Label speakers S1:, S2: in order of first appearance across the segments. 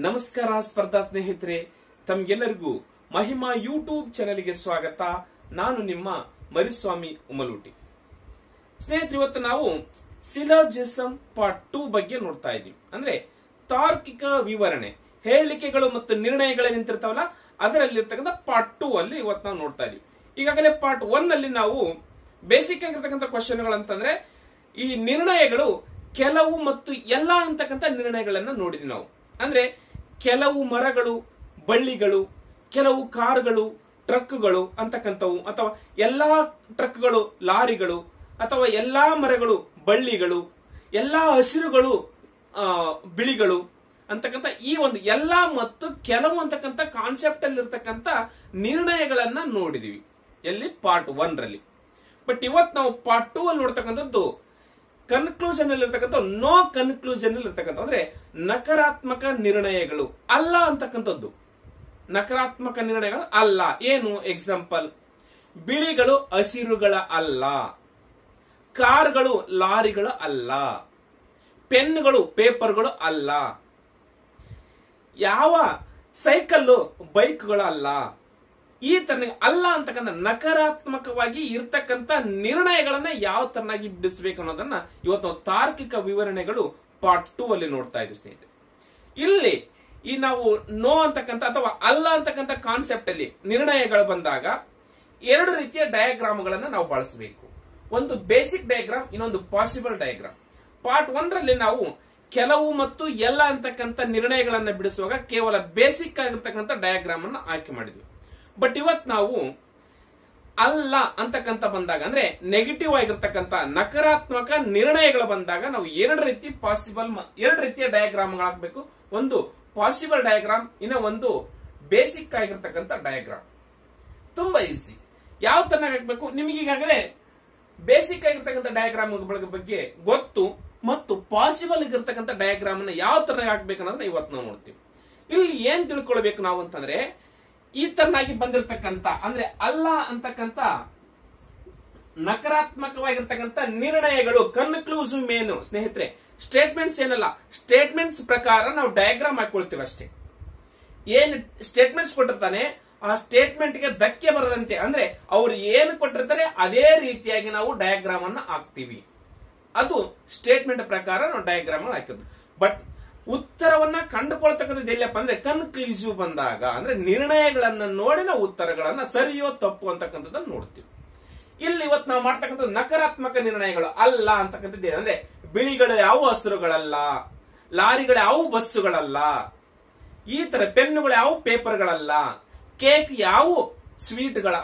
S1: ನಮಸ್ಕಾರ ಸ್ಪರ್ಧಾ ಸ್ನೇಹಿತರೆ, ತಮ್ಗೆಲ್ಲರಿಗೂ ಮಹಿಮಾ ಯೂಟ್ಯೂಬ್ ಚಾನೆಲ್ಗೆ ಸ್ವಾಗತ. ನಾನು ನಿಮ್ಮ ಮರಿಸ್ವಾಮಿ ಉಮಲೂಟಿ. ಸ್ನೇಹಿತರೆ, ಇವತ್ತು ನಾವು ಸಿಲೋಜಿಸಮ್ ಪಾರ್ಟ್ 2 ಬಗ್ಗೆ ನೋಡ್ತಾ ಇದ್ದೀವಿ. ಅಂದ್ರೆ ತಾರ್ಕಿಕ ವಿವರಣೆ, ಹೇಳಿಕೆಗಳು ಮತ್ತು ನಿರ್ಣಯಗಳು ನಿಂತಿರ್ತಾವಲ್ಲ, ಅದರಲ್ಲಿರ್ತಕ್ಕಂಥ ಪಾರ್ಟ್ 2 ಅಲ್ಲಿ ಇವತ್ತು ನಾವು ನೋಡ್ತಾ ಇದೀವಿ. ಈಗಾಗಲೇ ಪಾರ್ಟ್ 1 ಅಲ್ಲಿ ನಾವು ಬೇಸಿಕ್ ಆಗಿರ್ತಕ್ಕಂಥ ಕ್ವಶನ್ಗಳಂತಂದ್ರೆ ಈ ನಿರ್ಣಯಗಳು ಕೆಲವು ಮತ್ತು ಎಲ್ಲ ಅಂತಕ್ಕಂಥ ನಿರ್ಣಯಗಳನ್ನ ನೋಡಿದ್ವಿ ನಾವು. ಅಂದ್ರೆ ಕೆಲವು ಮರಗಳು, ಬಳ್ಳಿಗಳು, ಕೆಲವು ಕಾರುಗಳು, ಟ್ರಕ್ಗಳು ಅಂತಕ್ಕಂಥವು, ಅಥವಾ ಎಲ್ಲಾ ಟ್ರಕ್ಗಳು ಲಾರಿಗಳು, ಅಥವಾ ಎಲ್ಲಾ ಮರಗಳು ಬಳ್ಳಿಗಳು, ಎಲ್ಲಾ ಹಸಿರುಗಳು ಬಿಳಿಗಳು ಅಂತಕ್ಕಂಥ ಈ ಒಂದು ಎಲ್ಲಾ ಮತ್ತು ಕೆಲವು ಅಂತಕ್ಕಂಥ ಕಾನ್ಸೆಪ್ಟ್ ಅಲ್ಲಿ ಇರ್ತಕ್ಕಂಥ ನಿರ್ಣಯಗಳನ್ನ ನೋಡಿದೀವಿ ಎಲ್ಲಿ ಪಾರ್ಟ್ 1 ರಲ್ಲಿ. ಬಟ್ ಇವತ್ತು ನಾವು ಪಾರ್ಟ್ 2 ಅಲ್ಲಿ ನೋಡ್ತಕ್ಕಂಥದ್ದು ಕನ್ಕ್ಲೂಷನ್ ಅಲ್ಲಿ ಇರ್ತಕ್ಕಂಥ ನೋ ಕನ್ಕ್ಲೂಷನ್ ಅಲ್ಲಿ ಇರ್ತಕ್ಕಂಥ ಅಂದ್ರೆ ನಕಾರಾತ್ಮಕ ನಿರ್ಣಯಗಳು ಅಲ್ಲ ಅಂತಕ್ಕಂಥದ್ದು. ನಕಾರಾತ್ಮಕ ನಿರ್ಣಯಗಳು ಅಲ್ಲ. ಏನು ಎಕ್ಸಾಂಪಲ್? ಬಿಳಿಗಳು ಹಸಿರುಗಳ ಅಲ್ಲ, ಕಾರ್ಗಳು ಲಾರಿಗಳು ಅಲ್ಲ, ಪೆನ್ಗಳು ಪೇಪರ್ಗಳು ಅಲ್ಲ, ಯಾವ ಸೈಕಲ್ಲು ಬೈಕ್ಗಳು ಅಲ್ಲ. ಈ ತರ ಅಲ್ಲ ಅಂತಕ್ಕಂಥ ನಕಾರಾತ್ಮಕವಾಗಿ ಇರ್ತಕ್ಕಂಥ ನಿರ್ಣಯಗಳನ್ನ ಯಾವ ತರನಾಗಿ ಬಿಡಿಸಬೇಕು ಅನ್ನೋದನ್ನ ಇವತ್ತು ನಾವು ತಾರ್ಕಿಕ ವಿವರಣೆಗಳು ಪಾರ್ಟ್ 2 ಅಲ್ಲಿ ನೋಡ್ತಾ ಇದ್ವಿ ಸ್ನೇಹಿತರೆ. ಇಲ್ಲಿ ಈ ನಾವು ನೋ ಅಂತಕ್ಕಂಥ ಅಥವಾ ಅಲ್ಲ ಅಂತಕ್ಕಂಥ ಕಾನ್ಸೆಪ್ಟ್ ಅಲ್ಲಿ ನಿರ್ಣಯಗಳು ಬಂದಾಗ ಎರಡು ರೀತಿಯ ಡಯಾಗ್ರಾಮ್ಗಳನ್ನ ನಾವು ಬಳಸಬೇಕು. ಒಂದು ಬೇಸಿಕ್ ಡಯಾಗ್ರಾಮ್, ಇನ್ನೊಂದು ಪಾಸಿಬಲ್ ಡಯಾಗ್ರಾಮ್. ಪಾರ್ಟ್ 1 ರಲ್ಲಿ ನಾವು ಕೆಲವು ಮತ್ತು ಎಲ್ಲ ಅಂತಕ್ಕಂಥ ನಿರ್ಣಯಗಳನ್ನ ಬಿಡಿಸುವಾಗ ಕೇವಲ ಬೇಸಿಕ್ ಆಗಿರ್ತಕ್ಕಂಥ ಡಯಾಗ್ರಾಮ್ ಅನ್ನ ಆಯ್ಕೆ ಮಾಡಿದ್ವಿ. ಬಟ್ ಇವತ್ ನಾವು ಅಲ್ಲ ಅಂತಕ್ಕಂಥ ಬಂದಾಗ, ಅಂದ್ರೆ ನೆಗೆಟಿವ್ ಆಗಿರ್ತಕ್ಕಂಥ ನಕಾರಾತ್ಮಕ ನಿರ್ಣಯಗಳು ಬಂದಾಗ ನಾವು ಎರಡು ರೀತಿಯ ಡಯಾಗ್ರಾಮ್ ಹಾಕಬೇಕು. ಒಂದು ಪಾಸಿಬಲ್ ಡಯಾಗ್ರಾಮ್, ಇನ್ನ ಒಂದು ಬೇಸಿಕ್ ಆಗಿರ್ತಕ್ಕಂಥ ಡಯಾಗ್ರಾಮ್. ತುಂಬಾ ಈಸಿ. ಯಾವ ತರ ಹಾಕಬೇಕು ನಿಮಗೆ ಈಗಾಗಲೇ ಬೇಸಿಕ್ ಆಗಿರ್ತಕ್ಕಂಥ ಡಯಾಗ್ರಾಮ್ ಬಗ್ಗೆ ಗೊತ್ತು, ಮತ್ತು ಪಾಸಿಬಲ್ ಆಗಿರ್ತಕ್ಕಂಥ ಡಯಾಗ್ರಾಮ್ ಅನ್ನ ಯಾವ ತರ ಹಾಕ್ಬೇಕು ಅನ್ನೋದನ್ನ ಇವತ್ತು ನಾವು ನೋಡ್ತೀವಿ. ಇಲ್ಲಿ ಏನ್ ತಿಳ್ಕೊಳ್ಬೇಕು ನಾವು ಅಂತಂದ್ರೆ, ಈ ತರನಾಗಿ ಬಂದಿರತಕ್ಕಂತ ಅಂದ್ರೆ ಅಲ್ಲ ಅಂತಕ್ಕಂಥ ನಕಾರಾತ್ಮಕವಾಗಿರ್ತಕ್ಕಂಥ ನಿರ್ಣಯಗಳು ಕನ್ಕ್ಲೂಸಿವ್ ಮೇನು ಸ್ನೇಹಿತರೆ. ಸ್ಟೇಟ್ಮೆಂಟ್ಸ್ ಏನಲ್ಲ, ಸ್ಟೇಟ್ಮೆಂಟ್ಸ್ ಪ್ರಕಾರ ನಾವು ಡಯಾಗ್ರಾಮ್ ಹಾಕೊಳ್ತೀವಿ ಅಷ್ಟೇ. ಏನ್ ಸ್ಟೇಟ್ಮೆಂಟ್ಸ್ ಕೊಟ್ಟಿರ್ತಾನೆ ಆ ಸ್ಟೇಟ್ಮೆಂಟ್ ಗೆ ಧಕ್ಕೆ ಬರದಂತೆ, ಅಂದ್ರೆ ಅವ್ರು ಏನು ಕೊಟ್ಟಿರ್ತಾರೆ ಅದೇ ರೀತಿಯಾಗಿ ನಾವು ಡಯಾಗ್ರಾಮ್ ಅನ್ನ ಹಾಕ್ತಿವಿ. ಅದು ಸ್ಟೇಟ್ಮೆಂಟ್ ಪ್ರಕಾರ ನಾವು ಡಯಾಗ್ರಾಮ್ ಹಾಕಿದ್ವಿ. ಬಟ್ ಉತ್ತರವನ್ನ ಕಂಡುಕೊಳ್ತಕ್ಕಂಥದ್ದು ಎಲ್ಲಪ್ಪ ಅಂದ್ರೆ ಕನ್ಕ್ಲೂಸಿವ್ ಬಂದಾಗ, ಅಂದ್ರೆ ನಿರ್ಣಯಗಳನ್ನ ನೋಡಿ ನಾವು ಉತ್ತರಗಳನ್ನ ಸರಿಯೋ ತಪ್ಪು ಅಂತಕ್ಕಂಥದ್ದನ್ನ ನೋಡ್ತೀವಿ. ಇಲ್ಲಿ ಇವತ್ತು ನಾವು ಮಾಡ್ತಕ್ಕಂಥದ್ದು ನಕಾರಾತ್ಮಕ ನಿರ್ಣಯಗಳು ಅಲ್ಲ ಅಂತಕ್ಕಂಥದ್ದು. ಅಂದ್ರೆ ಬಿಳಿಗಳು ಯಾವ ಹಸಿರುಗಳಲ್ಲ, ಲಾರಿಗಳು ಯಾವ ಬಸ್ಸುಗಳಲ್ಲ, ಈ ತರ ಪೆನ್ನುಗಳು ಯಾವ ಪೇಪರ್ಗಳಲ್ಲ, ಕೇಕ್ ಯಾವ ಸ್ವೀಟ್ಗಳ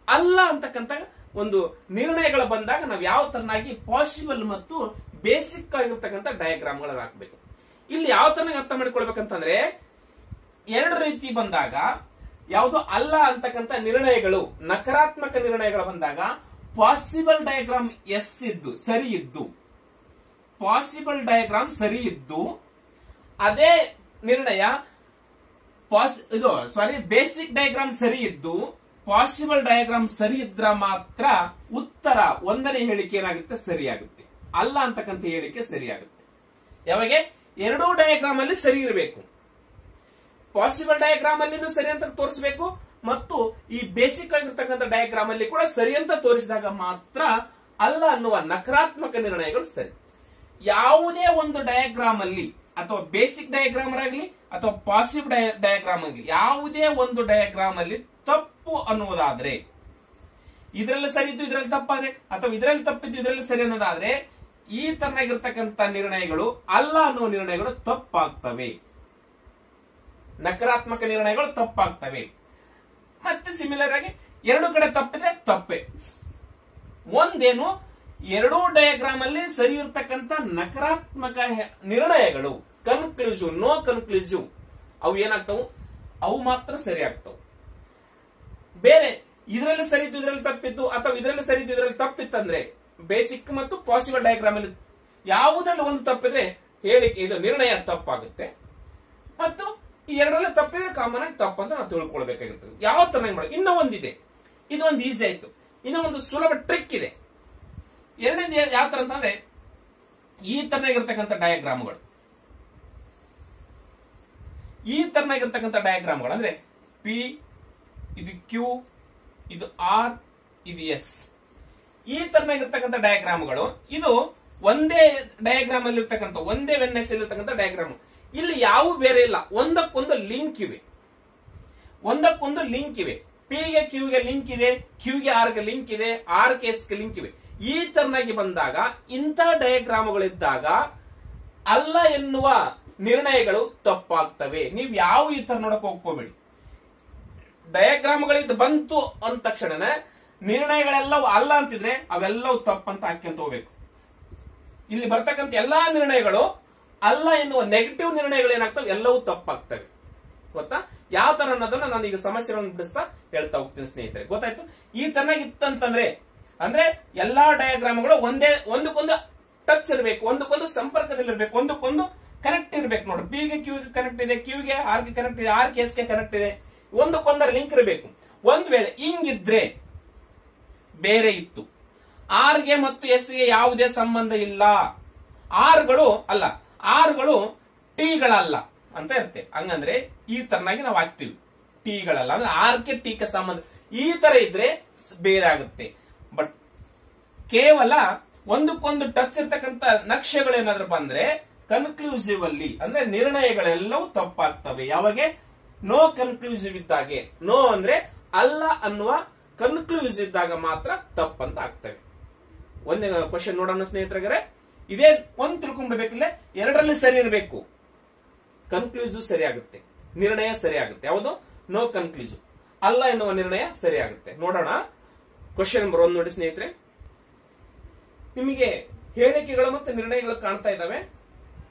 S1: ಅಲ್ಲ ಅಂತಕ್ಕಂಥ ಒಂದು ನಿರ್ಣಯಗಳು ಬಂದಾಗ ನಾವು ಯಾವ ತರನಾಗಿ ಪಾಸಿಬಲ್ ಮತ್ತು ಬೇಸಿಕ್ ಆಗಿರ್ತಕ್ಕಂಥ ಡಯಾಗ್ರಾಮ್ಗಳನ್ನ ಹಾಕ್ಬೇಕು. ಇಲ್ಲಿ ಯಾವ ತರ ಅರ್ಥ ಮಾಡಿಕೊಳ್ಬೇಕಂತಂದ್ರೆ, ಎರಡು ರೀತಿ ಬಂದಾಗ ಯಾವುದು ಅಲ್ಲ ಅಂತಕ್ಕಂಥ ನಿರ್ಣಯಗಳು ನಕಾರಾತ್ಮಕ ನಿರ್ಣಯಗಳು ಬಂದಾಗ ಪಾಸಿಬಲ್ ಡಯಾಗ್ರಾಮ್ ಸರಿ ಇದ್ದು, ಪಾಸಿಬಲ್ ಡಯಾಗ್ರಾಮ್ ಸರಿ ಇದ್ದು, ಅದೇ ನಿರ್ಣಯ ಬೇಸಿಕ್ ಡಯಾಗ್ರಾಮ್ ಸರಿ ಇದ್ದು ಪಾಸಿಬಲ್ ಡಯಾಗ್ರಾಮ್ ಸರಿ ಇದ್ರ ಮಾತ್ರ ಉತ್ತರ ಒಂದನೇ ಹೇಳಿಕೆ ಏನಾಗುತ್ತೆ ಸರಿಯಾಗುತ್ತೆ. ಅಲ್ಲ ಅಂತಕ್ಕಂಥ ಹೇಳಿಕೆ ಸರಿಯಾಗುತ್ತೆ. ಯಾವಾಗ ಎರಡೂ ಡಯಾಗ್ರಾಮ್ ಅಲ್ಲಿ ಸರಿ ಇರಬೇಕು. ಪಾಸಿಬಲ್ ಡಯಾಗ್ರಾಮ್ ಅಲ್ಲಿ ಸರಿ ಅಂತ ತೋರಿಸಬೇಕು, ಮತ್ತು ಈ ಬೇಸಿಕ್ ಆಗಿರ್ತಕ್ಕಂಥ ಡಯಾಗ್ರಾಮ್ ಅಲ್ಲಿ ಕೂಡ ಸರಿ ಅಂತ ತೋರಿಸಿದಾಗ ಮಾತ್ರ ಅಲ್ಲ ಅನ್ನುವ ನಕಾರಾತ್ಮಕ ನಿರ್ಣಯಗಳು ಸರಿ. ಯಾವುದೇ ಒಂದು ಡಯಾಗ್ರಾಮ್ ಅಲ್ಲಿ, ಅಥವಾ ಬೇಸಿಕ್ ಡಯಾಗ್ರಾಮ್ ಆಗಲಿ ಅಥವಾ ಪಾಸಿಬಲ್ ಡಯಾಗ್ರಾಮ್ ಆಗಲಿ, ಯಾವುದೇ ಒಂದು ಡಯಾಗ್ರಾಮ್ ಅಲ್ಲಿ ತಪ್ಪು ಅನ್ನುವುದಾದ್ರೆ, ಇದರಲ್ಲಿ ಸರಿ ಇದ್ದು ಇದರಲ್ಲಿ ತಪ್ಪಾದ್ರೆ, ಅಥವಾ ಇದರಲ್ಲಿ ತಪ್ಪಿದ್ದು ಇದರಲ್ಲಿ ಸರಿ ಅನ್ನೋದಾದ್ರೆ, ಈ ತರನಾಗಿರ್ತಕ್ಕಂಥ ನಿರ್ಣಯಗಳು ಅಲ್ಲ ಅನ್ನುವ ನಿರ್ಣಯಗಳು ತಪ್ಪಾಗ್ತವೆ. ನಕಾರಾತ್ಮಕ ನಿರ್ಣಯಗಳು ತಪ್ಪಾಗ್ತವೆ. ಮತ್ತೆ ಸಿಮಿಲರ್ ಆಗಿ ಎರಡು ಕಡೆ ತಪ್ಪಿದ್ರೆ ತಪ್ಪೆ. ಒಂದೇನು, ಎರಡೂ ಡಯಾಗ್ರಾಮ್ ಅಲ್ಲಿ ಸರಿ ಇರ್ತಕ್ಕಂಥ ನಕಾರಾತ್ಮಕ ನಿರ್ಣಯಗಳು ಕನ್ಕ್ಲೂಸಿವ್, ನೋ ಕನ್ಕ್ಲೂಸಿವ್, ಅವು ಏನಾಗ್ತವು, ಅವು ಮಾತ್ರ ಸರಿ ಆಗ್ತವು. ಬೇರೆ ಇದರಲ್ಲಿ ಸರಿದ್ದು ಇದರಲ್ಲಿ ತಪ್ಪಿತ್ತು, ಅಥವಾ ಇದರಲ್ಲಿ ಸರಿದ್ದು ಇದರಲ್ಲಿ ತಪ್ಪಿತ್ತಂದ್ರೆ ಬೇಸಿಕ್ ಮತ್ತು ಪಾಸಿಬಲ್ ಡಯಾಗ್ರಾಮ್ ಅಲ್ಲಿ ಯಾವುದ್ರಲ್ಲಿ ಒಂದು ತಪ್ಪಿದ್ರೆ ಹೇಳಿಕೆ ಇದು ನಿರ್ಣಯ ತಪ್ಪಾಗುತ್ತೆ. ಮತ್ತು ಈ ಎರಡರಲ್ಲಿ ತಪ್ಪಿದ್ರೆ ಕಾಮನ್ ಆಗಿ ತಪ್ಪು ಅಂತ ನಾವು ತಿಳ್ಕೊಳ್ಬೇಕಾಗಿರ್ತದೆ. ಯಾವ ತರ ಮಾಡಿ. ಇನ್ನೂ ಒಂದಿದೆ, ಇದು ಒಂದು ಈಸಿ ಆಯ್ತು. ಇನ್ನೂ ಒಂದು ಸುಲಭ ಟ್ರಿಕ್ ಇದೆ. ಎರಡನೇದು ಯಾವ ತರ ಅಂತಂದ್ರೆ, ಈ ತರನಾಗಿರ್ತಕ್ಕಂಥ ಡಯಾಗ್ರಾಮ್ಗಳು ಈ ತರನಾಗಿರ್ತಕ್ಕಂಥ ಡಯಾಗ್ರಾಮ್ಗಳು ಅಂದ್ರೆ ಪಿ, ಇದು ಕ್ಯೂ, ಇದು ಆರ್, ಇದು ಎಸ್, ಈ ತರನಾಗಿರ್ತಕ್ಕಂಥ ಡಯಾಗ್ರಾಮ್ಗಳು ಇದು ಒಂದೇ ಡಯಾಗ್ರಾಮ್ ಅಲ್ಲಿ ಇರ್ತಕ್ಕಂಥ ಒಂದೇ ವೆನ್ಎಕ್ಸ್ ಅಲ್ಲಿ ಇರ್ತಕ್ಕಂಥ ಡಯಾಗ್ರಾಮ್. ಇಲ್ಲಿ ಯಾವ ಬೇರೆ ಇಲ್ಲ, ಒಂದಕ್ಕೊಂದು ಲಿಂಕ್ ಇವೆ, ಒಂದಕ್ಕೊಂದು ಲಿಂಕ್ ಇವೆ. ಪಿ ಗೆ ಕ್ಯೂ ಗೆ ಲಿಂಕ್ ಇದೆ, ಕ್ಯೂ ಗೆ ಆರ್ ಗೆ ಲಿಂಕ್ ಇದೆ, ಆರ್ ಗೆ ಎಸ್ ಗೆ ಲಿಂಕ್ ಇವೆ. ಈ ತರನಾಗಿ ಬಂದಾಗ ಇಂಥ ಡಯಾಗ್ರಾಮ್ಗಳಿದ್ದಾಗ ಅಲ್ಲ ಎನ್ನುವ ನಿರ್ಣಯಗಳು ತಪ್ಪಾಗ್ತವೆ. ನೀವು ಯಾವ ಈ ತರ ನೋಡಕ್ ಹೋಗ್ಕೋಬೇಡಿ. ಡಯಾಗ್ರಾಮ್ಗಳಿದ್ದು ಬಂತು ಅಂದ ತಕ್ಷಣ ನಿರ್ಣಯಗಳೆಲ್ಲವೂ ಅಲ್ಲ ಅಂತಿದ್ರೆ ಅವೆಲ್ಲವೂ ತಪ್ಪಂತ ಹಾಕ್ಯಂತ ಹೋಗ್ಬೇಕು. ಇಲ್ಲಿ ಬರ್ತಕ್ಕಂಥ ಎಲ್ಲಾ ನಿರ್ಣಯಗಳು ಅಲ್ಲ ಎನ್ನುವ ನೆಗೆಟಿವ್ ನಿರ್ಣಯಗಳು ಏನಾಗ್ತವೆ, ಎಲ್ಲವೂ ತಪ್ಪಾಗ್ತವೆ. ಗೊತ್ತಾ ಯಾವ ತರ ಅನ್ನೋದನ್ನ ನಾನು ಈಗ ಸಮಸ್ಯೆಗಳನ್ನು ಬಿಡಿಸ್ತಾ ಹೇಳ್ತಾ ಹೋಗ್ತೀನಿ ಸ್ನೇಹಿತರೆ. ಗೊತ್ತಾಯ್ತು? ಈ ತರನಾಗಿತ್ತಂತಂದ್ರೆ ಅಂದ್ರೆ ಎಲ್ಲಾ ಡಯಾಗ್ರಾಮ್ಗಳು ಒಂದಕ್ಕೊಂದು ಟಚ್ ಇರಬೇಕು, ಒಂದಕ್ಕೊಂದು ಸಂಪರ್ಕದಲ್ಲಿರ್ಬೇಕು, ಒಂದಕ್ಕೊಂದು ಕನೆಕ್ಟ್ ಇರಬೇಕು. ನೋಡ್ರಿ, ಪಿ ಗೆ ಕ್ಯೂ ಗೆ ಕನೆಕ್ಟ್ ಇದೆ, ಕ್ಯೂ ಗೆ ಆರ್ ಗೆ ಕನೆಕ್ಟ್ ಇದೆ, ಆರ್ ಗೆ ಎಸ್ ಗೆ ಕನೆಕ್ಟ್ ಇದೆ, ಒಂದಕ್ಕೊಂದರ ಲಿಂಕ್ ಇರಬೇಕು. ಒಂದ್ ವೇಳೆ ಹಿಂಗಿದ್ರೆ ಬೇರೆ ಇತ್ತು, ಆರ್ ಗೆ ಮತ್ತು ಎಸ್ ಗೆ ಯಾವುದೇ ಸಂಬಂಧ ಇಲ್ಲ, ಆರ್ಗಳು ಅಲ್ಲ, ಆರ್ಗಳು ಟಿಗಳಲ್ಲ ಅಂತ ಇರುತ್ತೆ. ಹಂಗಂದ್ರೆ ಈ ತರನಾಗಿ ನಾವು ಹಾಕ್ತಿವಿ, ಟಿಗಳಲ್ಲ ಅಂದ್ರೆ ಆರ್ ಗೆ ಟಿ ಗೆ ಸಂಬಂಧ. ಈ ತರ ಇದ್ರೆ ಬೇರೆ ಆಗುತ್ತೆ. ಬಟ್ ಕೇವಲ ಒಂದಕ್ಕೊಂದು ಟಚ್ ಇರ್ತಕ್ಕಂಥ ನಕ್ಷೆಗಳೇನಾದ್ರೂ ಬಂದ್ರೆ ಕನ್ಕ್ಲೂಸಿವ್ ಅಲ್ಲಿ ಅಂದ್ರೆ ನಿರ್ಣಯಗಳೆಲ್ಲವೂ ತಪ್ಪಾಗ್ತವೆ. ಯಾವಾಗ ನೋ ಕನ್ಕ್ಲೂಸಿವ್ ಇದ್ದಾಗೆ, ನೋ ಅಂದ್ರೆ ಅಲ್ಲ ಅನ್ನುವ ಕನ್ಕ್ಲೂಸಿವ್ ಇದ್ದಾಗ ಮಾತ್ರ ತಪ್ಪಂತ ಆಗ್ತವೆ. ಒಂದೇ ಕ್ವಶನ್ ನೋಡೋಣ ಸ್ನೇಹಿತರೆ. ಇದೇ ಒಂದ್ ತಿಳ್ಕೊಂಡ್ಬಿಡ್ಬೇಕಿಲ್ಲ, ಎರಡರಲ್ಲಿ ಸರಿ ಇರಬೇಕು. ಕನ್ಕ್ಲೂಸಿವ್ ಸರಿ ಆಗುತ್ತೆ, ನಿರ್ಣಯ ಸರಿ ಆಗುತ್ತೆ. ಯಾವುದು? ನೋ ಕನ್ಕ್ಲೂಸಿವ್, ಅಲ್ಲ ಎನ್ನುವ ನಿರ್ಣಯ ಸರಿ ಆಗುತ್ತೆ. ನೋಡೋಣ ಕ್ವಶನ್ ನಂಬರ್ 1 ನೋಡಿ ಸ್ನೇಹಿತರೆ. ನಿಮಗೆ ಹೇಳಿಕೆಗಳು ಮತ್ತು ನಿರ್ಣಯಗಳು ಕಾಣ್ತಾ ಇದ್ದಾವೆ.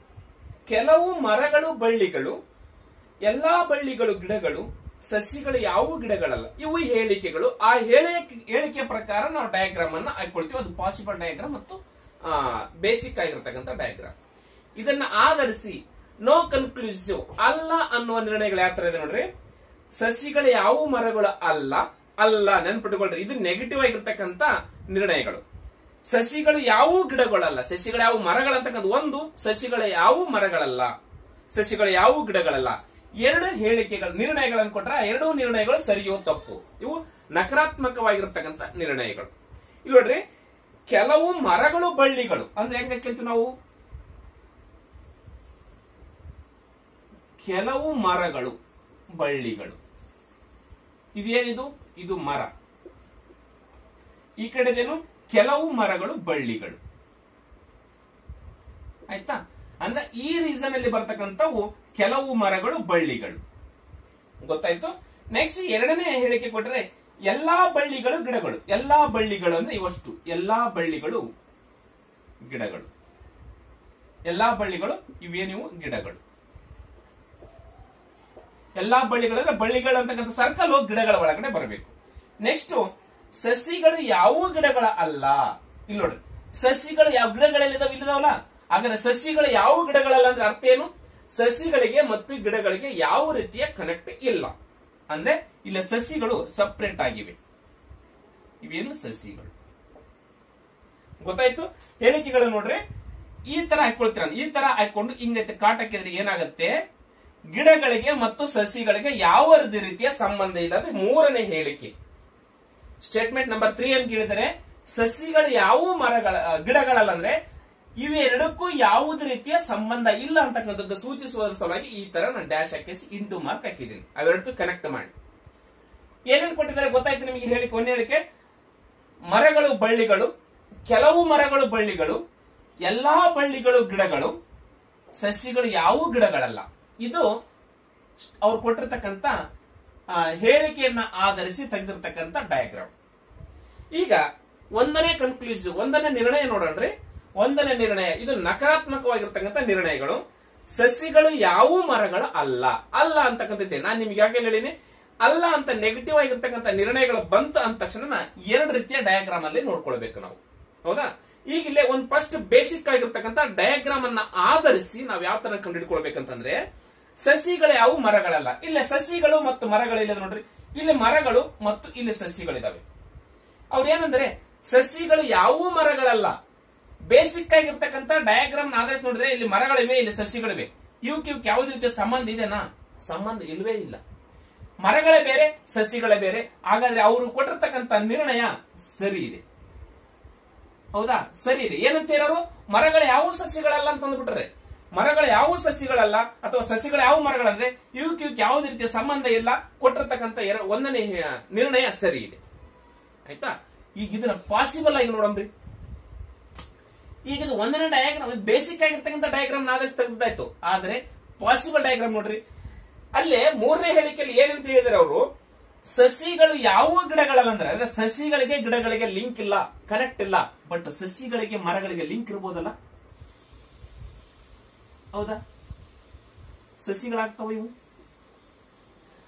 S1: ಕೆಲವು ಮರಗಳು ಬಳ್ಳಿಗಳು, ಎಲ್ಲಾ ಬಳ್ಳಿಗಳು ಗಿಡಗಳು, ಸಸಿಗಳು ಯಾವುವು ಗಿಡಗಳಲ್ಲ. ಇವು ಹೇಳಿಕೆಗಳು. ಆ ಹೇಳಿಕೆಯ ಪ್ರಕಾರ ನಾವು ಡಯಾಗ್ರಾಮ್ ಅನ್ನ ಹಾಕೊಳ್ತೀವಿ. ಅದು ಪಾಸಿಬಲ್ ಡಯಾಗ್ರಾಮ್ ಮತ್ತು ಬೇಸಿಕ್ ಆಗಿರತಕ್ಕಂಥ ಡಯಾಗ್ರಾಮ್. ಇದನ್ನ ಆಧರಿಸಿ ನೋ ಕನ್ಕ್ಲೂಸಿವ್, ಅಲ್ಲ ಅನ್ನುವ ನಿರ್ಣಯಗಳು ಯಾವ ತರ ಇದೆ ನೋಡ್ರಿ. ಸಸಿಗಳು ಯಾವುವು ಮರಗಳು ಅಲ್ಲ, ಅಲ್ಲ ನೆನ್ಪಿಟ್ಟುಕೊಳ್ರಿ, ಇದು ನೆಗೆಟಿವ್ ಆಗಿರ್ತಕ್ಕಂಥ ನಿರ್ಣಯಗಳು. ಸಸಿಗಳು ಯಾವುವು ಗಿಡಗಳಲ್ಲ, ಸಸಿಗಳು ಯಾವುವು ಮರಗಳಂತಕ್ಕಂಥ ಒಂದು, ಸಸಿಗಳ ಯಾವುವು ಮರಗಳಲ್ಲ, ಸಸಿಗಳು ಯಾವುವು ಗಿಡಗಳಲ್ಲ. ಎರಡು ಹೇಳಿಕೆಗಳು ನಿರ್ಣಯಗಳನ್ನು ಕೊಟ್ರೆ ಎರಡೂ ನಿರ್ಣಯಗಳು ಸರಿಯೋ ತಪ್ಪು. ಇವು ನಕಾರಾತ್ಮಕವಾಗಿರತಕ್ಕಂಥ ನಿರ್ಣಯಗಳು. ಇಲ್ಲಿ ನೋಡ್ರಿ, ಕೆಲವು ಮರಗಳು ಬಳ್ಳಿಗಳು ಅಂದ್ರೆ ಹೆಂಗಕ್ಕಿಂತ ನಾವು ಕೆಲವು ಮರಗಳು ಬಳ್ಳಿಗಳು, ಇದೇನಿದು? ಇದು ಮರ. ಈ ಕಡೆದೇನು? ಕೆಲವು ಮರಗಳು ಬಳ್ಳಿಗಳು. ಆಯ್ತಾ? ಅಂದ್ರೆ ಈ ರೀಸನ್ ಅಲ್ಲಿ ಬರ್ತಕ್ಕಂಥವು ಕೆಲವು ಮರಗಳು ಬಳ್ಳಿಗಳು. ಗೊತ್ತಾಯ್ತು? ನೆಕ್ಸ್ಟ್ ಎರಡನೇ ಹೇಳಿಕೆ ಕೊಟ್ಟರೆ ಎಲ್ಲಾ ಬಳ್ಳಿಗಳು ಗಿಡಗಳು. ಎಲ್ಲಾ ಬಳ್ಳಿಗಳು ಅಂದ್ರೆ ಇವಷ್ಟು, ಎಲ್ಲಾ ಬಳ್ಳಿಗಳು ಗಿಡಗಳು. ಎಲ್ಲಾ ಬಳ್ಳಿಗಳು ಇವೇನಿವು ಗಿಡಗಳು. ಎಲ್ಲಾ ಬಳ್ಳಿಗಳು ಅಂದ್ರೆ ಬಳ್ಳಿಗಳು ಅಂತಕ್ಕಂಥ ಸರ್ಕಲ್ ಹೋಗಿ ಗಿಡಗಳ ಒಳಗಡೆ ಬರಬೇಕು. ನೆಕ್ಸ್ಟ್ ಸಸಿಗಳು ಯಾವ ಗಿಡಗಳ ಅಲ್ಲ. ಇಲ್ಲಿ ನೋಡ್ರಿ, ಸಸಿಗಳು ಯಾವ ಗಿಡಗಳಲ್ಲಿದಾವೆ? ಇಲ್ಲದಾವಲ್ಲ. ಹಾಗಾದ್ರೆ ಸಸಿಗಳು ಯಾವ ಗಿಡಗಳಲ್ಲ ಅಂದ್ರೆ ಅರ್ಥ ಏನು? ಸಸಿಗಳಿಗೆ ಮತ್ತು ಗಿಡಗಳಿಗೆ ಯಾವ ರೀತಿಯ ಕನೆಕ್ಟ್ ಇಲ್ಲ. ಅಂದ್ರೆ ಇಲ್ಲಿ ಸಸಿಗಳು ಸಪರೇಟ್ ಆಗಿವೆ. ಇವೇನು? ಸಸಿಗಳು. ಗೊತ್ತಾಯ್ತು? ಹೇಳಿಕೆಗಳು ನೋಡ್ರಿ, ಈ ತರ ಹಾಕೊಳ್ತೀರ. ಈ ತರ ಹಾಕೊಂಡು ಹಿಂಗೈತೆ ಕಾಟಕ್ಕಿದ್ರೆ ಏನಾಗುತ್ತೆ? ಗಿಡಗಳಿಗೆ ಮತ್ತು ಸಸಿಗಳಿಗೆ ಯಾವ ರೀತಿಯ ಸಂಬಂಧ ಇಲ್ಲ. ಅಂದ್ರೆ ಮೂರನೇ ಹೇಳಿಕೆ. ಸ್ಟೇಟ್ಮೆಂಟ್ ನಂಬರ್ 3 ಅಂತ ಕೇಳಿದರೆ ಸಸಿಗಳು ಯಾವ ಮರಗಳ ಗಿಡಗಳಲ್ಲ ಅಂದ್ರೆ ಇವೆರಡಕ್ಕೂ ಯಾವುದೇ ರೀತಿಯ ಸಂಬಂಧ ಇಲ್ಲ ಅಂತಕ್ಕಂಥದ್ದು ಸೂಚಿಸುವುದರ ಸಲುವಾಗಿ ಈ ತರ ನಾನು ಡ್ಯಾಶ್ ಹಾಕಿಸಿ ಇಂಟು ಮಾರ್ಕ್ ಹಾಕಿದ್ದೀನಿ. ಅವೆರಡಕ್ಕೂ ಕನೆಕ್ಟ್ ಮಾಡಿ ಏನೇನು ಕೊಟ್ಟಿದ್ದಾರೆ ಗೊತ್ತಾಯ್ತು ನಿಮಗೆ? ಹೇಳಿಕೆ ಒಂದೇ ಹೇಳಿಕೆ, ಮರಗಳು ಬಳ್ಳಿಗಳು, ಕೆಲವು ಮರಗಳು ಬಳ್ಳಿಗಳು, ಎಲ್ಲಾ ಬಳ್ಳಿಗಳು ಗಿಡಗಳು, ಸಸಿಗಳು ಯಾವ ಗಿಡಗಳಲ್ಲ. ಇದು ಅವ್ರು ಕೊಟ್ಟಿರ್ತಕ್ಕಂಥ ಹೇಳಿಕೆಯನ್ನ ಆಧರಿಸಿ ತೆಗೆದಿರ್ತಕ್ಕಂಥ ಡಯಾಗ್ರಾಮ್. ಈಗ ಒಂದನೇ ಕನ್ಕ್ಲೂಸಿವ್, ಒಂದನೇ ನಿರ್ಣಯ ನೋಡೋಣ್ರಿ. ಒಂದನೇ ನಿರ್ಣಯ ಇದು ನಕಾರಾತ್ಮಕವಾಗಿರ್ತಕ್ಕಂಥ ನಿರ್ಣಯಗಳು. ಸಸಿಗಳು ಯಾವ ಮರಗಳು ಅಲ್ಲ. ಅಲ್ಲ ಅಂತಕ್ಕಂಥದ್ದೇ ನಾನು ನಿಮ್ಗೆ ಯಾಕೆ ಹೇಳಿನಿ, ಅಲ್ಲ ಅಂತ ನೆಗೆಟಿವ್ ಆಗಿರ್ತಕ್ಕಂಥ ನಿರ್ಣಯಗಳು ಬಂತು ಅಂದ ತಕ್ಷಣ ಎರಡು ರೀತಿಯ ಡಯಾಗ್ರಾಮ್ ಅಲ್ಲಿ ನೋಡ್ಕೊಳ್ಬೇಕು ನಾವು. ಹೌದಾ? ಈಗ ಇಲ್ಲೇ ಒಂದು ಫಸ್ಟ್ ಬೇಸಿಕ್ ಆಗಿರ್ತಕ್ಕಂಥ ಡಯಾಗ್ರಾಮ್ ಅನ್ನ ಆಧರಿಸಿ ನಾವು ಯಾವ ತರ ಕಂಡುಹಿಡ್ಕೊಳ್ಬೇಕಂತಂದ್ರೆ ಸಸಿಗಳು ಯಾವ ಮರಗಳಲ್ಲ. ಇಲ್ಲೇ ಸಸಿಗಳು ಮತ್ತು ಮರಗಳಿಲ್ಲ ನೋಡ್ರಿ. ಇಲ್ಲಿ ಮರಗಳು ಮತ್ತು ಇಲ್ಲಿ ಸಸಿಗಳಿದಾವೆ. ಅವ್ರು ಏನಂದ್ರೆ ಸಸಿಗಳು ಯಾವ ಮರಗಳಲ್ಲ. ಬೇಸಿಕ್ ಆಗಿರ್ತಕ್ಕಂಥ ಡಯಾಗ್ರಾಮ್ ಆಧರಿಸಿ ನೋಡಿದ್ರೆ ಇಲ್ಲಿ ಮರಗಳಿವೆ, ಇಲ್ಲಿ ಸಸಿಗಳಿವೆ. ಇವಕ್ಕೆ ಯಾವುದೇ ರೀತಿಯ ಸಂಬಂಧ ಇದೆನಾ? ಸಂಬಂಧ ಇಲ್ವೇ ಇಲ್ಲ. ಮರಗಳೇ ಬೇರೆ, ಸಸಿಗಳೇ ಬೇರೆ. ಹಾಗಾದ್ರೆ ಅವರು ಕೊಟ್ಟಿರ್ತಕ್ಕಂಥ ನಿರ್ಣಯ ಸರಿ ಇದೆ. ಹೌದಾ? ಸರಿ ಇದೆ. ಏನಂತ ಹೇಳೋರು, ಮರಗಳು ಯಾವ ಸಸ್ಯಗಳಲ್ಲ ಅಂತ ಅಂದ್ಬಿಟ್ರೆ, ಮರಗಳು ಯಾವ ಸಸ್ಯಗಳಲ್ಲ ಅಥವಾ ಸಸ್ಯಗಳು ಯಾವ ಮರಗಳಂದ್ರೆ ಇವಕ್ಕೆ ಯಾವುದೇ ರೀತಿಯ ಸಂಬಂಧ ಇಲ್ಲ. ಕೊಟ್ಟಿರ್ತಕ್ಕಂಥ ಒಂದನೇ ನಿರ್ಣಯ ಸರಿ ಇದೆ. ಆಯ್ತಾ? ಈಗ ಇದನ್ನ ಪಾಸಿಬಲ್ ಆಗಿ ನೋಡಂಬ್ರಿ. ಈಗ ಇದು ಒಂದನೇ ಡಯಾಗ್ರಾಮ್, ಬೇಸಿಕ್ ಆಗಿರ್ತಕ್ಕಂಥ ಡಯಾಗ್ರಾಮ್ ನಾದಷ್ಟು ತೆಗೆದಾಯ್ತು. ಆದ್ರೆ ಪಾಸಿಬಲ್ ಡಯಾಗ್ರಾಮ್ ನೋಡ್ರಿ, ಅಲ್ಲೇ ಮೂರನೇ ಹೇಳಿಕೆಯಲ್ಲಿ ಏನಂತ ಹೇಳಿದಾರೆ ಅವರು, ಸಸಿಗಳು ಯಾವ ಗಿಡಗಳಲ್ಲ ಅಂದ್ರೆ ಸಸಿಗಳಿಗೆ ಗಿಡಗಳಿಗೆ ಲಿಂಕ್ ಇಲ್ಲ, ಕನೆಕ್ಟ್ ಇಲ್ಲ. ಬಟ್ ಸಸಿಗಳಿಗೆ ಮರಗಳಿಗೆ ಲಿಂಕ್ ಇರ್ಬೋದಲ್ಲ? ಹೌದಾ? ಸಸಿಗಳಾಗ್ತಾವ ಇವು.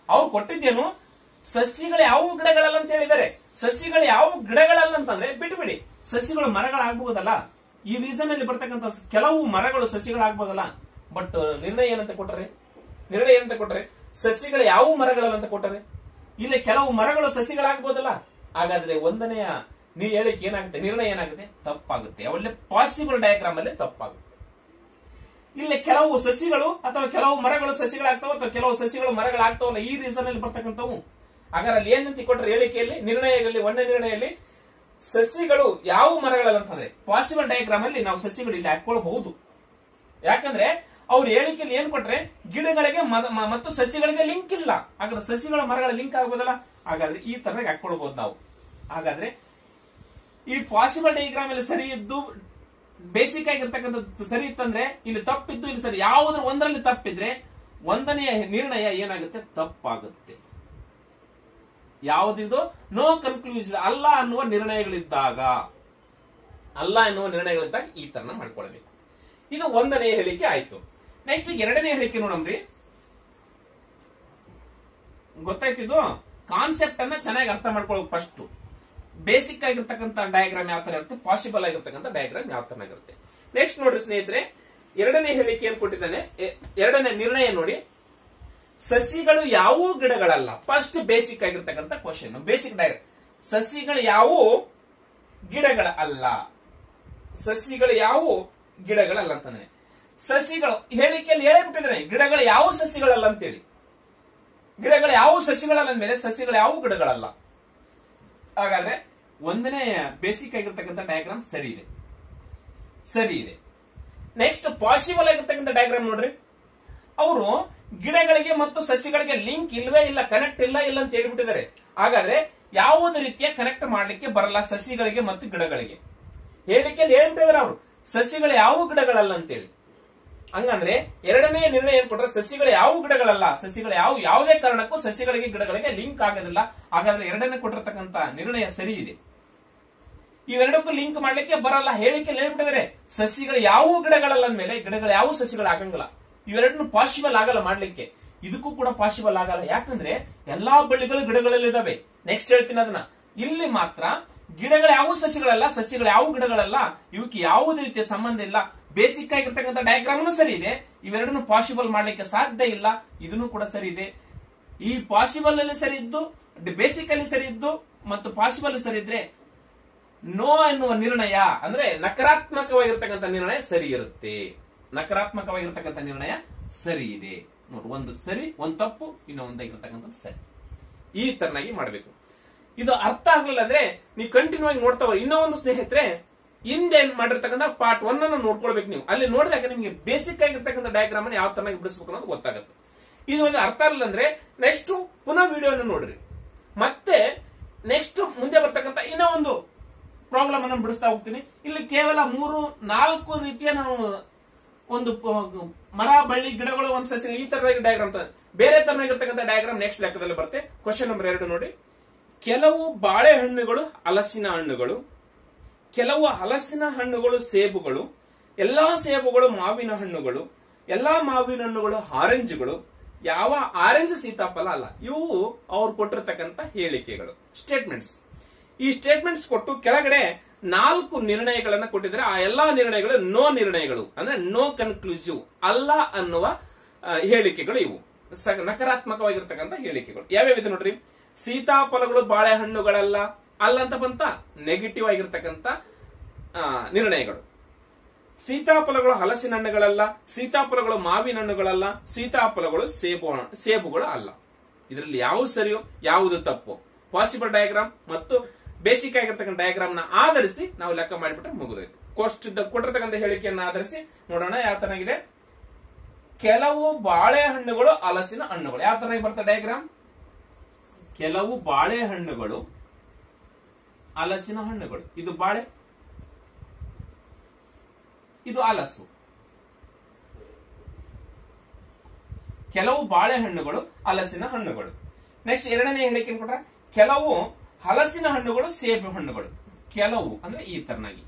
S1: ಅವ್ರು ಕೊಟ್ಟಿದ್ದೇನು, ಸಸಿಗಳು ಯಾವ ಗಿಡಗಳಲ್ಲ ಅಂತ ಹೇಳಿದ್ದಾರೆ. ಸಸಿಗಳು ಯಾವ ಗಿಡಗಳಲ್ಲ ಅಂತಂದ್ರೆ ಬಿಟ್ಬಿಡಿ, ಸಸಿಗಳು ಮರಗಳಾಗಬಹುದಲ್ಲ. ಈ ರೀಸನ್ ಅಲ್ಲಿ ಬರ್ತಕ್ಕಂಥ ಕೆಲವು ಮರಗಳು ಸಸಿಗಳಾಗಬಹುದಲ್ಲ. ಬಟ್ ನಿರ್ಣಯ ಏನಂತ ಕೊಟ್ಟರೆ, ಸಸಿಗಳು ಯಾವ ಮರಗಳಲ್ಲ ಅಂತ ಕೊಟ್ಟರೆ, ಇಲ್ಲಿ ಕೆಲವು ಮರಗಳು ಸಸಿಗಳಾಗಬಹುದಲ್ಲ. ಹಾಗಾದ್ರೆ ಒಂದನೆಯ ಹೇಳಿಕೆ ಏನಾಗುತ್ತೆ, ನಿರ್ಣಯ ಏನಾಗುತ್ತೆ, ತಪ್ಪಾಗುತ್ತೆ. ಅವಲ್ಲೇ ಪಾಸಿಬಲ್ ಡಯಾಗ್ರಾಮ್ ಅಲ್ಲಿ ತಪ್ಪಾಗುತ್ತೆ. ಇಲ್ಲಿ ಕೆಲವು ಸಸಿಗಳು ಅಥವಾ ಕೆಲವು ಮರಗಳು ಸಸಿಗಳಾಗ್ತಾವ ಅಥವಾ ಕೆಲವು ಸಸಿಗಳು ಮರಗಳಾಗ್ತಾವಲ್ಲ, ಈ ರೀಸನ್ ಅಲ್ಲಿ ಬರ್ತಕ್ಕಂಥವು. ಹಾಗಾದ್ರೆ ಅಲ್ಲಿ ಏನಂತ ಕೊಟ್ಟರೆ ಹೇಳಿಕೆಯಲ್ಲಿ, ನಿರ್ಣಯದಲ್ಲಿ, ಒಂದನೇ ನಿರ್ಣಯದಲ್ಲಿ ಸಸಿಗಳು ಯಾವ ಮರಗಳಲ್ಲ ಅಂತಂದ್ರೆ ಪಾಸಿಬಲ್ ಡಯಾಗ್ರಾಮ್ ಅಲ್ಲಿ ನಾವು ಸಸಿಗಳು ಇಲ್ಲಿ ಹಾಕೊಳ್ಬಹುದು. ಯಾಕಂದ್ರೆ ಅವ್ರ ಹೇಳಿಕೆಯಲ್ಲಿ ಏನ್ ಕೊಟ್ರೆ, ಗಿಡಗಳಿಗೆ ಮತ್ತು ಸಸಿಗಳಿಗೆ ಲಿಂಕ್ ಇಲ್ಲ. ಹಾಗಾದ್ರೆ ಸಸಿಗಳ ಮರಗಳ ಲಿಂಕ್ ಆಗ್ಬೋದಲ್ಲ. ಹಾಗಾದ್ರೆ ಈ ತರ ಹಾಕೊಳ್ಬಹುದು ನಾವು. ಹಾಗಾದ್ರೆ ಈ ಪಾಸಿಬಲ್ ಡಯಾಗ್ರಾಮ್ ಅಲ್ಲಿ ಸರಿ ಇದ್ದು ಬೇಸಿಕ್ ಆಗಿರ್ತಕ್ಕಂಥದ್ದು ಸರಿ ಇತ್ತಂದ್ರೆ ಇಲ್ಲಿ ತಪ್ಪಿದ್ದು ಇಲ್ಲಿ ಸರಿ. ಯಾವುದ್ರ ಒಂದರಲ್ಲಿ ತಪ್ಪಿದ್ರೆ ಒಂದನೆಯ ನಿರ್ಣಯ ಏನಾಗುತ್ತೆ, ತಪ್ಪಾಗುತ್ತೆ. ಯಾವುದಿದು ನೋ ಕನ್ಕ್ಲೂಷನ್, ಅಲ್ಲ ಅನ್ನುವ ನಿರ್ಣಯಗಳಿದ್ದಾಗ ಈ ತರ ಮಾಡ್ಕೊಳ್ಬೇಕು. ಇದು ಒಂದನೆಯ ಹೇಳಿಕೆ ಆಯ್ತು. ನೆಕ್ಸ್ಟ್ ಎರಡನೇ ಹೇಳಿಕೆ ನೋಡಮ್ರಿ. ಗೊತ್ತಾಯ್ತಿದ್ದು ಕಾನ್ಸೆಪ್ಟ್ ಅನ್ನ ಚೆನ್ನಾಗಿ ಅರ್ಥ ಮಾಡ್ಕೊಳ್ಳೋದು. ಫಸ್ಟ್ ಬೇಸಿಕ್ ಆಗಿರ್ತಕ್ಕಂಥ ಡಯಾಗ್ರಾಮ್ ಯಾವ ತರ ಇರುತ್ತೆ, ಪಾಸಿಬಲ್ ಆಗಿರ್ತಕ್ಕಂಥ ಡಯಾಗ್ರಾಮ್ ಯಾವ ತರ ಇರುತ್ತೆ. ನೆಕ್ಸ್ಟ್ ನೋಡ್ರಿ ಸ್ನೇಹಿತರೆ, ಎರಡನೇ ಹೇಳಿಕೆ ಏನ್ ಕೊಟ್ಟಿದ್ದಾನೆ, ಎರಡನೇ ನಿರ್ಣಯ ನೋಡಿ. ಸಸಿಗಳು ಯಾವ ಗಿಡಗಳಲ್ಲ. ಫಸ್ಟ್ ಬೇಸಿಕ್ ಆಗಿರ್ತಕ್ಕಂಥ ಕ್ವಶನ್, ಬೇಸಿಕ್ ಡಯಾಗ್ರಾಮ್. ಸಸಿಗಳು ಯಾವ ಗಿಡಗಳ ಅಲ್ಲ, ಸಸಿಗಳು ಯಾವ ಗಿಡಗಳಲ್ಲ ಅಂತಾನೆ. ಸಸಿಗಳು ಹೇಳಿಕೆಯಲ್ಲಿ ಹೇಳಿಬಿಟ್ಟಿದ್ರೆ ಗಿಡಗಳು ಯಾವ ಸಸಿಗಳಲ್ಲ ಅಂತೇಳಿ. ಗಿಡಗಳು ಯಾವ ಸಸಿಗಳಲ್ಲ ಅಂದ್ಮೇಲೆ ಸಸಿಗಳು ಯಾವ ಗಿಡಗಳಲ್ಲ. ಹಾಗಾದ್ರೆ ಒಂದನೇ ಬೇಸಿಕ್ ಆಗಿರ್ತಕ್ಕಂಥ ಡಯಾಗ್ರಾಮ್ ಸರಿ ಇದೆ. ನೆಕ್ಸ್ಟ್ ಪಾಸಿಬಲ್ ಆಗಿರ್ತಕ್ಕಂಥ ಡಯಾಗ್ರಾಮ್ ನೋಡ್ರಿ. ಅವರು ಗಿಡಗಳಿಗೆ ಮತ್ತು ಸಸಿಗಳಿಗೆ ಲಿಂಕ್ ಇಲ್ವೇ ಇಲ್ಲ, ಕನೆಕ್ಟ್ ಇಲ್ಲ ಅಂತ ಹೇಳಿಬಿಟ್ಟಿದ್ದಾರೆ. ಹಾಗಾದ್ರೆ ಯಾವುದೇ ರೀತಿಯ ಕನೆಕ್ಟ್ ಮಾಡ್ಲಿಕ್ಕೆ ಬರಲ್ಲ ಸಸಿಗಳಿಗೆ ಮತ್ತು ಗಿಡಗಳಿಗೆ. ಹೇಳಿಕೆಯಲ್ಲಿ ಹೇಳ್ಬಿಟ್ಟಿದ್ದಾರೆ ಅವರು, ಸಸಿಗಳು ಯಾವ ಗಿಡಗಳಲ್ಲ ಅಂತೇಳಿ. ಹಂಗಂದ್ರೆ ಎರಡನೇ ನಿರ್ಣಯ ಏನ್ ಕೊಟ್ರೆ, ಸಸಿಗಳು ಯಾವ ಗಿಡಗಳಲ್ಲ, ಸಸಿಗಳು ಯಾವುದೇ ಕಾರಣಕ್ಕೂ ಸಸಿಗಳಿಗೆ ಗಿಡಗಳಿಗೆ ಲಿಂಕ್ ಆಗೋದಿಲ್ಲ. ಹಾಗಾದ್ರೆ ಎರಡನೇ ಕೊಟ್ಟಿರ್ತಕ್ಕಂಥ ನಿರ್ಣಯ ಸರಿ ಇದೆ. ಇವೆರಡಕ್ಕೂ ಲಿಂಕ್ ಮಾಡ್ಲಿಕ್ಕೆ ಬರಲ್ಲ. ಹೇಳಿಕೆಯಲ್ಲಿ ಹೇಳ್ಬಿಟ್ಟಿದ್ದಾರೆ ಸಸಿಗಳು ಯಾವ ಗಿಡಗಳಲ್ಲ ಅಂದ್ಮೇಲೆ ಗಿಡಗಳು ಯಾವ ಸಸಿಗಳು ಆಗಂಗಿಲ್ಲ. ಇವೆರಡನ್ನು ಪಾಸಿಬಲ್ ಆಗಲ್ಲ ಮಾಡ್ಲಿಕ್ಕೆ. ಇದಕ್ಕೂ ಕೂಡ ಪಾಸಿಬಲ್ ಆಗಲ್ಲ. ಯಾಕಂದ್ರೆ ಎಲ್ಲಾ ಬಳ್ಳಿಗಳು ಗಿಡಗಳಲ್ಲಿ ಇದಾವೆ. ನೆಕ್ಸ್ಟ್ ಹೇಳ್ತೀನಿ ಅದನ್ನ. ಇಲ್ಲಿ ಮಾತ್ರ ಗಿಡಗಳು ಯಾವ ಸಸಿಗಳಲ್ಲ, ಸಸಿಗಳು ಯಾವ ಗಿಡಗಳಲ್ಲ, ಇವಕ್ಕೆ ಯಾವುದೇ ರೀತಿಯ ಸಂಬಂಧ ಇಲ್ಲ. ಬೇಸಿಕ್ ಆಗಿರ್ತಕ್ಕಂಥ ಡಯಾಗ್ರಾಮ್ ಸರಿ ಇದೆ. ಇವೆರಡನ್ನು ಪಾಸಿಬಲ್ ಮಾಡ್ಲಿಕ್ಕೆ ಸಾಧ್ಯ ಇಲ್ಲ. ಇದನ್ನು ಕೂಡ ಸರಿ ಇದೆ. ಈ ಪಾಸಿಬಲ್ ಅಲ್ಲಿ ಸರಿ ಇದ್ದು, ಬೇಸಿಕ್ ಅಲ್ಲಿ ಸರಿ ಇದ್ದು ಮತ್ತು ಪಾಸಿಬಲ್ ಸರಿ ಇದ್ರೆ ನೋ ಎನ್ನುವ ನಿರ್ಣಯ ಅಂದ್ರೆ ನಕಾರಾತ್ಮಕವಾಗಿರ್ತಕ್ಕಂಥ ನಿರ್ಣಯ ಸರಿ ಇರುತ್ತೆ. ನಕಾರಾತ್ಮಕವಾಗಿರ್ತಕ್ಕಂಥ ನಿರ್ಣಯ ಸರಿ ಇದೆ. ನೋಡಿ, ಒಂದು ಸರಿ, ಒಂದು ತಪ್ಪು, ಇನ್ನೂ ಒಂದಾಗಿರ್ತಕ್ಕಂಥದ್ದು ಸರಿ. ಈ ತರನಾಗಿ ಮಾಡಬೇಕು. ಇದು ಅರ್ಥ ಆಗ್ಲಿಲ್ಲ ಅಂದ್ರೆ ನೀವು ಕಂಟಿನ್ಯೂ ಆಗಿ ನೋಡ್ತಾ ಹೋಗಿ. ಇನ್ನೂ ಒಂದು ಸ್ನೇಹಿತರೆ, ಹಿಂದೆ ಮಾಡಿರ್ತಕ್ಕಂಥ ಪಾರ್ಟ್ 1 ಅನ್ನು ನೋಡ್ಕೊಳ್ಬೇಕು ನೀವು. ಅಲ್ಲಿ ನೋಡಿದಾಗ ನಿಮಗೆ ಬೇಸಿಕ್ ಆಗಿರ್ತಕ್ಕಂಥ ಡಯಾಗ್ರಾಮ್ ಅನ್ನು ಯಾವ ತರನಾಗಿ ಬಿಡಿಸಬೇಕು ಅನ್ನೋದು ಗೊತ್ತಾಗುತ್ತೆ. ಇದು ಒಂದು ಅರ್ಥ ಆಗಲಿಲ್ಲ ಅಂದ್ರೆ ನೆಕ್ಸ್ಟ್ ಪುನಃ ವಿಡಿಯೋನ ನೋಡ್ರಿ. ಮತ್ತೆ ನೆಕ್ಸ್ಟ್ ಮುಂದೆ ಬರ್ತಕ್ಕಂಥ ಇನ್ನೂ ಒಂದು ಪ್ರಾಬ್ಲಮ್ ಅನ್ನು ಬಿಡಿಸ್ತಾ ಹೋಗ್ತೀನಿ. ಇಲ್ಲಿ ಕೇವಲ 3-4 ರೀತಿಯ ನಾವು ಒಂದು ಮರ, ಬಳ್ಳಿ, ಗಿಡಗಳು, ಒಂದು ಸಸ್ಯ, ಈ ತರ ಡಯಾಗ್ರಾಮ್, ಬೇರೆ ತರನಾಗಿರ್ತಕ್ಕಂಥ ಡಯಾಗ್ರಾಮ್ ನೆಕ್ಸ್ಟ್ ಲೆಕ್ಕದಲ್ಲಿ ಬರುತ್ತೆ. ಕ್ವಶನ್ ನಂಬರ್ 2 ನೋಡಿ. ಕೆಲವು ಬಾಳೆಹಣ್ಣುಗಳು ಹಲಸಿನ ಹಣ್ಣುಗಳು, ಕೆಲವು ಹಲಸಿನ ಹಣ್ಣುಗಳು ಸೇಬುಗಳು, ಎಲ್ಲಾ ಸೇಬುಗಳು ಮಾವಿನ ಹಣ್ಣುಗಳು, ಎಲ್ಲಾ ಮಾವಿನ ಹಣ್ಣುಗಳು ಆರೆಂಜ್ಗಳು, ಯಾವ ಆರೆಂಜ್ ಸೀತಾಫಲ ಅಲ್ಲ. ಇವು ಅವ್ರು ಕೊಟ್ಟಿರ್ತಕ್ಕಂಥ ಹೇಳಿಕೆಗಳು, ಸ್ಟೇಟ್ಮೆಂಟ್ಸ್. ಈ ಸ್ಟೇಟ್ಮೆಂಟ್ಸ್ ಕೊಟ್ಟು ಕೆಳಗಡೆ 4 ನಿರ್ಣಯಗಳನ್ನ ಕೊಟ್ಟಿದ್ರೆ ಆ ಎಲ್ಲಾ ನಿರ್ಣಯಗಳು ನೋ ನಿರ್ಣಯಗಳು, ಅಂದ್ರೆ ನೋ ಕನ್ಕ್ಲೂಸಿವ್, ಅಲ್ಲ ಅನ್ನುವ ಹೇಳಿಕೆಗಳು. ಇವು ನಕಾರಾತ್ಮಕವಾಗಿರ್ತಕ್ಕಂಥ ಹೇಳಿಕೆಗಳು. ಯಾವ್ಯಾವಿದೆ ನೋಡ್ರಿ. ಸೀತಾಫಲಗಳು ಬಾಳೆಹಣ್ಣುಗಳಲ್ಲ, ಅಲ್ಲ ಅಂತ ಬಂತ, ನೆಗೆಟಿವ್ ಆಗಿರ್ತಕ್ಕಂಥ ನಿರ್ಣಯಗಳು. ಸೀತಾಫಲಗಳು ಹಲಸಿನ ಹಣ್ಣುಗಳಲ್ಲ, ಸೀತಾಫಲಗಳು ಮಾವಿನ ಹಣ್ಣುಗಳಲ್ಲ, ಸೀತಾಫಲಗಳು ಸೇಬುಗಳು ಅಲ್ಲ. ಇದರಲ್ಲಿ ಯಾವುದು ಸರಿಯೋ ಯಾವುದು ತಪ್ಪು ಪಾಸಿಬಲ್ ಡಯಾಗ್ರಾಮ್ ಮತ್ತು ಬೇಸಿಕ್ ಆಗಿರ್ತಕ್ಕಂಥ ಡಯಾಗ್ರಾಮ್ ನ ಆಧರಿಸಿ ನಾವು ಲೆಕ್ಕ ಮಾಡಿಬಿಟ್ರೆ ಮುಗಿದೋಯ್ತು. ಕೊಟ್ಟಿರ್ತಕ್ಕಂಥ ಹೇಳಿಕೆಯನ್ನ ಆಧರಿಸಿ ನೋಡೋಣ ಯಾವ ತರನಾಗಿದೆ. ಕೆಲವು ಬಾಳೆಹಣ್ಣುಗಳು ಹಲಸಿನ ಹಣ್ಣುಗಳು. ಯಾವ ತರನಾಗಿ ಬರ್ತದೆ ಡಯಾಗ್ರಾಮ್? ಕೆಲವು ಬಾಳೆಹಣ್ಣುಗಳು ಹಲಸಿನ ಹಣ್ಣುಗಳು. ಇದು ಬಾಳೆ, ಇದು ಹಲಸು. ಕೆಲವು ಬಾಳೆಹಣ್ಣುಗಳು ಹಲಸಿನ ಹಣ್ಣುಗಳು. ನೆಕ್ಸ್ಟ್ ಎರಡನೇ ಹೇಳಿಕೆ ಕೊಟ್ರೆ ಕೆಲವು ಹಲಸಿನ ಹಣ್ಣುಗಳು ಸೇಬು ಹಣ್ಣುಗಳು. ಕೆಲವು ಅಂದ್ರೆ ಈ ತರನಾಗಿ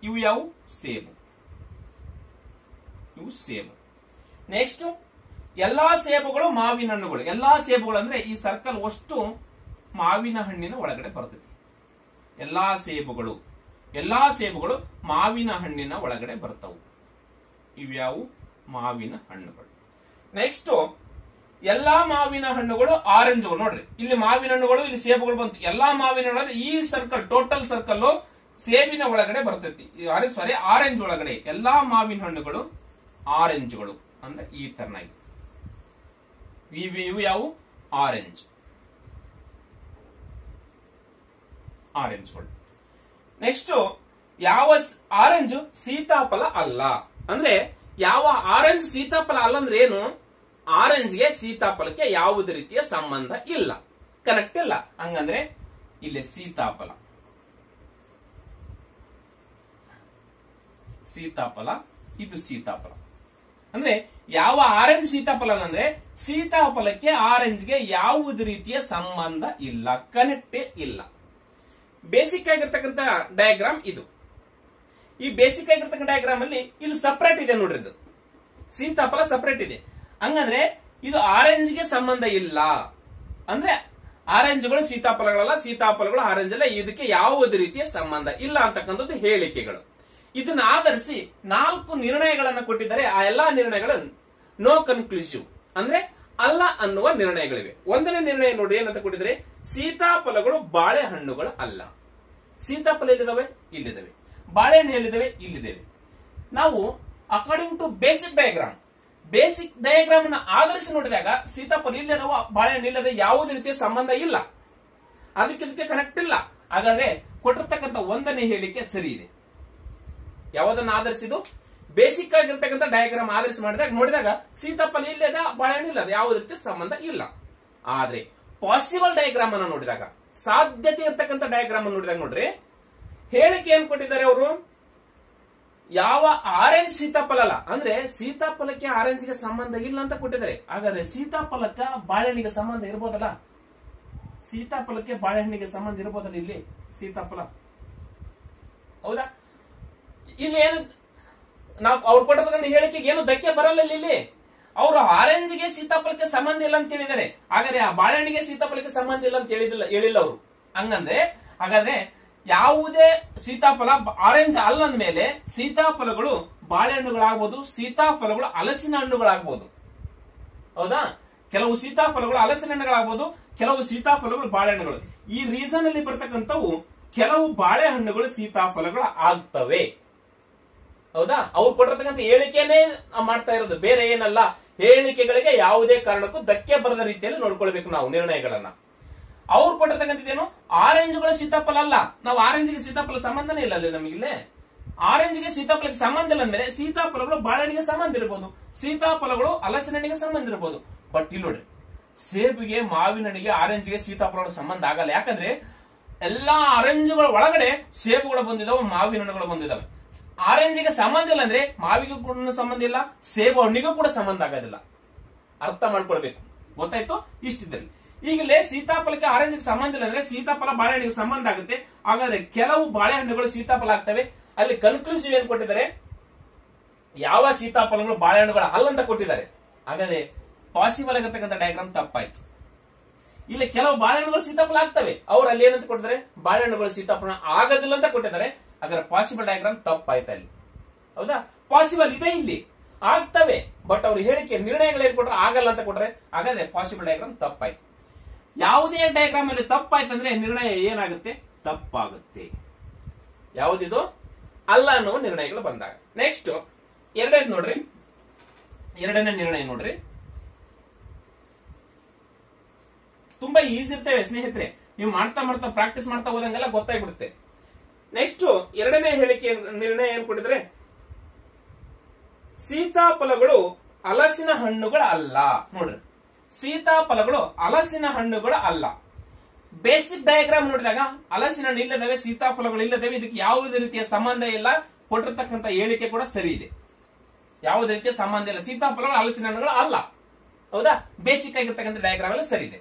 S1: ಇವು ಯಾವ ಸೇಬು, ಇವು ಸೇಬು. ನೆಕ್ಸ್ಟ್ ಎಲ್ಲಾ ಸೇಬುಗಳು ಮಾವಿನ ಹಣ್ಣುಗಳು. ಎಲ್ಲಾ ಸೇಬುಗಳು ಅಂದ್ರೆ ಈ ಸರ್ಕಲ್ ಅಷ್ಟು ಮಾವಿನ ಹಣ್ಣಿನ ಒಳಗಡೆ ಬರ್ತದೆ. ಎಲ್ಲಾ ಸೇಬುಗಳು ಮಾವಿನ ಹಣ್ಣಿನ ಒಳಗಡೆ ಬರ್ತವು. ಇವ್ಯಾವು ಮಾವಿನ ಹಣ್ಣುಗಳು. ನೆಕ್ಸ್ಟ್ ಎಲ್ಲಾ ಮಾವಿನ ಹಣ್ಣುಗಳು ಆರೆಂಜ್ಗಳು. ನೋಡ್ರಿ ಇಲ್ಲಿ ಮಾವಿನ ಹಣ್ಣುಗಳು, ಇಲ್ಲಿ ಸೇಬುಗಳು ಬಂತು. ಎಲ್ಲಾ ಮಾವಿನ ಹಣ್ಣು ಈ ಸರ್ಕಲ್ ಟೋಟಲ್ ಸರ್ಕಲ್ ಸೇಬಿನ ಒಳಗಡೆ ಬರ್ತೈತಿ. ಸಾರಿ ಆರೆಂಜ್ ಒಳಗಡೆ. ಎಲ್ಲಾ ಮಾವಿನ ಹಣ್ಣುಗಳು ಆರೆಂಜ್ಗಳು ಅಂದ್ರೆ ಈ ತರನಾಗಿ ಇವು ಯಾವು ಆರೆಂಜ್ಗಳು. ನೆಕ್ಸ್ಟ್ ಯಾವ ಆರೆಂಜ್ ಸೀತಾಫಲ ಅಲ್ಲ ಅಂದ್ರೆ ಯಾವ ಆರೆಂಜ್ ಸೀತಾಫಲ ಅಲ್ಲ ಅಂದ್ರೆ ಏನು? ಆರೆಂಜ್ಗೆ ಸೀತಾಫಲಕ್ಕೆ ಯಾವುದೇ ರೀತಿಯ ಸಂಬಂಧ ಇಲ್ಲ, ಕನೆಕ್ಟ್ ಇಲ್ಲ. ಹಂಗಂದ್ರೆ ಇಲ್ಲಿ ಸೀತಾಫಲ ಇದು ಸೀತಾಫಲ ಅಂದ್ರೆ ಯಾವ ಆರೆಂಜ್ ಸೀತಾಫಲ ಅಂದ್ರೆ ಸೀತಾಫಲಕ್ಕೆ ಆರೆಂಜ್ಗೆ ಯಾವುದೇ ರೀತಿಯ ಸಂಬಂಧ ಇಲ್ಲ, ಕನೆಕ್ಟೇ ಇಲ್ಲ. ಬೇಸಿಕ್ ಆಗಿರ್ತಕ್ಕಂಥ ಡಯಾಗ್ರಾಮ್ ಇದು. ಈ ಬೇಸಿಕ್ ಆಗಿರ್ತಕ್ಕಂಥ ಡಯಾಗ್ರಾಮ್ ಅಲ್ಲಿ ಇಲ್ಲಿ ಸಪರೇಟ್ ಇದೆ ನೋಡ್ರಿ. ಇದು ಸೀತಾಫಲ ಸಪರೇಟ್ ಇದೆ. ಹಂಗಂದ್ರೆ ಇದು ಆರೆಂಜ್ಗೆ ಸಂಬಂಧ ಇಲ್ಲ ಅಂದ್ರೆ ಆರೆಂಜ್ಗಳು ಸೀತಾಫಲಗಳಲ್ಲ, ಸೀತಾಫಲಗಳು ಆರೆಂಜ್ ಅಲ್ಲ. ಇದಕ್ಕೆ ಯಾವುದೇ ರೀತಿಯ ಸಂಬಂಧ ಇಲ್ಲ ಅಂತಕ್ಕಂಥದ್ದು ಹೇಳಿಕೆಗಳು. ಇದನ್ನ ಆಧರಿಸಿ 4 ನಿರ್ಣಯಗಳನ್ನು ಕೊಟ್ಟಿದ್ದಾರೆ. ಆ ಎಲ್ಲಾ ನಿರ್ಣಯಗಳು ನೋ ಕನ್ಕ್ಲೂಸಿವ್ ಅಂದ್ರೆ ಅಲ್ಲ ಅನ್ನುವ ನಿರ್ಣಯಗಳಿವೆ. ಒಂದನೇ ನಿರ್ಣಯ ನೋಡಿ ಏನಂತ ಕೊಟ್ಟಿದ್ದಾರೆ. ಸೀತಾಫಲಗಳು ಬಾಳೆಹಣ್ಣುಗಳು ಅಲ್ಲ. ಸೀತಾಫಲ ಎಲ್ಲಿದ್ದಾವೆ? ಇಲ್ಲಿದ್ದಾವೆ. ಬಾಳೆಹಣ್ಣು ಎಲ್ಲಿದ್ದಾವೆ? ಇಲ್ಲಿದ್ದೇವೆ. ನಾವು ಅಕಾರ್ಡಿಂಗ್ ಟು ಬೇಸಿಕ್ ಡಯಾಗ್ರಾಮ್ ಅನ್ನ ಆಧರಿಸಿ ನೋಡಿದಾಗ ಸೀತಾಫಲ ಇಲ್ಲದವ, ಬಾಳೆಹಣ್ಣು ಇಲ್ಲದೆ ಯಾವುದೇ ರೀತಿಯ ಸಂಬಂಧ ಇಲ್ಲ, ಅದಕ್ಕೆ ಕನೆಕ್ಟ್ ಇಲ್ಲ. ಹಾಗಾದ್ರೆ ಕೊಟ್ಟಿರ್ತಕ್ಕಂಥ ಒಂದನೇ ಹೇಳಿಕೆ ಸರಿ ಇದೆ. ಯಾವುದನ್ನ ಆಧರಿಸಿದು? ಬೇಸಿಕ್ ಆಗಿರ್ತಕ್ಕಂಥ ಡಯಾಗ್ರಾಮ್ ಆಧರಿಸಿ ನೋಡಿದಾಗ ಸೀತಾಫಲ ಇಲ್ಲದ, ಬಾಳೆಹಣ್ಣು ಇಲ್ಲದ, ಯಾವುದೇ ರೀತಿಯ ಸಂಬಂಧ ಇಲ್ಲ. ಆದ್ರೆ ಪಾಸಿಬಲ್ ಡಯಾಗ್ರಾಮ್ ಅನ್ನು ನೋಡಿದಾಗ, ಸಾಧ್ಯತೆ ಇರ್ತಕ್ಕಂಥ ಡಯಾಗ್ರಾಮ್ ಅನ್ನು ನೋಡಿದಾಗ ನೋಡ್ರಿ ಹೇಳಿಕೆ ಏನ್ ಕೊಟ್ಟಿದ್ದಾರೆ ಅವರು? ಯಾವ ಆರೆಂಜ್ ಸೀತಾಫಲ ಅಲ್ಲ ಅಂದ್ರೆ ಸೀತಾಫಲಕ್ಕೆ ಆರೆಂಜ್ಗೆ ಸಂಬಂಧ ಇಲ್ಲ ಅಂತ ಕೊಟ್ಟಿದ್ದಾರೆ. ಹಾಗಾದ್ರೆ ಸೀತಾಫಲಕ್ಕೆ ಬಾಳೆಹಣ್ಣಿಗೆ ಸಂಬಂಧ ಇರ್ಬೋದಲ್ಲ? ಸೀತಾಫಲಕ್ಕೆ ಬಾಳೆಹಣ್ಣಿಗೆ ಸಂಬಂಧ ಇರ್ಬೋದಲ್ಲ ಇಲ್ಲಿ ಸೀತಾಫಲ? ಹೌದಾ? ಇಲ್ಲಿ ಏನು ನಾವು ಅವ್ರು ಕೊಟ್ಟಿರ್ತಕ್ಕಂಥ ಹೇಳಿಕೆಗೆ ಏನು ಧಕ್ಕೆ ಬರಲ್ಲ. ಇಲ್ಲಿ ಅವರು ಆರೆಂಜ್ಗೆ ಸೀತಾಫಲಕ್ಕೆ ಸಂಬಂಧ ಇಲ್ಲ ಅಂತ ಹೇಳಿದ್ದಾರೆ. ಹಾಗಾದ್ರೆ ಆ ಬಾಳೆಹಣ್ಣಿಗೆ ಸೀತಾಫಲಕ್ಕೆ ಸಂಬಂಧ ಇಲ್ಲ ಅಂತ ಹೇಳಿಲ್ಲ ಅವರು. ಹಂಗಂದ್ರೆ ಹಾಗಾದ್ರೆ ಯಾವುದೇ ಸೀತಾಫಲ ಆರೆಂಜ್ ಅಲ್ಲ ಅಂದ್ಮೇಲೆ ಸೀತಾಫಲಗಳು ಬಾಳೆಹಣ್ಣುಗಳಾಗಬಹುದು, ಸೀತಾಫಲಗಳು ಹಲಸಿನ ಹಣ್ಣುಗಳಾಗಬಹುದು. ಹೌದಾ? ಕೆಲವು ಸೀತಾಫಲಗಳು ಹಲಸಿನ ಹಣ್ಣುಗಳಾಗಬಹುದು, ಕೆಲವು ಸೀತಾಫಲಗಳು ಬಾಳೆಹಣ್ಣುಗಳು. ಈ ರೀಸನ್ ಅಲ್ಲಿ ಬರ್ತಕ್ಕಂಥವು ಕೆಲವು ಬಾಳೆಹಣ್ಣುಗಳು ಸೀತಾಫಲಗಳು ಆಗ್ತವೆ. ಹೌದಾ? ಅವ್ರು ಕೊಟ್ಟಿರ್ತಕ್ಕಂಥ ಹೇಳಿಕೆಯನ್ನೇ ಮಾಡ್ತಾ ಇರೋದು, ಬೇರೆ ಏನಲ್ಲ. ಹೇಳಿಕೆಗಳಿಗೆ ಯಾವುದೇ ಕಾರಣಕ್ಕೂ ಧಕ್ಕೆ ಬರದ ರೀತಿಯಲ್ಲಿ ನೋಡ್ಕೊಳ್ಬೇಕು ನಾವು ನಿರ್ಣಯಗಳನ್ನ. ಅವ್ರು ಕೊಟ್ಟಿರ್ತಕ್ಕಂಥದ್ದೇನು? ಆರೆಂಜ್ಗಳು ಸೀತಾಫಲ ಅಲ್ಲ. ನಾವು ಆರೆಂಜ್ಗೆ ಸೀತಾಫಲ ಸಂಬಂಧನೇ ಇಲ್ಲ ಅಲ್ಲಿ ನಮಗಿಲ್ಲೇ. ಆರೆಂಜ್ಗೆ ಸೀತಾಫಲಕ್ಕೆ ಸಂಬಂಧ ಇಲ್ಲ ಅಂದ್ಮೇಲೆ ಸೀತಾಫಲಗಳು ಬಾಳೆಹಣ್ಣಿಗೆ ಸಂಬಂಧ ಇರಬಹುದು, ಸೀತಾಫಲಗಳು ಹಲಸಿನ ಹಣ್ಣಿಗೆ ಸಂಬಂಧ ಇರಬಹುದು. ಬಟ್ ಇಲ್ಲಿ ನೋಡ್ರಿ, ಸೇಬಿಗೆ, ಮಾವಿನ ಹಣ್ಣಿಗೆ, ಆರೆಂಜ್ಗೆ ಸೀತಾಫಲಗಳ ಸಂಬಂಧ ಆಗಲ್ಲ. ಯಾಕಂದ್ರೆ ಎಲ್ಲಾ ಆರೆಂಜ್ಗಳ ಒಳಗಡೆ ಸೇಬುಗಳು ಬಂದಿದಾವೆ, ಮಾವಿನ ಹಣ್ಣುಗಳು ಬಂದಿದಾವೆ. ಆರೆಂಜಿಗೆ ಸಂಬಂಧ ಇಲ್ಲ ಅಂದ್ರೆ ಮಾವಿಗೂ ಕೂಡ ಸಂಬಂಧ ಇಲ್ಲ, ಸೇಬು ಹಣ್ಣಿಗೂ ಕೂಡ ಸಂಬಂಧ ಆಗೋದಿಲ್ಲ. ಅರ್ಥ ಮಾಡ್ಕೊಳ್ಬೇಕು. ಗೊತ್ತಾಯ್ತು? ಇಷ್ಟಿದ್ರಲ್ಲಿ ಈಗಲೇ ಸೀತಾಫಲಕ್ಕೆ ಆರೆಂಜ್ಗೆ ಸಂಬಂಧ ಇಲ್ಲ ಅಂದ್ರೆ ಸೀತಾಫಲ ಬಾಳೆಹಣ್ಣಿಗೆ ಸಂಬಂಧ ಆಗುತ್ತೆ. ಹಾಗಾದ್ರೆ ಕೆಲವು ಬಾಳೆಹಣ್ಣುಗಳು ಸೀತಾಫಲ ಆಗ್ತವೆ. ಅಲ್ಲಿ ಕನ್ಕ್ಲೂಸಿವ್ ಏನ್ ಕೊಟ್ಟಿದ್ದಾರೆ? ಯಾವ ಸೀತಾಫಲಗಳು ಬಾಳೆಹಣ್ಣುಗಳು ಅಲ್ಲ ಅಂತ ಕೊಟ್ಟಿದ್ದಾರೆ. ಹಾಗಾದ್ರೆ ಪಾಸಿಬಲ್ ಆಗಿರ್ತಕ್ಕಂಥ ಡಯಾಗ್ರಾಮ್ ತಪ್ಪಾಯ್ತು. ಇಲ್ಲಿ ಕೆಲವು ಬಾಳೆಹಣ್ಣುಗಳು ಸೀತಾಫಲ ಆಗ್ತವೆ, ಅವ್ರು ಅಲ್ಲಿ ಏನಂತ ಕೊಟ್ಟಿದ್ದಾರೆ? ಬಾಳೆಹಣ್ಣುಗಳು ಸೀತಾಫಲ ಆಗೋದಿಲ್ಲ ಅಂತ ಕೊಟ್ಟಿದ್ದಾರೆ. ಹಾಗಾದ್ರೆ ಪಾಸಿಬಲ್ ಡಯಾಗ್ರಾಮ್ ತಪ್ಪಾಯ್ತು ಅಲ್ಲಿ. ಹೌದಾ? ಪಾಸಿಬಲ್ ಇದೆ, ಇಲ್ಲಿ ಆಗ್ತವೆ. ಬಟ್ ಅವ್ರು ಹೇಳಿಕೆ ನಿರ್ಣಯಗಳು ಏನ್ ಕೊಟ್ರೆ ಆಗಲ್ಲ ಅಂತ ಕೊಟ್ರೆ, ಹಾಗಾದ್ರೆ ಪಾಸಿಬಲ್ ಡಯಾಗ್ರಾಮ್ ತಪ್ಪಾಯ್ತು. ಯಾವುದೇ ಡಯಾಗ್ರಾಮ್ ಅಲ್ಲಿ ತಪ್ಪಾಯ್ತಂದ್ರೆ ನಿರ್ಣಯ ಏನಾಗುತ್ತೆ? ತಪ್ಪಾಗುತ್ತೆ. ಯಾವುದಿದು? ಅಲ್ಲ ಅನ್ನುವ ನಿರ್ಣಯಗಳು ಬಂದಾಗ. ನೆಕ್ಸ್ಟ್ ಎರಡನೇದು ನೋಡ್ರಿ, ಎರಡನೇ ನಿರ್ಣಯ ನೋಡ್ರಿ, ತುಂಬಾ ಈಸಿ ಇರ್ತೇವೆ ಸ್ನೇಹಿತರೆ. ನೀವು ಮಾಡ್ತಾ ಮಾಡ್ತಾ ಪ್ರಾಕ್ಟೀಸ್ ಮಾಡ್ತಾ ಹೋದಂಗೆಲ್ಲ ಗೊತ್ತಾಗ್ಬಿಡುತ್ತೆ. ನೆಕ್ಸ್ಟ್ ಎರಡನೇ ಹೇಳಿಕೆ ನಿರ್ಣಯ ಏನ್ ಕೊಟ್ಟಿದ್ರೆ, ಸೀತಾಫಲಗಳು ಹಲಸಿನ ಹಣ್ಣುಗಳ ಅಲ್ಲ. ನೋಡ್ರಿ, ಸೀತಾಫಲಗಳು ಹಲಸಿನ ಹಣ್ಣುಗಳ ಅಲ್ಲ. ಬೇಸಿಕ್ ಡಯಾಗ್ರಾಮ್ ನೋಡಿದಾಗ ಹಲಸಿನ ಹಣ್ಣು ಇಲ್ಲದವೆ, ಸೀತಾಫಲಗಳು ಇಲ್ಲದವೆ, ಇದಕ್ಕೆ ಯಾವುದೇ ರೀತಿಯ ಸಂಬಂಧ ಇಲ್ಲ. ಕೊಟ್ಟಿರ್ತಕ್ಕಂಥ ಹೇಳಿಕೆ ಕೂಡ ಸರಿ ಇದೆ, ಯಾವುದೇ ರೀತಿಯ ಸಂಬಂಧ ಇಲ್ಲ. ಸೀತಾಫಲಗಳು ಹಲಸಿನ ಹಣ್ಣುಗಳು ಅಲ್ಲ, ಹೌದಾ? ಬೇಸಿಕ್ ಆಗಿರ್ತಕ್ಕಂಥ ಡಯಾಗ್ರಾಮ್ ಎಲ್ಲ ಸರಿ ಇದೆ.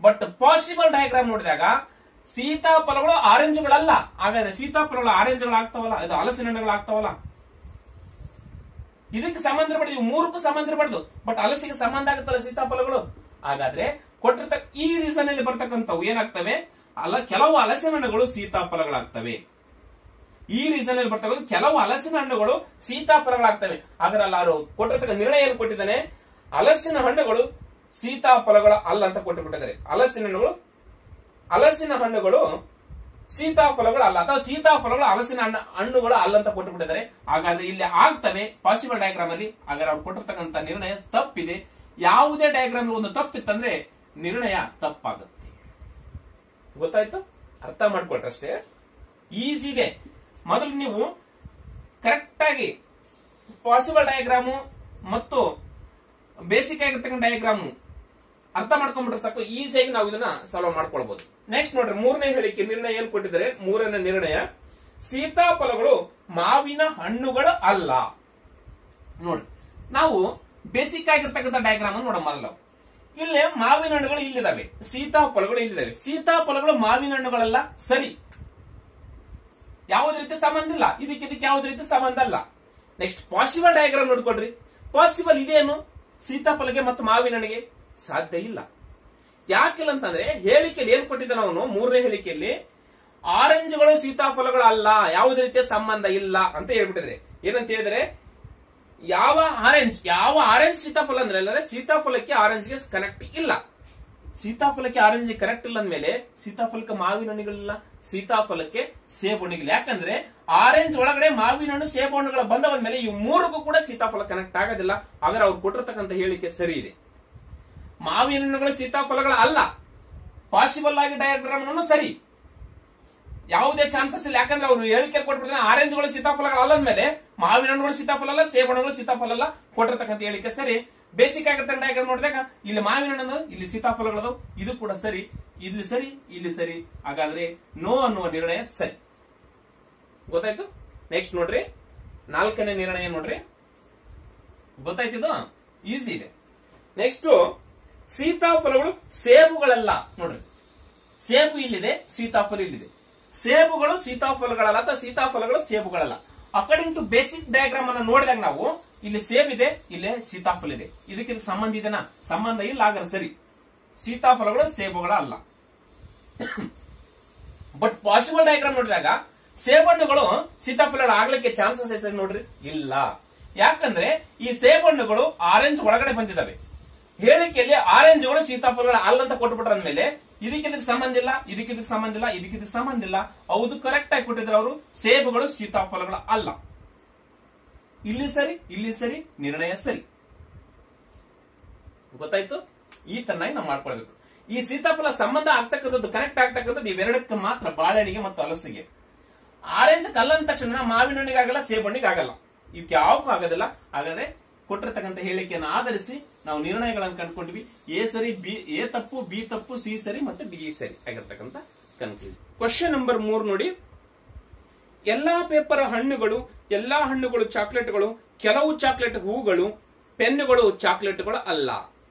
S1: ಬಟ್ ಪಾಸಿಬಲ್ ಡಯಾಗ್ರಾಮ್ ನೋಡಿದಾಗ ಸೀತಾಫಲಗಳು ಆರೆಂಜ್ಗಳಲ್ಲ. ಹಾಗಾದ್ರೆ ಸೀತಾಫಲಗಳು ಆರೆಂಜ್ಗಳು ಆಗ್ತಾವಲ್ಲ, ಇದು ಹಲಸಿನ ಹಣ್ಣುಗಳು ಆಗ್ತಾವಲ್ಲ. ಇದಕ್ಕೆ ಸಂಬಂಧ ಇರಬಾರ್ದು, ಇವು ಮೂರಕ್ಕೂ ಸಂಬಂಧ ಇರಬಾರ್ದು. ಬಟ್ ಹಲಸಿಗೆ ಸಂಬಂಧ ಆಗುತ್ತಲ್ಲ ಸೀತಾಫಲಗಳು. ಹಾಗಾದ್ರೆ ಕೊಟ್ಟಿರ್ತಕ್ಕ ಈ ರೀಸನ್ ಅಲ್ಲಿ ಬರ್ತಕ್ಕಂಥವು ಏನಾಗ್ತವೆ, ಕೆಲವು ಹಲಸಿನ ಹಣ್ಣುಗಳು ಸೀತಾಫಲಗಳಾಗ್ತವೆ. ಈ ರೀಸನ್ ಅಲ್ಲಿ ಬರ್ತಕ್ಕಂಥ ಕೆಲವು ಹಲಸಿನ ಹಣ್ಣುಗಳು ಸೀತಾಫಲಗಳಾಗ್ತವೆ. ಹಾಗಾದ್ರೆ ಅಲ್ಲ ಕೊಟ್ಟಿರ್ತಕ್ಕ ನಿರ್ಣಯ ಏನು ಕೊಟ್ಟಿದ್ದಾನೆ, ಹಲಸಿನ ಹಣ್ಣುಗಳು ಸೀತಾಫಲಗಳ ಅಲ್ಲ ಅಂತ ಕೊಟ್ಟುಬಿಟ್ಟಿದ್ದಾರೆ. ಹಲಸಿನ ಹಣ್ಣುಗಳು ಸೀತಾಫಲಗಳು ಅಲ್ಲ, ಅಥವಾ ಸೀತಾಫಲಗಳು ಹಲಸಿನ ಹಣ್ಣುಗಳು ಅಲ್ಲ ಅಂತ ಕೊಟ್ಟುಬಿಟ್ಟಿದ್ದಾರೆ. ಹಾಗಾದ್ರೆ ಇಲ್ಲಿ ಆಗ್ತವೆ ಪಾಸಿಬಲ್ ಡಯಾಗ್ರಾಮ್ ಅಲ್ಲಿ. ಹಾಗಾದ್ರೆ ಅವ್ರು ಕೊಟ್ಟಿರ್ತಕ್ಕಂಥ ನಿರ್ಣಯ ತಪ್ಪಿದೆ. ಯಾವುದೇ ಡಯಾಗ್ರಾಮ್ ಒಂದು ತಪ್ಪಿತ್ತಂದ್ರೆ ನಿರ್ಣಯ ತಪ್ಪಾಗುತ್ತೆ. ಗೊತ್ತಾಯ್ತು? ಅರ್ಥ ಮಾಡ್ಕೊಳ್ರಷ್ಟೇ, ಈಸಿ ಇದೆ. ಮೊದಲು ನೀವು ಕರೆಕ್ಟ್ ಆಗಿ ಪಾಸಿಬಲ್ ಡಯಾಗ್ರಾಮು ಮತ್ತು ಬೇಸಿಕ್ ಆಗಿರ್ತಕ್ಕಂಥ ಡಯಾಗ್ರಾಮು ಅರ್ಥ ಮಾಡ್ಕೊಂಡ್ಬಿಟ್ರೆ ಸಾಕು, ಈಸಿಯಾಗಿ ನಾವು ಇದನ್ನ ಸಾಲ್ವ್ ಮಾಡ್ಕೊಳ್ಬಹುದು. ನೆಕ್ಸ್ಟ್ ನೋಡ್ರಿ, ಮೂರನೇ ಹೇಳಿಕೆ ನಿರ್ಣಯ ಏನ್ ಕೊಟ್ಟಿದ್ದಾರೆ, ಮೂರನೇ ನಿರ್ಣಯ, ಸೀತಾಫಲಗಳು ಮಾವಿನ ಹಣ್ಣುಗಳು ಅಲ್ಲ. ನೋಡ್ರಿ, ನಾವು ಬೇಸಿಕ್ ಆಗಿರ್ತಕ್ಕಂಥ ಡಯಾಗ್ರಾಮ್ ನೋಡೋಣ ಮೊದಲು. ಇಲ್ಲೇ ಮಾವಿನ ಹಣ್ಣುಗಳು ಇಲ್ಲಿದ್ದಾವೆ, ಸೀತಾಫಲಗಳು ಇಲ್ಲಿದ್ದಾವೆ. ಸೀತಾಫಲಗಳು ಮಾವಿನ ಹಣ್ಣುಗಳಲ್ಲ, ಸರಿ, ಯಾವುದೇ ರೀತಿ ಸಂಬಂಧ ಇಲ್ಲ. ಇದಕ್ಕೆ ಯಾವುದೇ ರೀತಿ ಸಂಬಂಧ ಅಲ್ಲ. ನೆಕ್ಸ್ಟ್ ಪಾಸಿಬಲ್ ಡಯಾಗ್ರಾಮ್ ನೋಡ್ಕೊಡ್ರಿ. ಪಾಸಿಬಲ್ ಇದೇನು ಸೀತಾಫಲಗೆ ಮತ್ತು ಮಾವಿನ ಹಣ್ಣಿಗೆ? ಸಾಧ್ಯ ಇಲ್ಲ. ಯಾಕಿಲ್ಲ ಅಂತಂದ್ರೆ ಹೇಳಿಕೆಯಲ್ಲಿ ಏನ್ ಕೊಟ್ಟಿದ್ದಾನೆ ಅವನು, ಮೂರನೇ ಹೇಳಿಕೆಯಲ್ಲಿ ಆರೆಂಜ್ಗಳು ಸೀತಾಫಲಗಳು ಅಲ್ಲ, ಯಾವುದೇ ರೀತಿಯ ಸಂಬಂಧ ಇಲ್ಲ ಅಂತ ಹೇಳ್ಬಿಟ್ಟಿದ್ರೆ. ಏನಂತ ಹೇಳಿದ್ರೆ, ಯಾವ ಆರೆಂಜ್ ಸೀತಾಫಲ ಅಂದ್ರೆ ಅಲ್ಲರೆ ಸೀತಾಫಲಕ್ಕೆ ಆರೆಂಜ್ಗೆ ಕನೆಕ್ಟ್ ಇಲ್ಲ. ಸೀತಾಫಲಕ್ಕೆ ಆರೆಂಜ್ ಕರೆಕ್ಟ್ ಇಲ್ಲ ಅಂದ್ಮೇಲೆ ಸೀತಾಫಲಕ್ಕೆ ಮಾವಿನ ಹಣ್ಣುಗಳಿಲ್ಲ, ಸೀತಾಫಲಕ್ಕೆ ಸೇಬು ಹಣ್ಣಿಗಿಲ್ಲ. ಯಾಕಂದ್ರೆ ಆರೆಂಜ್ ಒಳಗಡೆ ಮಾವಿನ ಹಣ್ಣು ಸೇಬು ಹಣ್ಣುಗಳ ಬಂದವಂದ್ಮೇಲೆ ಇವು ಮೂರಕ್ಕೂ ಕೂಡ ಸೀತಾಫಲ ಕನೆಕ್ಟ್ ಆಗೋದಿಲ್ಲ. ಹಾಗಾದ್ರೆ ಅವ್ರು ಕೊಟ್ಟಿರ್ತಕ್ಕಂಥ ಹೇಳಿಕೆ ಸರಿ ಇದೆ. ಮಾವಿನ ಹಣ್ಣುಗಳು ಸೀತಾಫಲಗಳ ಅಲ್ಲ, ಪಾಸಿಬಲ್ ಆಗಿ ಡಯಾಗ್ರಾಮ್ ಸರಿ, ಯಾವುದೇ ಚಾನ್ಸಸ್ ಇಲ್ಲ. ಯಾಕಂದ್ರೆ ಅವರು ಹೇಳಿಕೆ ಕೊಟ್ಬಿಡ್ತಾರೆ ಆರೆಂಜ್ಗಳು ಸೀತಾಫಲಗಳು ಅಲ್ಲ ಅಂದ್ಮೇಲೆ ಮಾವಿನ ಹಣ್ಣುಗಳು ಸೀತಾಫಲ ಅಲ್ಲ, ಸೇಬು ಹಣ್ಣುಗಳು ಸೀತಾಫಲ ಅಲ್ಲ. ಕೊಟ್ಟಿರ್ತಕ್ಕಂಥ ಹೇಳಿಕೆ ಸರಿ. ಬೇಸಿಕ್ ಆಗಿರ್ತಕ್ಕಂಥ ಡಯಾಗ್ರಾಮ್ ನೋಡಿದಾಗ ಇಲ್ಲಿ ಮಾವಿನ ಹಣ್ಣು, ಇಲ್ಲಿ ಸೀತಾಫಲಗಳು, ಇದು ಕೂಡ ಸರಿ, ಇಲ್ಲಿ ಸರಿ, ಇಲ್ಲಿ ಸರಿ. ಹಾಗಾದ್ರೆ ನೋ ಅನ್ನುವ ನಿರ್ಣಯ ಸರಿ. ಗೊತ್ತಾಯ್ತು? ನೆಕ್ಸ್ಟ್ ನೋಡ್ರಿ, ನಾಲ್ಕನೇ ನಿರ್ಣಯ ನೋಡ್ರಿ. ಗೊತ್ತಾಯ್ತಿದು? ಈಸಿ ಇದೆ. ನೆಕ್ಸ್ಟ್, ಸೀತಾಫಲಗಳು ಸೇಬುಗಳಲ್ಲ. ನೋಡ್ರಿ, ಸೇಬು ಇಲ್ಲಿದೆ, ಸೀತಾಫಲ ಇಲ್ಲಿದೆ. ಸೇಬುಗಳು ಸೀತಾಫಲಗಳಲ್ಲ ಅಥವಾ ಸೀತಾಫಲಗಳು ಸೇಬುಗಳಲ್ಲ. ಅಕಾರ್ಡಿಂಗ್ ಟು ಬೇಸಿಕ್ ಡಯಾಗ್ರಾಮ್ ಅನ್ನು ನೋಡಿದಾಗ ನಾವು ಇಲ್ಲಿ ಸೇಬ್ ಇದೆ, ಇಲ್ಲಿ ಸೀತಾಫಲ ಇದೆ. ಇದಕ್ಕೆ ಸಂಬಂಧ ಇದೆನಾ? ಸಂಬಂಧ ಇಲ್ಲ. ಹಾಗಾದ್ರೆ ಸರಿ, ಸೀತಾಫಲಗಳು ಸೇಬುಗಳ ಅಲ್ಲ. ಬಟ್ ಪಾಸಿಬಲ್ ಡಯಾಗ್ರಾಮ್ ನೋಡಿದಾಗ ಸೇಬಣ್ಣುಗಳು ಸೀತಾಫಲಗಳು ಆಗ್ಲಿಕ್ಕೆ ಚಾನ್ಸಸ್ ಐತೆ ನೋಡ್ರಿ, ಇಲ್ಲ. ಯಾಕಂದ್ರೆ ಈ ಸೇಬಣ್ಣುಗಳು ಆರೆಂಜ್ ಒಳಗಡೆ ಬಂದಿದ್ದಾವೆ. ಹೇಳಿಕೆಯಲ್ಲಿ ಆರೆಂಜ್ಗಳು ಸೀತಾಫಲಗಳ ಅಲ್ಲ ಅಂತ ಕೊಟ್ಬಿಟ್ರ ಅಂದ್ಮೇಲೆ ಇದಕ್ಕೆ ಸಂಬಂಧ ಇಲ್ಲ, ಇದಕ್ಕೆ ಸಂಬಂಧ ಇಲ್ಲ, ಇದಕ್ಕೆ ಸಂಬಂಧ ಇಲ್ಲ. ಹೌದು, ಕರೆಕ್ಟ್ ಆಗಿ ಕೊಟ್ಟಿದ್ರು ಅವರು, ಸೇಬುಗಳು ಸೀತಾಫಲಗಳ ಅಲ್ಲ. ಇಲ್ಲಿ ಸರಿ, ಇಲ್ಲಿ ಸರಿ, ನಿರ್ಣಯ ಸರಿ. ಗೊತ್ತಾಯ್ತು? ಈ ತರನಾಗಿ ನಾವು ಮಾಡ್ಕೊಳ್ಬೇಕು. ಈ ಸೀತಾಫಲ ಸಂಬಂಧ ಆಗ್ತಕ್ಕಂಥದ್ದು, ಕನೆಕ್ಟ್ ಆಗ್ತಕ್ಕಂಥದ್ದು ಇವೆರಡಕ್ಕೆ ಮಾತ್ರ, ಬಾಳೆಹಣ್ಣಿಗೆ ಮತ್ತು ಹಲಸಿಗೆ. ಆರೆಂಜ್ ಕಲ್ಲ ಅಂದ ತಕ್ಷಣ ಮಾವಿನ ಹಣ್ಣಿಗೆ ಆಗಲ್ಲ, ಸೇಬಣ್ಣಿಗೆ ಆಗಲ್ಲ, ಇವಕ್ಕೆ ಯಾವಕ್ಕೂ ಆಗೋದಿಲ್ಲ. ಹಾಗಾದ್ರೆ ಕೊಟ್ಟಿರ್ತಕ್ಕಂಥ ಹೇಳಿಕೆಯನ್ನು ಆಧರಿಸಿ ನಾವು ನಿರ್ಣಯಗಳನ್ನು ಕಂಡುಕೊಂಡ್ವಿ. ಎ ಸರಿ, ಎ ತಪ್ಪು, ಬಿ ತಪ್ಪು, ಸಿ ಸರಿ ಮತ್ತೆ ಡಿ ಸರಿ ಆಗಿರ್ತಕ್ಕಂಥ ಕನ್ಕ್ಲೂಷನ್. ಕ್ವಶನ್ ನಂಬರ್ 3 ನೋಡಿ. ಎಲ್ಲಾ ಪೇಪರ್ ಹಣ್ಣುಗಳು, ಎಲ್ಲಾ ಹಣ್ಣುಗಳು ಚಾಕ್ಲೇಟ್ಗಳು, ಕೆಲವು ಚಾಕ್ಲೇಟ್ ಹೂಗಳು, ಪೆನ್ನುಗಳು ಚಾಕ್ಲೇಟ್ಗಳು ಅಲ್ಲ.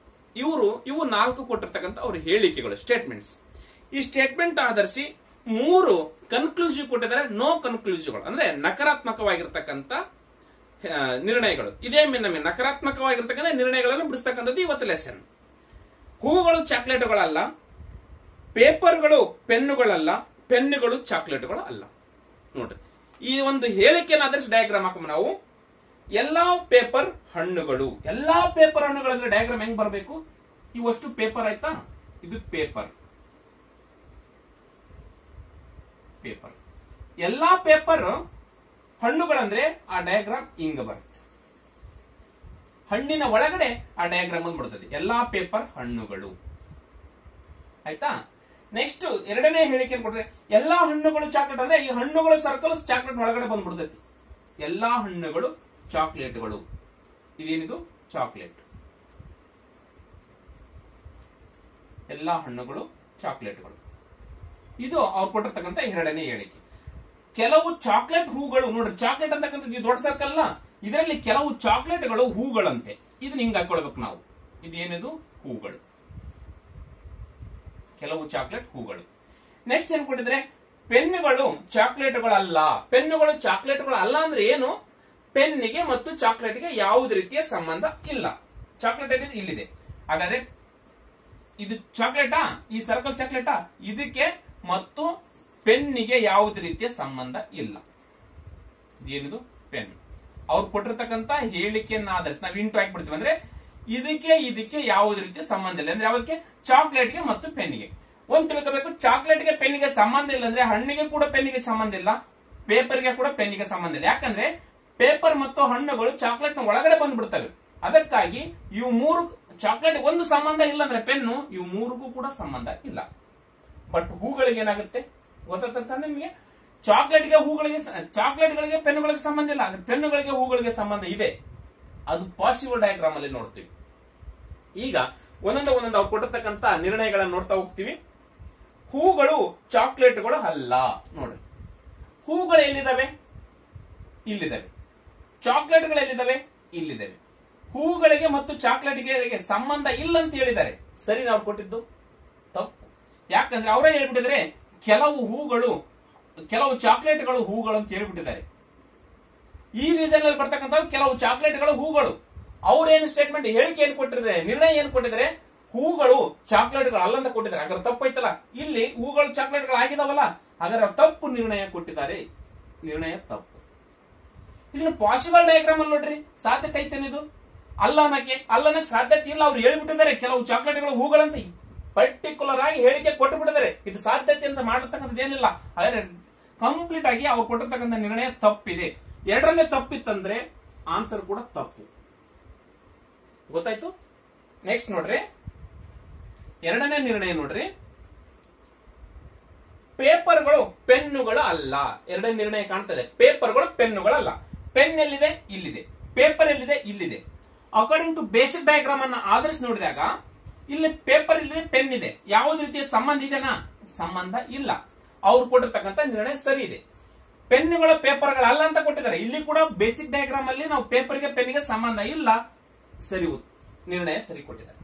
S1: ಇವು 4 ಕೊಟ್ಟಿರ್ತಕ್ಕಂಥ ಅವ್ರ ಹೇಳಿಕೆಗಳು, ಸ್ಟೇಟ್ಮೆಂಟ್ಸ್. ಈ ಸ್ಟೇಟ್ಮೆಂಟ್ ಆಧರಿಸಿ 3 ಕನ್ಕ್ಲೂಸಿವ್ ಕೊಟ್ಟಿದ್ದಾರೆ, ನೋ ಕನ್ಕ್ಲೂಸಿವ್ಗಳು ಅಂದ್ರೆ ನಕಾರಾತ್ಮಕವಾಗಿರ್ತಕ್ಕಂಥ ನಿರ್ಣಯಗಳು. ಇದೇ ನಮಗೆ ನಕಾರಾತ್ಮಕವಾಗಿರ್ತಕ್ಕಂಥ ನಿರ್ಣಯಗಳನ್ನು ಬಿಡಿಸ್ತಕ್ಕಂಥದ್ದು ಇವತ್ತು ಲೆಸನ್. ಹೂಗಳು ಚಾಕ್ಲೇಟ್ಗಳಲ್ಲ, ಪೇಪರ್ಗಳು ಪೆನ್ನುಗಳಲ್ಲ, ಪೆನ್ನುಗಳು ಚಾಕ್ಲೇಟ್ಗಳು ಅಲ್ಲ. ನೋಡ್ರಿ, ಈ ಒಂದು ಹೇಳಿಕೆಯನ್ನು ಆಧರಿಸಿ ಡಯಾಗ್ರಾಮ್ ಹಾಕುವ ನಾವು. ಎಲ್ಲಾ ಪೇಪರ್ ಹಣ್ಣುಗಳು, ಎಲ್ಲಾ ಪೇಪರ್ ಹಣ್ಣುಗಳಂದ್ರೆ ಡಯಾಗ್ರಾಮ್ ಹೆಂಗ್ ಬರಬೇಕು? ಇವಷ್ಟು ಪೇಪರ್ ಆಯ್ತಾ, ಇದು ಪೇಪರ್. ಎಲ್ಲಾ ಪೇಪರ್ ಹಣ್ಣುಗಳಂದ್ರೆ ಆ ಡಯಾಗ್ರಾಮ್ ಹಿಂಗ ಬರುತ್ತೆ. ಹಣ್ಣಿನ ಒಳಗಡೆ ಆ ಡಯಾಗ್ರಾಮ್ ಬಂದ್ಬಿಡ್ತದೆ. ಎಲ್ಲಾ ಪೇಪರ್ ಹಣ್ಣುಗಳು. ಆಯ್ತಾ? ನೆಕ್ಸ್ಟ್ ಎರಡನೇ ಹೇಳಿಕೆ ಕೊಟ್ರೆ ಎಲ್ಲಾ ಹಣ್ಣುಗಳು ಚಾಕ್ಲೇಟ್ ಅಂದ್ರೆ ಈ ಹಣ್ಣುಗಳು ಸರ್ಕಲ್ ಚಾಕ್ಲೇಟ್ ಒಳಗಡೆ ಬಂದ್ಬಿಡ್ತೈತಿ. ಎಲ್ಲಾ ಹಣ್ಣುಗಳು ಚಾಕ್ಲೇಟ್ಗಳು. ಇದೇನಿದು? ಚಾಕ್ಲೇಟ್. ಎಲ್ಲಾ ಹಣ್ಣುಗಳು ಚಾಕ್ಲೇಟ್ಗಳು. ಇದು ಅವ್ರು ಕೊಟ್ಟಿರ್ತಕ್ಕಂಥ ಎರಡನೇ ಹೇಳಿಕೆ. ಕೆಲವು ಚಾಕ್ಲೇಟ್ ಹೂಗಳು ನೋಡ್ರಿ, ಚಾಕ್ಲೇಟ್ ಅಂತಕ್ಕಂಥದ್ದು ದೊಡ್ಡ ಸರ್ಕಲ್ ಅಲ್ಲ, ಇದರಲ್ಲಿ ಕೆಲವು ಚಾಕ್ಲೇಟ್ಗಳು ಹೂಗಳಂತೆ. ಇದನ್ನ ಹಿಂಗ್ ಹಾಕೊಳ್ಬೇಕು ನಾವು. ಇದೇನಿದು? ಹೂಗಳು. ಕೆಲವು ಚಾಕ್ಲೇಟ್ ಹೂಗಳು. ನೆಕ್ಸ್ಟ್ ಏನ್ ಕೊಟ್ಟಿದ್ರೆ ಪೆನ್ನುಗಳು ಚಾಕ್ಲೇಟ್ಗಳಲ್ಲ. ಪೆನ್ನುಗಳು ಚಾಕ್ಲೇಟ್ಗಳು ಅಲ್ಲ ಅಂದ್ರೆ ಏನು? ಪೆನ್ನಿಗೆ ಮತ್ತು ಚಾಕ್ಲೇಟ್ಗೆ ಯಾವುದೇ ರೀತಿಯ ಸಂಬಂಧ ಇಲ್ಲ. ಚಾಕ್ಲೇಟ್ ಇಲ್ಲಿದೆ. ಹಾಗಾದ್ರೆ ಇದು ಚಾಕ್ಲೇಟಾ? ಈ ಸರ್ಕಲ್ ಚಾಕ್ಲೇಟಾ? ಇದಕ್ಕೆ ಮತ್ತು ಪೆನ್ನಿಗೆ ಯಾವುದೇ ರೀತಿಯ ಸಂಬಂಧ ಇಲ್ಲ. ಏನಿದು? ಪೆನ್. ಅವ್ರು ಕೊಟ್ಟಿರ್ತಕ್ಕಂಥ ಹೇಳಿಕೆಯನ್ನ ಆಧರಿಸಿ ನಾವು ಇಂಟು ಹಾಕ್ಬಿಡ್ತೀವಿ. ಅಂದ್ರೆ ಇದಕ್ಕೆ ಯಾವುದೇ ರೀತಿಯ ಸಂಬಂಧ ಇಲ್ಲ. ಅಂದ್ರೆ ಯಾವ್ದಕ್ಕೆ? ಚಾಕ್ಲೇಟ್ಗೆ ಮತ್ತು ಪೆನ್ನಿಗೆ. ಒಂದ್ ತಿಳ್ಕೋಬೇಕು, ಚಾಕ್ಲೇಟ್ಗೆ ಪೆನ್ನಿಗೆ ಸಂಬಂಧ ಇಲ್ಲ ಅಂದ್ರೆ ಹಣ್ಣಿಗೆ ಕೂಡ ಪೆನ್ನಿಗೆ ಸಂಬಂಧ ಇಲ್ಲ, ಪೇಪರ್ಗೆ ಕೂಡ ಪೆನ್ನಿಗೆ ಸಂಬಂಧ ಇಲ್ಲ. ಯಾಕಂದ್ರೆ ಪೇಪರ್ ಮತ್ತು ಹಣ್ಣುಗಳು ಚಾಕ್ಲೇಟ್ ನ ಒಳಗಡೆ ಬಂದ್ಬಿಡ್ತವೆ. ಅದಕ್ಕಾಗಿ ಇವು ಮೂರು ಚಾಕ್ಲೇಟ್ ಒಂದು ಸಂಬಂಧ ಇಲ್ಲ ಅಂದ್ರೆ ಪೆನ್ನು, ಇವು ಮೂರಿಗೂ ಕೂಡ ಸಂಬಂಧ ಇಲ್ಲ. ಬಟ್ ಹೂಗಳಿಗೆ ಏನಾಗುತ್ತೆ ಗೊತ್ತಾಗ್ತಾ ನಿಮಗೆ? ಚಾಕ್ಲೇಟ್ಗಳಿಗೆ ಪೆನ್ನುಗಳಿಗೆ ಸಂಬಂಧ ಇಲ್ಲ, ಪೆನ್ನುಗಳಿಗೆ ಹೂಗಳಿಗೆ ಸಂಬಂಧ ಇದೆ. ಅದು ಪಾಸಿಬಲ್ ಡಯಾಗ್ರಾಮ್ ಅಲ್ಲಿ ನೋಡ್ತೀವಿ. ಈಗ ಒಂದೊಂದು ಅವ್ರು ಕೊಟ್ಟಿರ್ತಕ್ಕಂಥ ನಿರ್ಣಯಗಳನ್ನು ನೋಡ್ತಾ ಹೋಗ್ತೀವಿ. ಹೂಗಳು ಚಾಕ್ಲೇಟ್ಗಳು ಅಲ್ಲ. ನೋಡ್ರಿ, ಹೂಗಳು ಎಲ್ಲಿದ್ದಾವೆ? ಇಲ್ಲಿದ್ದಾವೆ. ಚಾಕ್ಲೇಟ್ಗಳು ಎಲ್ಲಿದ್ದಾವೆ? ಇಲ್ಲಿದ್ದಾವೆ. ಹೂಗಳಿಗೆ ಮತ್ತು ಚಾಕ್ಲೇಟ್ಗಳಿಗೆ ಸಂಬಂಧ ಇಲ್ಲ ಅಂತ ಹೇಳಿದ್ದಾರೆ. ಸರಿ, ನಾವು ಕೊಟ್ಟಿದ್ದು ತಪ್ಪು. ಯಾಕಂದ್ರೆ ಅವರೇ ಹೇಳ್ಬಿಟ್ಟಿದ್ರೆ ಕೆಲವು ಚಾಕ್ಲೇಟ್ಗಳು ಹೂಗಳು ಅಂತ ಹೇಳ್ಬಿಟ್ಟಿದ್ದಾರೆ. ಈ ರೀಸನ್ ಅಲ್ಲಿ ಬರ್ತಕ್ಕಂಥ ಕೆಲವು ಚಾಕ್ಲೇಟ್ಗಳು ಹೂಗಳು. ಅವ್ರೇನು ಸ್ಟೇಟ್ಮೆಂಟ್ ಹೇಳಿಕೆ ಏನ್ ಕೊಟ್ಟಿದ್ದಾರೆ, ನಿರ್ಣಯ ಏನ್ ಕೊಟ್ಟಿದ್ದಾರೆ? ಹೂಗಳು ಚಾಕ್ಲೇಟ್ಗಳು ಅಲ್ಲ ಅಂತ ಕೊಟ್ಟಿದ್ದಾರೆ. ಹಾಗಾದ್ರೆ ತಪ್ಪೈತಲ್ಲ. ಇಲ್ಲಿ ಹೂಗಳು ಚಾಕ್ಲೇಟ್ಗಳು ಆಗಿದಾವಲ್ಲ, ಹಾಗಾದ್ರೆ ತಪ್ಪು ನಿರ್ಣಯ ಕೊಟ್ಟಿದ್ದಾರೆ. ನಿರ್ಣಯ ತಪ್ಪು. ಇದನ್ನ ಪಾಸಿಬಲ್ ಡಯಾಗ್ರಾಮ್ ಅಲ್ಲಿ ನೋಡ್ರಿ, ಸಾಧ್ಯತೆ ಐತೇನಿದು? ಅಲ್ಲನಕ್ಕೆ ಸಾಧ್ಯತೆ ಇಲ್ಲ. ಅವ್ರು ಹೇಳ್ಬಿಟ್ಟಿದ್ದಾರೆ ಕೆಲವು ಚಾಕ್ಲೇಟ್ಗಳು ಹೂಗಳಂತ ಪರ್ಟಿಕ್ಯುಲರ್ ಆಗಿ ಹೇಳಿಕೆ ಕೊಟ್ಟು ಬಿಟ್ಟಿದ್ದಾರೆ. ಇದು ಸಾಧ್ಯತೆ ಅಂತ ಮಾಡಿರ್ತಕ್ಕಂಥದ್ದು ಏನಿಲ್ಲ. ಹಾಗಾದ್ರೆ ಕಂಪ್ಲೀಟ್ ಆಗಿ ಅವ್ರು ಕೊಟ್ಟಿರ್ತಕ್ಕಂಥ ನಿರ್ಣಯ ತಪ್ಪಿದೆ. ಎರಡರಲ್ಲೇ ತಪ್ಪಿತ್ತಂದ್ರೆ ಆನ್ಸರ್ ಕೂಡ ತಪ್ಪು. ಗೊತ್ತಾಯ್ತು? ನೆಕ್ಸ್ಟ್ ನೋಡ್ರಿ, ಎರಡನೇ ನಿರ್ಣಯ ನೋಡ್ರಿ, ಪೇಪರ್ಗಳು ಪೆನ್ನುಗಳು ಅಲ್ಲ. ಎರಡನೇ ನಿರ್ಣಯ ಕಾಣ್ತದೆ, ಪೇಪರ್ಗಳು ಪೆನ್ನುಗಳಲ್ಲ. ಪೆನ್ ಎಲ್ಲಿದೆ? ಇಲ್ಲಿದೆ. ಪೇಪರ್ ಎಲ್ಲಿದೆ? ಇಲ್ಲಿದೆ. ಅಕಾರ್ಡಿಂಗ್ ಟು ಬೇಸಿಕ್ ಡಯಾಗ್ರಾಮ್ ಅನ್ನ ಆಧರಿಸಿ ನೋಡಿದಾಗ ಇಲ್ಲಿ ಪೇಪರ್ ಇಲ್ಲಿದೆ, ಪೆನ್ ಇದೆ. ಯಾವುದೇ ರೀತಿಯ ಸಂಬಂಧ ಇದೆನಾ? ಸಂಬಂಧ ಇಲ್ಲ. ಅವ್ರು ಕೊಟ್ಟಿರ್ತಕ್ಕಂಥ ನಿರ್ಣಯ ಸರಿ ಇದೆ. ಪೆನ್ನುಗಳ ಪೇಪರ್ಗಳಲ್ಲ ಅಂತ ಕೊಟ್ಟಿದ್ದಾರೆ. ಇಲ್ಲಿ ಕೂಡ ಬೇಸಿಕ್ ಡಯಾಗ್ರಾಮ್ ಅಲ್ಲಿ ನಾವು ಪೇಪರ್ಗೆ ಪೆನ್ನಿಗೆ ಸಂಬಂಧ ಇಲ್ಲ. ಸರಿ, ನಿರ್ಣಯ ಸರಿ ಕೊಟ್ಟಿದ್ದಾರೆ.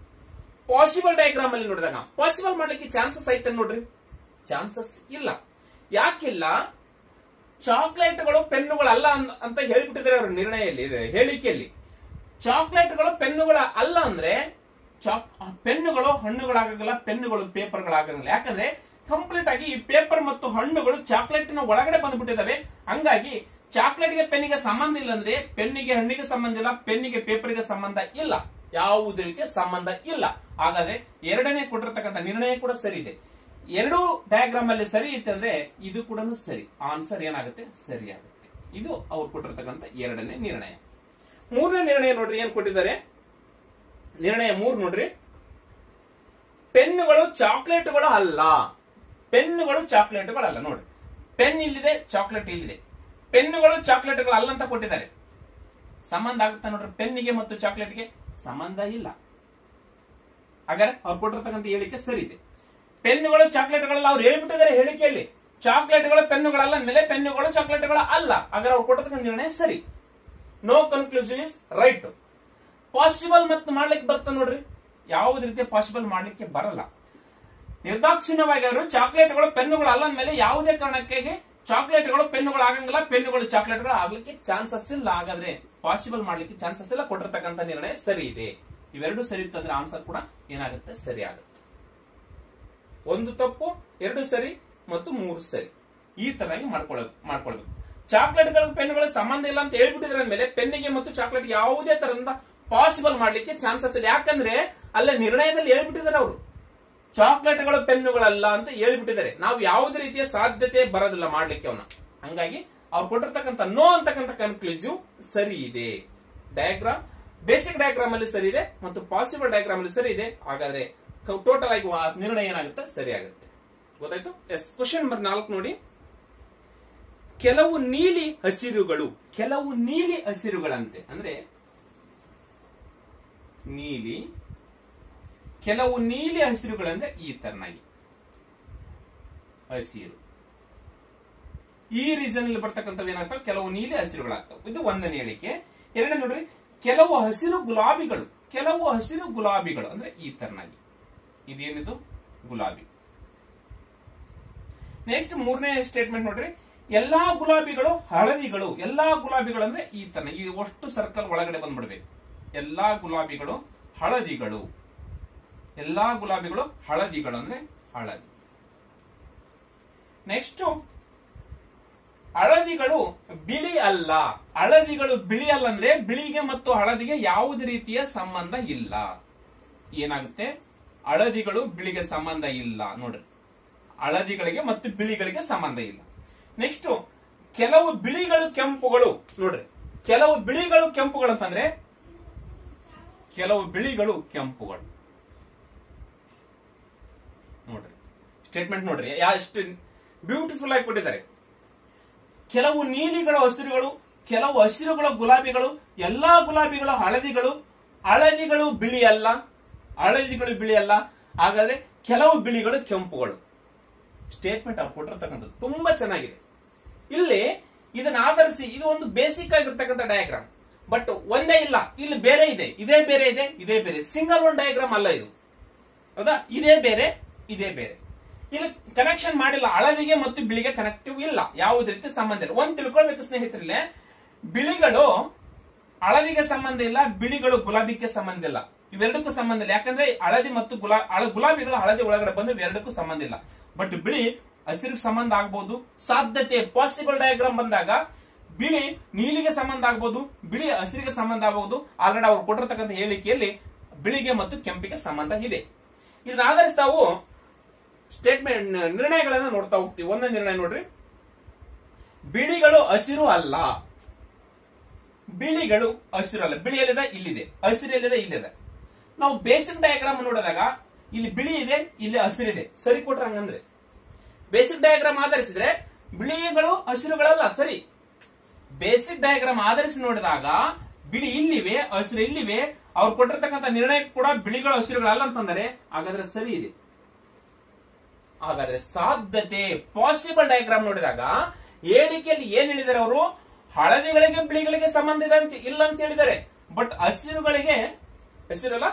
S1: ಪಾಸಿಬಲ್ ಡಯಾಗ್ರಾಮ್ ಅಲ್ಲಿ ನೋಡಿದಾಗ ಪಾಸಿಬಲ್ ಮಾಡ್ಲಿಕ್ಕೆ ಚಾನ್ಸಸ್ ಐತೆ ನೋಡ್ರಿ, ಚಾನ್ಸಸ್ ಇಲ್ಲ. ಯಾಕಿಲ್ಲ? ಚಾಕ್ಲೇಟ್ಗಳು ಪೆನ್ನುಗಳಲ್ಲ ಅಂತ ಹೇಳಿಬಿಟ್ಟಿದ್ದಾರೆ ಅವರು ನಿರ್ಣಯದಲ್ಲಿ, ಹೇಳಿಕೆಯಲ್ಲಿ. ಚಾಕ್ಲೇಟ್ಗಳು ಪೆನ್ನುಗಳ ಅಲ್ಲ ಅಂದ್ರೆ ಪೆನ್ನುಗಳು ಹಣ್ಣುಗಳಾಗಲ್ಲ, ಪೆನ್ನುಗಳು ಪೇಪರ್ಗಳಾಗಲ್ಲ. ಯಾಕಂದ್ರೆ ಕಂಪ್ಲೀಟ್ ಆಗಿ ಈ ಪೇಪರ್ ಮತ್ತು ಹಣ್ಣುಗಳು ಚಾಕ್ಲೇಟಿನ ಒಳಗಡೆ ಬಂದ್ಬಿಟ್ಟಿದ್ದಾವೆ. ಹಂಗಾಗಿ ಚಾಕ್ಲೇಟ್ಗೆ ಪೆನ್ನಿಗೆ ಸಂಬಂಧ ಇಲ್ಲ ಅಂದ್ರೆ ಪೆನ್ನಿಗೆ ಹಣ್ಣಿಗೆ ಸಂಬಂಧ ಇಲ್ಲ, ಪೆನ್ನಿಗೆ ಪೇಪರ್ಗೆ ಸಂಬಂಧ ಇಲ್ಲ, ಯಾವುದೇ ರೀತಿಯ ಸಂಬಂಧ ಇಲ್ಲ. ಹಾಗಾದ್ರೆ ಎರಡನೇ ಕೊಟ್ಟಿರ್ತಕ್ಕಂಥ ನಿರ್ಣಯ ಕೂಡ ಸರಿ ಇದೆ. ಎರಡೂ ಡಯಾಗ್ರಾಮ್ ಅಲ್ಲಿ ಸರಿ ಇತ್ತು ಅಂದ್ರೆ ಇದು ಕೂಡ ಸರಿ. ಆನ್ಸರ್ ಏನಾಗುತ್ತೆ? ಸರಿ ಆಗುತ್ತೆ. ಇದು ಅವ್ರು ಕೊಟ್ಟಿರ್ತಕ್ಕಂಥ ಎರಡನೇ ನಿರ್ಣಯ. ಮೂರನೇ ನಿರ್ಣಯ ನೋಡ್ರಿ, ಏನ್ ಕೊಟ್ಟಿದ್ದಾರೆ? ನಿರ್ಣಯ 3 ನೋಡ್ರಿ, ಪೆನ್ನುಗಳು ಚಾಕ್ಲೇಟ್ಗಳು ಅಲ್ಲ. ಪೆನ್ನುಗಳು ಚಾಕ್ಲೇಟ್ಗಳಲ್ಲ. ನೋಡ್ರಿ, ಪೆನ್ ಇಲ್ಲಿದೆ, ಚಾಕ್ಲೇಟ್ ಇಲ್ಲಿದೆ. ಪೆನ್ನುಗಳು ಚಾಕ್ಲೇಟ್ಗಳು ಅಲ್ಲ ಅಂತ ಕೊಟ್ಟಿದ್ದಾರೆ. ಸಂಬಂಧ ಆಗುತ್ತಾ ನೋಡ್ರಿ? ಪೆನ್ನಿಗೆ ಮತ್ತು ಚಾಕ್ಲೇಟ್ಗೆ ಸಂಬಂಧ ಇಲ್ಲ. ಹಾಗಾದ್ರೆ ಅವ್ರು ಕೊಟ್ಟಿರ್ತಕ್ಕಂಥ ಹೇಳಿಕೆ ಸರಿ ಇದೆ. ಪೆನ್ನುಗಳು ಚಾಕ್ಲೇಟ್ಗಳಲ್ಲ ಅವ್ರು ಹೇಳ್ಬಿಟ್ಟಿದ್ದಾರೆ ಹೇಳಿಕೆಯಲ್ಲಿ. ಚಾಕ್ಲೇಟ್ಗಳು ಪೆನ್ನುಗಳಲ್ಲ ಅಂದ್ಮೇಲೆ ಪೆನ್ನುಗಳು ಚಾಕ್ಲೇಟ್ಗಳ ಅಲ್ಲ. ಹಾಗಾದ್ರೆ ಅವ್ರು ಕೊಟ್ಟಿರ್ತಕ್ಕಂಥ ನಿರ್ಣಯ ಸರಿ. No conclusive is right. Possible ಮತ್ತು ಮಾಡ್ಲಿಕ್ಕೆ ಬರ್ತ ನೋಡ್ರಿ, ಯಾವುದೇ ರೀತಿಯ ಪಾಸಿಬಲ್ ಮಾಡ್ಲಿಕ್ಕೆ ಬರಲ್ಲ. ನಿರ್ದಾಕ್ಷಿಣ್ಯವಾಗಿ ಅವರು ಚಾಕ್ಲೇಟ್ಗಳು ಪೆನ್ನುಗಳು ಅಲ್ಲ ಅಂದ್ಮೇಲೆ ಯಾವುದೇ ಕಾರಣಕ್ಕೆ ಚಾಕ್ಲೇಟ್ಗಳು ಪೆನ್ನುಗಳು ಆಗಂಗಿಲ್ಲ, ಪೆನ್ನುಗಳು ಚಾಕ್ಲೇಟ್ಗಳು ಆಗ್ಲಿಕ್ಕೆ ಚಾನ್ಸಸ್ ಇಲ್ಲ. ಹಾಗಾದ್ರೆ ಪಾಸಿಬಲ್ ಮಾಡ್ಲಿಕ್ಕೆ ಚಾನ್ಸಸ್ ಇಲ್ಲ. ಕೊಟ್ಟಿರ್ತಕ್ಕಂಥ ನಿರ್ಣಯ ಸರಿ ಇದೆ. ಇವೆರಡು ಸರಿ ಇತ್ತಂದ್ರೆ ಆನ್ಸರ್ ಕೂಡ ಏನಾಗುತ್ತೆ? ಸರಿ ಆಗುತ್ತೆ. ಒಂದು ತಪ್ಪು, 2 ಸರಿ ಮತ್ತು 3 ಸರಿ. ಈ ತರನಾಗಿ ಮಾಡ್ಕೊಳ್ಬೇಕು. ಚಾಕ್ಲೇಟ್ಗಳು ಪೆನ್ನುಗಳ ಸಂಬಂಧ ಇಲ್ಲ ಅಂತ ಹೇಳ್ಬಿಟ್ಟಿದ್ರೆ ಮೇಲೆ ಪೆನ್ನಿಗೆ ಮತ್ತು ಚಾಕ್ಲೇಟ್ ಯಾವುದೇ ತರದಿಂದ ಪಾಸಿಬಲ್ ಮಾಡ್ಲಿಕ್ಕೆ ಚಾನ್ಸಸ್ ಇಲ್ಲ. ಯಾಕಂದ್ರೆ ಅಲ್ಲೇ ನಿರ್ಣಯದಲ್ಲಿ ಹೇಳ್ಬಿಟ್ಟಿದ್ದಾರೆ ಅವರು, ಚಾಕ್ಲೇಟ್ಗಳು ಪೆನ್ನುಗಳಲ್ಲ ಅಂತ ಹೇಳ್ಬಿಟ್ಟಿದ್ದಾರೆ. ನಾವು ಯಾವುದೇ ರೀತಿಯ ಸಾಧ್ಯತೆ ಬರೋದಿಲ್ಲ ಮಾಡ್ಲಿಕ್ಕೆ ಅವನ್ನ. ಹಂಗಾಗಿ ಅವ್ರು ಕೊಟ್ಟಿರ್ತಕ್ಕಂಥ ನೋ ಅಂತಕ್ಕಂಥ ಕನ್ಕ್ಲೂಸಿವ್ ಸರಿ ಇದೆ. ಡಯಾಗ್ರಾಮ್ ಬೇಸಿಕ್ ಡಯಾಗ್ರಾಮ್ ಅಲ್ಲಿ ಸರಿ ಇದೆ ಮತ್ತು ಪಾಸಿಬಲ್ ಡಯಾಗ್ರಾಮ್ ಅಲ್ಲಿ ಸರಿ ಇದೆ. ಹಾಗಾದ್ರೆ ಟೋಟಲ್ ಆಗಿ ನಿರ್ಣಯ ಏನಾಗುತ್ತೆ, ಸರಿ ಆಗುತ್ತೆ. ಗೊತ್ತಾಯ್ತು? ಎಸ್. ಕ್ವಶನ್ ನಂಬರ್ 4 ನೋಡಿ. ಕೆಲವು ನೀಲಿ ಹಸಿರುಗಳು, ಕೆಲವು ನೀಲಿ ಹಸಿರುಗಳಂತೆ ಅಂದ್ರೆ ನೀಲಿ, ಕೆಲವು ನೀಲಿ ಹಸಿರುಗಳಂದ್ರೆ ಈ ತರನಾಗಿ ಹಸಿರು. ಈ ರೀಸನ್ ಅಲ್ಲಿ ಬರ್ತಕ್ಕಂಥವು ಏನಾಗ್ತವೆ, ಕೆಲವು ನೀಲಿ ಹಸಿರುಗಳಾಗ್ತವೆ. ಇದು ಒಂದನೇ ಹೇಳಿಕೆ. ಎರಡನೇ ನೋಡ್ರಿ, ಕೆಲವು ಹಸಿರು ಗುಲಾಬಿಗಳು, ಕೆಲವು ಹಸಿರು ಗುಲಾಬಿಗಳು ಅಂದ್ರೆ ಈ ತರನಾಗಿ. ಇದೇನಿದು ಗುಲಾಬಿ. ನೆಕ್ಸ್ಟ್ ಮೂರನೇ ಸ್ಟೇಟ್ಮೆಂಟ್ ನೋಡ್ರಿ, ಎಲ್ಲಾ ಗುಲಾಬಿಗಳು ಹಳದಿಗಳು, ಎಲ್ಲಾ ಗುಲಾಬಿಗಳು ಅಂದ್ರೆ ಈ ತರ, ಈ ಅಷ್ಟು ಸರ್ಕಲ್ ಒಳಗಡೆ ಬಂದ್ಬಿಡ್ಬೇಕು. ಎಲ್ಲಾ ಗುಲಾಬಿಗಳು ಹಳದಿಗಳು, ಎಲ್ಲಾ ಗುಲಾಬಿಗಳು ಹಳದಿಗಳು ಅಂದ್ರೆ ಹಳದಿ. ನೆಕ್ಸ್ಟ್ ಹಳದಿಗಳು ಬಿಳಿ ಅಲ್ಲ, ಹಳದಿಗಳು ಬಿಳಿ ಅಲ್ಲ ಅಂದ್ರೆ ಬಿಳಿಗೆ ಮತ್ತು ಹಳದಿಗೆ ಯಾವುದೇ ರೀತಿಯ ಸಂಬಂಧ ಇಲ್ಲ. ಏನಾಗುತ್ತೆ, ಹಳದಿಗಳು ಬಿಳಿಗೆ ಸಂಬಂಧ ಇಲ್ಲ. ನೋಡ್ರಿ, ಹಳದಿಗಳಿಗೆ ಮತ್ತು ಬಿಳಿಗಳಿಗೆ ಸಂಬಂಧ ಇಲ್ಲ. ನೆಕ್ಸ್ಟ್ ಕೆಲವು ಬಿಳಿಗಳು ಕೆಂಪುಗಳು. ನೋಡ್ರಿ, ಕೆಲವು ಬಿಳಿಗಳು ಕೆಂಪುಗಳು ಅಂತಂದ್ರೆ ಕೆಲವು ಬಿಳಿಗಳು ಕೆಂಪುಗಳು. ನೋಡ್ರಿ ಸ್ಟೇಟ್ಮೆಂಟ್ ನೋಡ್ರಿ ಎಷ್ಟು ಬ್ಯೂಟಿಫುಲ್ ಆಗಿ ಕೊಟ್ಟಿದ್ದಾರೆ. ಕೆಲವು ನೀಲಿಗಳು ಹಸಿರುಗಳು, ಕೆಲವು ಹಸಿರುಗಳ ಗುಲಾಬಿಗಳು, ಎಲ್ಲಾ ಗುಲಾಬಿಗಳು ಹಳದಿಗಳು, ಹಳದಿಗಳು ಬಿಳಿ ಅಲ್ಲ, ಹಳದಿಗಳು ಬಿಳಿ ಅಲ್ಲ. ಹಾಗಾದ್ರೆ ಕೆಲವು ಬಿಳಿಗಳು ಕೆಂಪುಗಳು. ಸ್ಟೇಟ್ಮೆಂಟ್ ಅವ್ರು ಕೊಟ್ಟಿರ್ತಕ್ಕಂಥದ್ದು ತುಂಬಾ ಚೆನ್ನಾಗಿದೆ. ಇಲ್ಲಿ ಇದನ್ನ ಆಧರಿಸಿ ಇದು ಒಂದು ಬೇಸಿಕ್ ಆಗಿರ್ತಕ್ಕಂಥ ಡಯಾಗ್ರಾಮ್. ಬಟ್ ಒಂದೇ ಇಲ್ಲ, ಇಲ್ಲಿ ಬೇರೆ ಇದೆ, ಇದೇ ಬೇರೆ ಇದೆ, ಇದೇ ಬೇರೆ. ಸಿಂಗಲ್ ಒನ್ ಡಯಾಗ್ರಾಮ್ ಅಲ್ಲ ಇದು, ಹೌದಾ? ಇದೇ ಬೇರೆ, ಇದೇ ಬೇರೆ. ಇಲ್ಲಿ ಕನೆಕ್ಷನ್ ಮಾಡಿಲ್ಲ, ಹಳದಿಗೆ ಮತ್ತು ಬಿಳಿಗೆ ಕನೆಕ್ಟಿವ್ ಇಲ್ಲ, ಯಾವುದೇ ರೀತಿ ಸಂಬಂಧ ಇಲ್ಲ. ಒಂದ್ ತಿಳ್ಕೊಳ್ಬೇಕು ಸ್ನೇಹಿತರಲ್ಲಿ, ಬಿಳಿಗಳು ಹಳದಿಗೆ ಸಂಬಂಧ ಇಲ್ಲ, ಬಿಳಿಗಳು ಗುಲಾಬಿಗೆ ಸಂಬಂಧ ಇಲ್ಲ. ಇವೆರಡಕ್ಕೂ ಸಂಬಂಧ ಇಲ್ಲ. ಯಾಕಂದ್ರೆ ಹಳದಿ ಮತ್ತು ಗುಲಾಬಿಗಳು ಹಳದಿ ಒಳಗಡೆ ಬಂದು ಇವೆರಡಕ್ಕೂ ಸಂಬಂಧ ಇಲ್ಲ. ಬಟ್ ಬಿಳಿ ಹಸಿರಿಗೆ ಸಂಬಂಧ ಆಗ್ಬಹುದು, ಸಾಧ್ಯತೆ ಪಾಸಿಬಲ್ ಡಯಾಗ್ರಾಮ್ ಬಂದಾಗ ಬಿಳಿ ನೀಲಿಗೆ ಸಂಬಂಧ ಆಗ್ಬಹುದು, ಬಿಳಿ ಹಸಿರಿಗೆ ಸಂಬಂಧ ಆಗಬಹುದು. ಆಲ್ರೆಡಿ ಅವ್ರು ಕೊಟ್ಟಿರ್ತಕ್ಕಂಥ ಹೇಳಿಕೆಯಲ್ಲಿ ಬಿಳಿಗೆ ಮತ್ತು ಕೆಂಪಿಗೆ ಸಂಬಂಧ ಇದೆ. ಇದನ್ನ ಆಧರಿಸಿ ನಾವು ಸ್ಟೇಟ್ಮೆಂಟ್ ನಿರ್ಣಯಗಳನ್ನ ನೋಡ್ತಾ ಹೋಗ್ತೀವಿ. ಒಂದನೇ ನಿರ್ಣಯ ನೋಡ್ರಿ, ಬಿಳಿಗಳು ಹಸಿರು ಅಲ್ಲ, ಬಿಳಿಗಳು ಹಸಿರು ಅಲ್ಲ. ಬಿಳಿ ಎಲ್ಲಿದೆ, ಇಲ್ಲಿದೆ. ಹಸಿರು ಎಲ್ಲಿದೆ, ಇಲ್ಲಿದೆ. ನಾವು ಬೇಸಿಕ್ ಡಯಾಗ್ರಾಮ್ ನೋಡಿದಾಗ ಇಲ್ಲಿ ಬಿಳಿ ಇದೆ, ಇಲ್ಲಿ ಹಸಿರಿದೆ. ಸರಿ ಕೊಟ್ರ ಹಂಗಂದ್ರೆ ಬೇಸಿಕ್ ಡಯಾಗ್ರಾಮ್ ಆಧರಿಸಿದ್ರೆ ಬಿಳಿಗಳು ಹಸಿರುಗಳಲ್ಲ, ಸರಿ. ಬೇಸಿಕ್ ಡಯಾಗ್ರಾಮ್ ಆಧರಿಸಿ ನೋಡಿದಾಗ ಬಿಳಿ ಇಲ್ಲಿವೆ, ಹಸಿರು ಇಲ್ಲಿವೆ. ಅವ್ರು ಕೊಟ್ಟಿರ್ತಕ್ಕಂಥ ನಿರ್ಣಯ ಕೂಡ ಬಿಳಿಗಳು ಹಸಿರುಗಳಲ್ಲ ಅಂತಂದರೆ ಹಾಗಾದ್ರೆ ಸರಿ ಇದೆ. ಹಾಗಾದ್ರೆ ಸಾಧ್ಯತೆ ಪಾಸಿಬಲ್ ಡಯಾಗ್ರಾಮ್ ನೋಡಿದಾಗ ಹೇಳಿಕೆಯಲ್ಲಿ ಏನ್ ಹೇಳಿದ್ದಾರೆ ಅವರು, ಹಳದಿಗಳಿಗೆ ಬಿಳಿಗಳಿಗೆ ಸಂಬಂಧ ಇಲ್ಲ ಅಂತ ಹೇಳಿದ್ದಾರೆ. ಬಟ್ ಹಸಿರುಗಳಿಗೆ, ಹಸಿರಲ್ಲ,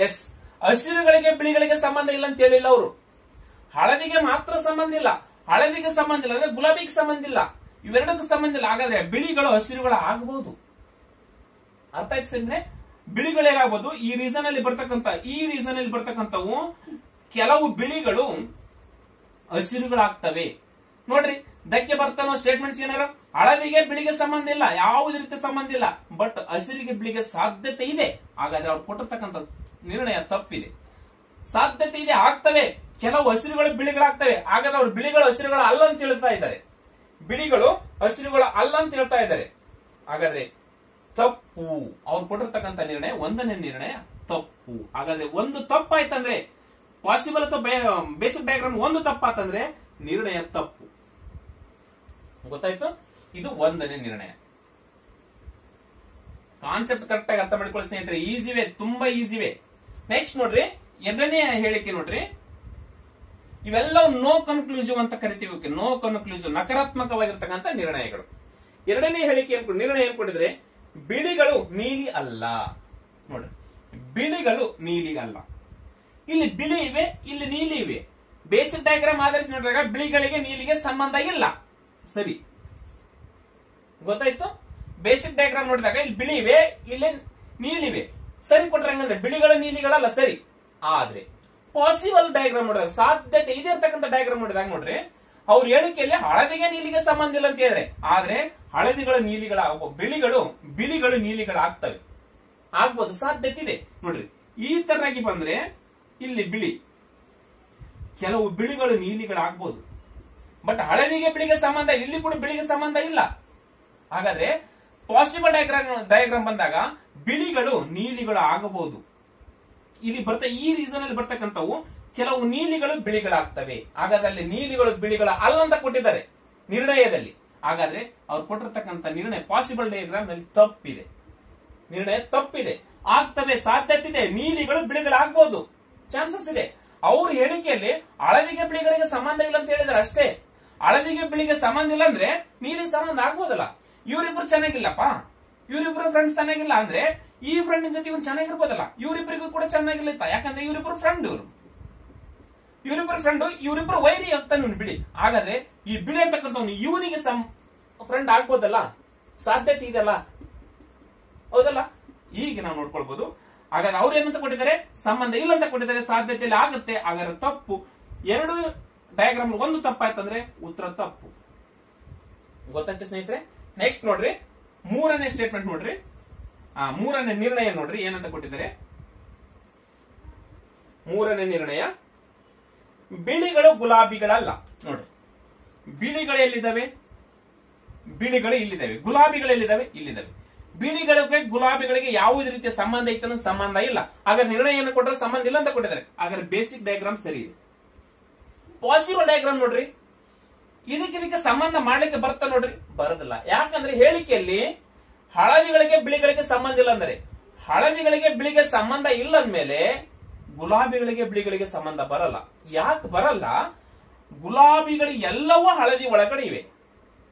S1: ಎಸ್, ಹಸಿರುಗಳಿಗೆ ಬಿಳಿಗಳಿಗೆ ಸಂಬಂಧ ಇಲ್ಲ ಅಂತ ಹೇಳಿಲ್ಲ ಅವರು. ಹಳದಿಗೆ ಮಾತ್ರ ಸಂಬಂಧ ಇಲ್ಲ, ಹಳದಿಗೆ ಸಂಬಂಧ ಇಲ್ಲ ಅಂದ್ರೆ ಗುಲಾಬಿಗೆ ಸಂಬಂಧ ಇಲ್ಲ, ಇವೆರಡಕ್ಕೂ ಸಂಬಂಧ ಇಲ್ಲ. ಹಾಗಾದ್ರೆ ಬಿಳಿಗಳು ಹಸಿರುಗಳು ಆಗಬಹುದು. ಅರ್ಥ ಆಯ್ತು ಸರಿ? ಬಿಳಿಗಳು ಏನಾಗಬಹುದು, ಈ ರೀಸನ್ ಅಲ್ಲಿ ಬರ್ತಕ್ಕಂಥವು ಕೆಲವು ಬಿಳಿಗಳು ಹಸಿರುಗಳಾಗ್ತವೆ. ನೋಡ್ರಿ, ದಕ್ಕೆ ಬರ್ತಾನೋ ಸ್ಟೇಟ್ಮೆಂಟ್ಸ್ ಏನಾರು, ಹಳದಿಗೆ ಬಿಳಿಗೆ ಸಂಬಂಧ ಇಲ್ಲ, ಯಾವುದೇ ರೀತಿ ಸಂಬಂಧ ಇಲ್ಲ. ಬಟ್ ಹಸಿರಿಗೆ ಬಿಳಿಗೆ ಸಾಧ್ಯತೆ ಇದೆ. ಹಾಗಾದ್ರೆ ಅವ್ರು ಕೊಟ್ಟಿರ್ತಕ್ಕಂಥ ನಿರ್ಣಯ ತಪ್ಪಿದೆ. ಸಾಧ್ಯತೆ ಇದೆ, ಆಗ್ತವೆ, ಕೆಲವು ಹಸಿರುಗಳು ಬಿಳಿಗಳಾಗ್ತವೆ. ಹಾಗಾದ್ರೆ ಅವ್ರು ಬಿಳಿಗಳು ಹಸಿರುಗಳು ಅಲ್ಲ ಅಂತ ಹೇಳ್ತಾ ಇದ್ದಾರೆ, ಬಿಳಿಗಳು ಹಸಿರುಗಳು ಅಲ್ಲ ಅಂತ ಹೇಳ್ತಾ ಇದ್ದಾರೆ. ಹಾಗಾದ್ರೆ ತಪ್ಪು. ಅವ್ರು ಕೊಟ್ಟಿರ್ತಕ್ಕಂಥ ನಿರ್ಣಯ, ಒಂದನೇ ನಿರ್ಣಯ ತಪ್ಪು. ಹಾಗಾದ್ರೆ ಒಂದು ತಪ್ಪಾಯ್ತಂದ್ರೆ, ಪಾಸಿಬಲ್ ಅಥವಾ ಬೇಸಿಕ್ ಡಯಾಗ್ರಾಮ್ ಒಂದು ತಪ್ಪಾತಂದ್ರೆ ನಿರ್ಣಯ ತಪ್ಪು. ಗೊತ್ತಾಯ್ತು? ಇದು ಒಂದನೇ ನಿರ್ಣಯ. ಕಾನ್ಸೆಪ್ಟ್ ಕರೆಕ್ಟ್ ಆಗಿ ಅರ್ಥ ಮಾಡ್ಕೊಳ್ಳಿ ಸ್ನೇಹಿತರೆ. ಈಸಿವೆ, ತುಂಬಾ ಈಸಿವೆ. ನೆಕ್ಸ್ಟ್ ನೋಡ್ರಿ, ಎರಡನೇ ಹೇಳಿಕೆ ನೋಡ್ರಿ, ಇವೆಲ್ಲವೂ ನೋ ಕನ್ಕ್ಲೂಸಿವ್ ಅಂತ ಕರಿತೀವಿ. ನೋ ಕನ್ಕ್ಲೂಸಿವ್, ನಕಾರಾತ್ಮಕವಾಗಿರ್ತಕ್ಕಂಥ ನಿರ್ಣಯಗಳು. ಎರಡನೇ ಹೇಳಿಕೆ ನಿರ್ಣಯ ಏನ್ ಕೊಟ್ಟಿದ್ರೆ, ಬಿಳಿಗಳು ನೀಲಿ ಅಲ್ಲ. ನೋಡ್ರಿ, ಬಿಳಿಗಳು ನೀಲಿ ಅಲ್ಲ. ಇಲ್ಲಿ ಬಿಳಿ ಇವೆ, ಇಲ್ಲಿ ನೀಲಿ ಇವೆ. ಬೇಸಿಕ್ ಡಯಾಗ್ರಾಮ್ ಆಧರಿಸಿ ನೋಡಿದಾಗ ಬಿಳಿಗಳಿಗೆ ನೀಲಿಗೆ ಸಂಬಂಧ ಇಲ್ಲ, ಸರಿ. ಗೊತ್ತಾಯ್ತು? ಬೇಸಿಕ್ ಡಯಾಗ್ರಾಮ್ ನೋಡಿದಾಗ ಇಲ್ಲಿ ಬಿಳಿ ಇವೆ, ಇಲ್ಲಿ ನೀಲಿವೆ. ಸರಿ ಕೊಟ್ರೆ ಹಂಗಂದ್ರೆ ಬಿಳಿಗಳು ನೀಲಿಗಳಲ್ಲ, ಸರಿ. ಆದ್ರೆ ಪಾಸಿಬಲ್ ಡಯಾಗ್ರಾಮ್ ನೋಡಿದಾಗ, ಸಾಧ್ಯತೆ ಇದೆ ಇರ್ತಕ್ಕಂಥ ಡಯಾಗ್ರಾಮ್ ನೋಡಿದಾಗ ನೋಡ್ರಿ, ಅವ್ರ ಹೇಳಿಕೆಯಲ್ಲಿ ಹಳದಿಗೆ ನೀಲಿಗೆ ಸಂಬಂಧ ಇಲ್ಲ ಅಂತ ಹೇಳಿದ್ರೆ, ಆದ್ರೆ ಹಳದಿಗಳು ನೀಲಿಗಳ ಬಿಳಿಗಳು ನೀಲಿಗಳಾಗ್ತವೆ, ಆಗ್ಬೋದು, ಸಾಧ್ಯತೆ ಇದೆ. ನೋಡ್ರಿ, ಈ ತರನಾಗಿ ಬಂದ್ರೆ ಇಲ್ಲಿ ಬಿಳಿ, ಕೆಲವು ಬಿಳಿಗಳು ನೀಲಿಗಳಾಗ್ಬೋದು. ಬಟ್ ಹಳದಿಗೆ ಬಿಳಿಗೆ ಸಂಬಂಧ, ಇಲ್ಲಿ ಕೂಡ ಬಿಳಿಗೆ ಸಂಬಂಧ ಇಲ್ಲ. ಹಾಗಾದ್ರೆ ಪಾಸಿಬಲ್ ಡಯಾಗ್ರಾಮ್ ಬಂದಾಗ ಬಿಳಿಗಳು ನೀಲಿಗಳು ಆಗಬಹುದು. ಇಲ್ಲಿ ಈ ರೀಸನ್ ಅಲ್ಲಿ ಬರ್ತಕ್ಕಂಥವು ಕೆಲವು ನೀಲಿಗಳು ಬಿಳಿಗಳಾಗ್ತವೆ. ಹಾಗಾದ್ರೆ ಅಲ್ಲಿ ನೀಲಿಗಳು ಬಿಳಿಗಳ ಅಲ್ಲಂತ ಕೊಟ್ಟಿದ್ದಾರೆ ನಿರ್ಣಯದಲ್ಲಿ. ಹಾಗಾದ್ರೆ ಅವ್ರು ಕೊಟ್ಟಿರ್ತಕ್ಕಂಥ ನಿರ್ಣಯ ಪಾಸಿಬಲ್ ಡಯಾಗ್ರಾಮ್ ನಲ್ಲಿ ತಪ್ಪಿದೆ, ನಿರ್ಣಯ ತಪ್ಪಿದೆ. ಆಗ್ತವೆ, ಸಾಧ್ಯತೆ ಇದೆ, ನೀಲಿಗಳು ಬಿಳಿಗಳಾಗಬಹುದು, ಚಾನ್ಸಸ್ ಇದೆ. ಅವ್ರ ಹೇಳಿಕೆಯಲ್ಲಿ ಹಳದಿಗೆ ಬಿಳಿಗಳಿಗೆ ಸಂಬಂಧ ಇಲ್ಲ ಅಂತ ಹೇಳಿದಾರೆ ಅಷ್ಟೇ. ಹಳದಿಗೆ ಬಿಳಿಗೆ ಸಂಬಂಧ ಇಲ್ಲ ಅಂದ್ರೆ ನೀಲಿ ಸಂಬಂಧ ಆಗ್ಬೋದಲ್ಲ. ಇವರಿಬ್ರು ಚೆನ್ನಾಗಿಲ್ಲಪ್ಪ, ಇವರಿಬ್ರು ಫ್ರೆಂಡ್ಸ್ ಚೆನ್ನಾಗಿಲ್ಲ ಅಂದ್ರೆ ಈ ಫ್ರೆಂಡ್ ಜೊತೆ ಇವ್ನು ಚೆನ್ನಾಗಿರ್ಬೋದಲ್ಲ, ಇವರಿಬ್ಬರಿಗೂ ಕೂಡ ಚೆನ್ನಾಗಿಲ್ಲ. ಯಾಕಂದ್ರೆ ಇವರಿಬ್ರು ಫ್ರೆಂಡ್, ಇವರಿಬ್ರು ಫ್ರೆಂಡ್, ಇವರಿಬ್ರು ವೈರಿ ಆಗ್ತಾನೆ ಇವ್ನು ಬಿಳಿ. ಹಾಗಾದ್ರೆ ಈ ಬಿಳಿ ಅಂತಕ್ಕಂಥವ್ನು ಇವನಿಗೆ ಫ್ರೆಂಡ್ ಆಗ್ಬೋದಲ್ಲ, ಸಾಧ್ಯತೆ ಇದೆಲ್ಲ, ಹೌದಲ್ಲ? ಹೀಗೆ ನಾವು ನೋಡ್ಕೊಳ್ಬಹುದು. ಹಾಗಾದ್ರೆ ಅವ್ರು ಏನಂತ ಕೊಟ್ಟಿದ್ದಾರೆ, ಸಂಬಂಧ ಇಲ್ಲ ಅಂತ ಕೊಟ್ಟಿದ್ದಾರೆ, ಸಾಧ್ಯತೆಯಲ್ಲಿ ಆಗುತ್ತೆ. ಹಾಗಾದ್ರೆ ತಪ್ಪು. ಎರಡು ಡಯಾಗ್ರಾಮ್ ಒಂದು ತಪ್ಪಾಯ್ತಂದ್ರೆ ಉತ್ತರ ತಪ್ಪು. ಗೊತ್ತಾಯ್ತು ಸ್ನೇಹಿತರೆ? ನೆಕ್ಸ್ಟ್ ನೋಡ್ರಿ, ಮೂರನೇ ಸ್ಟೇಟ್ಮೆಂಟ್ ನೋಡ್ರಿ, ಮೂರನೇ ನಿರ್ಣಯ ನೋಡ್ರಿ ಏನಂತ ಕೊಟ್ಟಿದ್ದಾರೆ. ಮೂರನೇ ನಿರ್ಣಯ, ಬಿಳಿಗಳು ಗುಲಾಬಿಗಳಲ್ಲ. ನೋಡ್ರಿ, ಬಿಳಿಗಳು ಎಲ್ಲಿದ್ದಾವೆ? ಬಿಳಿಗಳು ಇಲ್ಲಿದ್ದಾವೆ. ಗುಲಾಬಿಗಳು ಎಲ್ಲಿದ್ದಾವೆ? ಇಲ್ಲಿದ್ದಾವೆ. ಬಿಳಿಗಳಿಗೆ ಗುಲಾಬಿಗಳಿಗೆ ಯಾವುದೇ ರೀತಿಯ ಸಂಬಂಧ ಇತ್ತ? ಸಂಬಂಧ ಇಲ್ಲ. ಹಾಗಾದ್ರೆ ನಿರ್ಣಯ ಕೊಟ್ಟರೆ ಸಂಬಂಧ ಇಲ್ಲ ಅಂತ ಕೊಟ್ಟಿದ್ದಾರೆ. ಹಾಗಾದ್ರೆ ಬೇಸಿಕ್ ಡಯಾಗ್ರಾಮ್ ಸರಿ ಇದೆ. ಪಾಸಿಬಲ್ ಡಯಾಗ್ರಾಮ್ ನೋಡ್ರಿ, ಇದಕ್ಕೆ ಸಂಬಂಧ ಮಾಡ್ಲಿಕ್ಕೆ ಬರ್ತಾ ನೋಡ್ರಿ, ಬರೋದಿಲ್ಲ. ಯಾಕಂದ್ರೆ ಹೇಳಿಕೆಯಲ್ಲಿ ಹಳದಿಗಳಿಗೆ ಬಿಳಿಗಳಿಗೆ ಸಂಬಂಧ ಇಲ್ಲ ಅಂದ್ರೆ, ಹಳದಿಗಳಿಗೆ ಬಿಳಿಗೆ ಸಂಬಂಧ ಇಲ್ಲ ಅಂದ್ಮೇಲೆ ಗುಲಾಬಿಗಳಿಗೆ ಬಿಳಿಗಳಿಗೆ ಸಂಬಂಧ ಬರಲ್ಲ. ಯಾಕೆ ಬರಲ್ಲ? ಗುಲಾಬಿಗಳು ಎಲ್ಲವೂ ಹಳದಿ ಒಳಗಡೆ ಇವೆ.